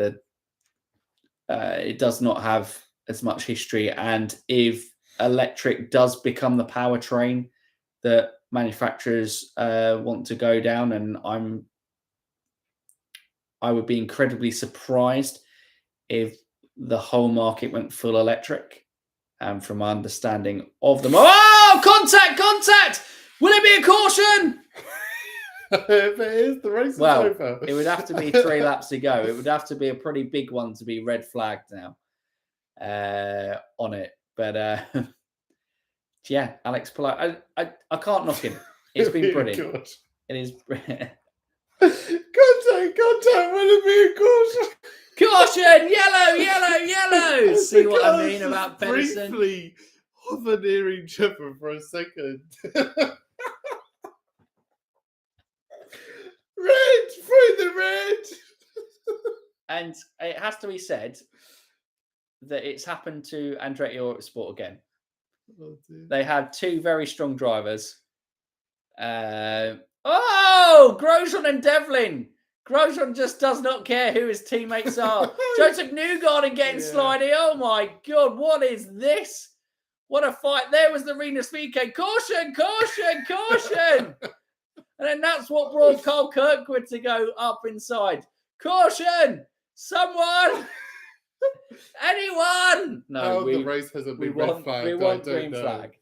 it does not have as much history, and if electric does become the powertrain that manufacturers want to go down, and I would be incredibly surprised if the whole market went full electric. From my understanding of them, contact! Will it be a caution? If it is, the race is over. It would have to be 3 laps to go. It would have to be a pretty big one to be red flagged now on it. But yeah, Alex Palou, I can't knock him. It's been brilliant. God. It is. Contact! Will it be a caution? Caution! Yellow! See what I mean about Pedersen? Briefly hover near each other for a second. Red! Through the red! And it has to be said that it's happened to Andretti Autosport again. Oh, dear. They had 2 very strong drivers. Grosjean and Devlin. Grosjean just does not care who his teammates are. Joseph Newgarden getting sliding. Oh my God, what is this? What a fight. There was the Renus VK. Caution! And then that's what brought Carl Kirkwood to go up inside. Caution! Someone! Anyone! No, the race has a big red flag. We want green flag.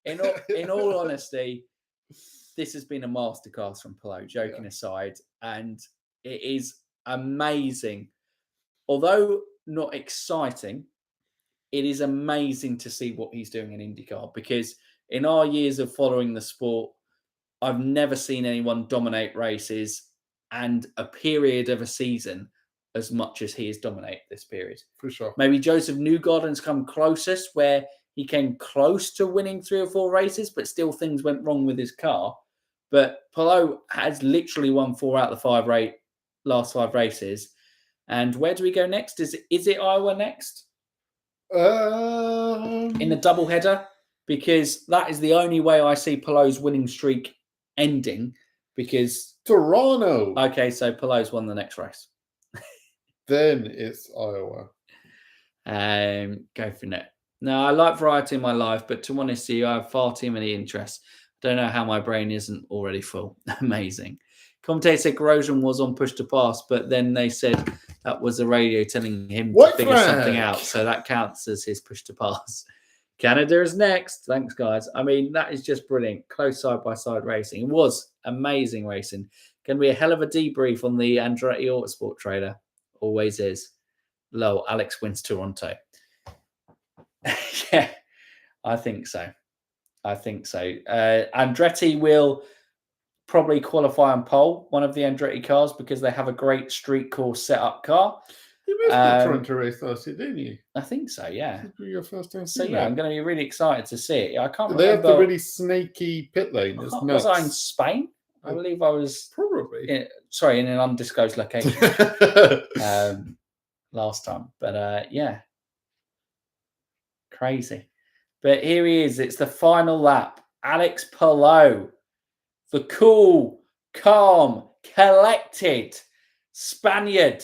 In all honesty, this has been a masterclass from Palou, joking aside, and it is amazing. Although not exciting, it is amazing to see what he's doing in IndyCar, because in our years of following the sport, I've never seen anyone dominate races and a period of a season as much as he has dominated this period. For sure. Maybe Joseph Newgarden's come closest, where he came close to winning 3 or 4 races, but still things went wrong with his car. But Palou has literally won 4 out of the last 5 races. And where do we go next? Is it Iowa next? In the doubleheader? Because that is the only way I see Palou's winning streak ending. Because Toronto. Okay, so Palou's won the next race. Then it's Iowa. Go for it. No, I like variety in my life, but to be honest with you, I have far too many interests. Don't know how my brain isn't already full. Amazing. Commentator said Grosjean was on push to pass, but then they said that was the radio telling him to figure something out. So that counts as his push to pass. Canada is next. Thanks, guys. I mean, that is just brilliant. Close side-by-side racing. It was amazing racing. Going to be a hell of a debrief on the Andretti Autosport trailer. Always is. Low, Alex wins Toronto. Yeah, I think so. Andretti will probably qualify on pole, one of the Andretti cars, because they have a great street course setup car. You missed the Toronto race last year, didn't you? I think so, yeah. This will be your first time So seeing yeah, that. I'm going to be really excited to see it. I can't remember. They have the really snaky pit lane. It's nuts. Was I in Spain? I believe I was probably in an undisclosed location last time. But yeah, crazy. But here he is. It's the final lap. Alex Palou, the cool, calm, collected Spaniard.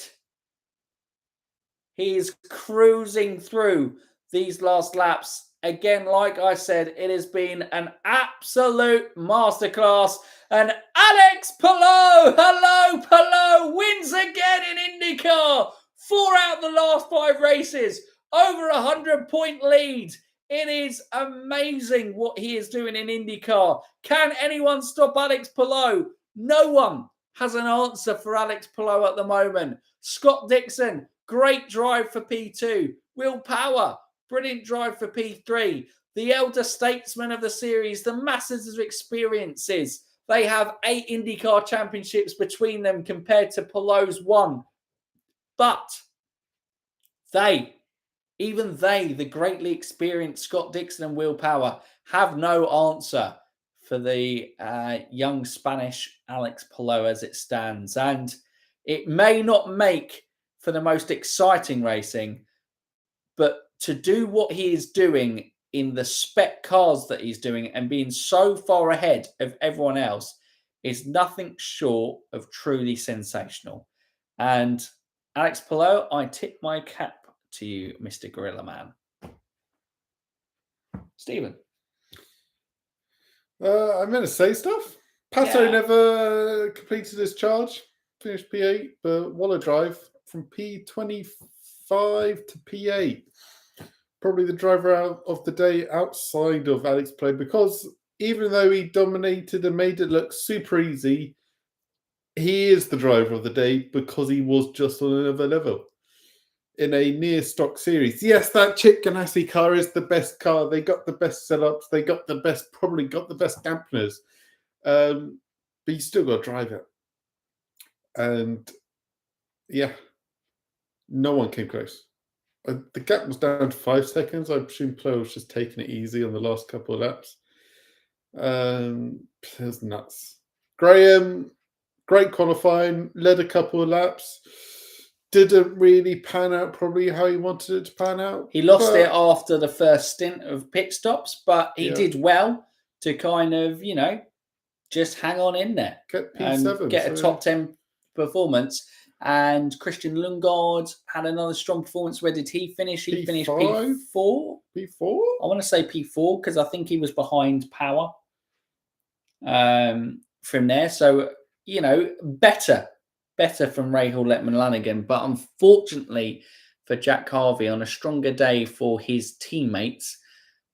He is cruising through these last laps. Again, like I said, it has been an absolute masterclass. And Alex Palou, hello Palou, wins again in IndyCar. 4 out of the last 5 races. Over 100-point lead. It is amazing what he is doing in IndyCar. Can anyone stop Alex Palou? No one has an answer for Alex Palou at the moment. Scott Dixon, great drive for P2. Will Power, brilliant drive for P3. The elder statesman of the series, the masses of experiences. They have 8 IndyCar championships between them compared to Palou's 1. But even they, the greatly experienced Scott Dixon and Will Power, have no answer for the young Spanish Alex Palou as it stands. And it may not make for the most exciting racing, but to do what he is doing in the spec cars that he's doing and being so far ahead of everyone else is nothing short of truly sensational. And Alex Palou, I tip my cap to you, Mr. Gorilla Man. Stephen. I'm going to say stuff. Pato never completed his charge, finished P8, but Waller Drive from P25 to P8. Probably the driver out of the day outside of Alex Palou, because even though he dominated and made it look super easy, he is the driver of the day because he was just on another level in a near stock series. Yes, that Chip Ganassi car is the best car. They got the best setups. They got the best, probably got the best dampeners. But you still got to drive it. And yeah, no one came close. The gap was down to 5 seconds. I presume Palou was just taking it easy on the last couple of laps. It was nuts. Graham, great qualifying, led a couple of laps. Didn't really pan out probably how he wanted it to pan out. He lost it after the first stint of pit stops, but he did well to kind of, just hang on in there. Get P7. And get a top 10 performance. And Christian Lundgaard had another strong performance. Where did he finish? He finished P4. P4? I want to say P4 because I think he was behind Power from there. So, better from Rahal Letman Lanigan. But unfortunately for Jack Harvey, on a stronger day for his teammates,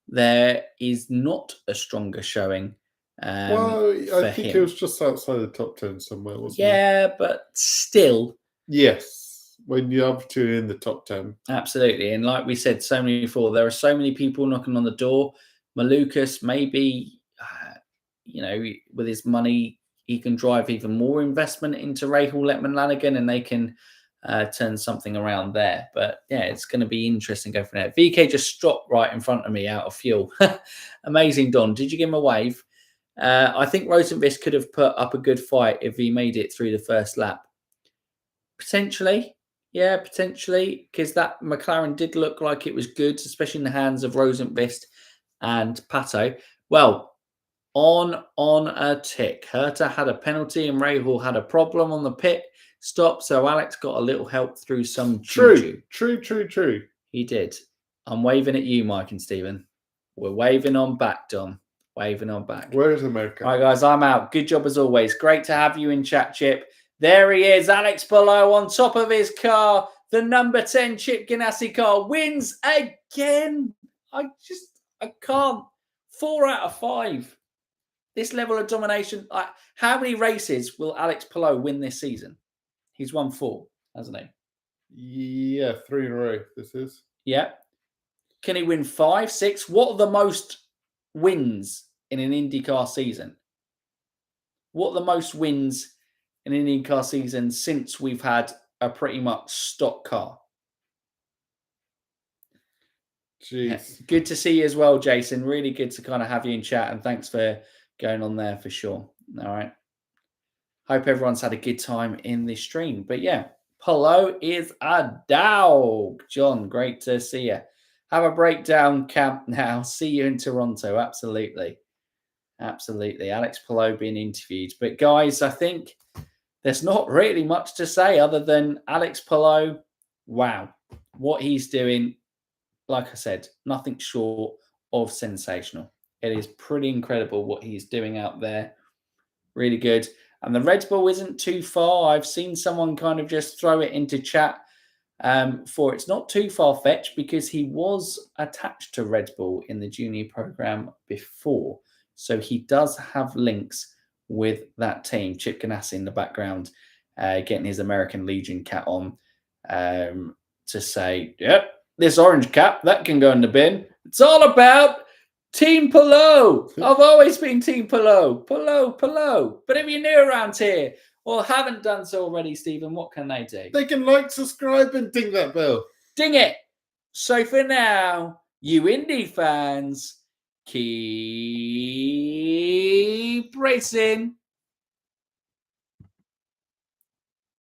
there is not a stronger showing. I think it was just outside the top 10 somewhere, wasn't it? Yeah, but still. Yes, when you have two in the top 10. Absolutely. And like we said so many before, there are so many people knocking on the door. Malukas, maybe, with his money, he can drive even more investment into Rahal Letman Lanigan and they can turn something around there. But yeah, it's going to be interesting going from there. VK just stopped right in front of me out of fuel. Amazing, Don. Did you give him a wave? I think Rosenqvist could have put up a good fight if he made it through the first lap. Potentially. Yeah, potentially. Because that McLaren did look like it was good, especially in the hands of Rosenqvist and Pato. Well, on a tick. Herta had a penalty and Rahal had a problem on the pit stop. So Alex got a little help through some True. He did. I'm waving at you, Mike and Stephen. We're waving on back, Dom. Waving on back. Where is America? All right, guys, I'm out. Good job as always. Great to have you in chat, Chip. There he is, Alex Palou on top of his car. The number 10 Chip Ganassi car wins again. I can't. 4 out of 5. This level of domination. How many races will Alex Palou win this season? He's won 4, hasn't he? Yeah, 3 in a row. This is. Yeah. Can he win 5, 6? What are the most wins in an IndyCar season? What are the most wins in an IndyCar season since we've had a pretty much stock car? Jeez. Good to see you as well, Jason. Really good to kind of have you in chat, and thanks for going on there for sure. All right. Hope everyone's had a good time in this stream. But yeah, Palou is a dog. John, great to see you. Have a breakdown camp now. See you in Toronto. Absolutely. Absolutely. Alex Palou being interviewed. But guys, I think there's not really much to say other than Alex Palou. Wow. What he's doing, like I said, nothing short of sensational. It is pretty incredible what he's doing out there. Really good. And the Red Bull isn't too far. I've seen someone kind of just throw it into chat. For it's not too far-fetched because he was attached to Red Bull in the junior program before. So he does have links with that team. Chip Ganassi in the background, getting his American Legion cap on to say, yep, this orange cap, that can go in the bin. It's all about Team Palou. I've always been Team Palou. Palou. But if you're new around here, or haven't done so already, Stephen, what can they do? They can like, subscribe, and ding that bell. Ding it. So for now, you Indy fans, keep racing.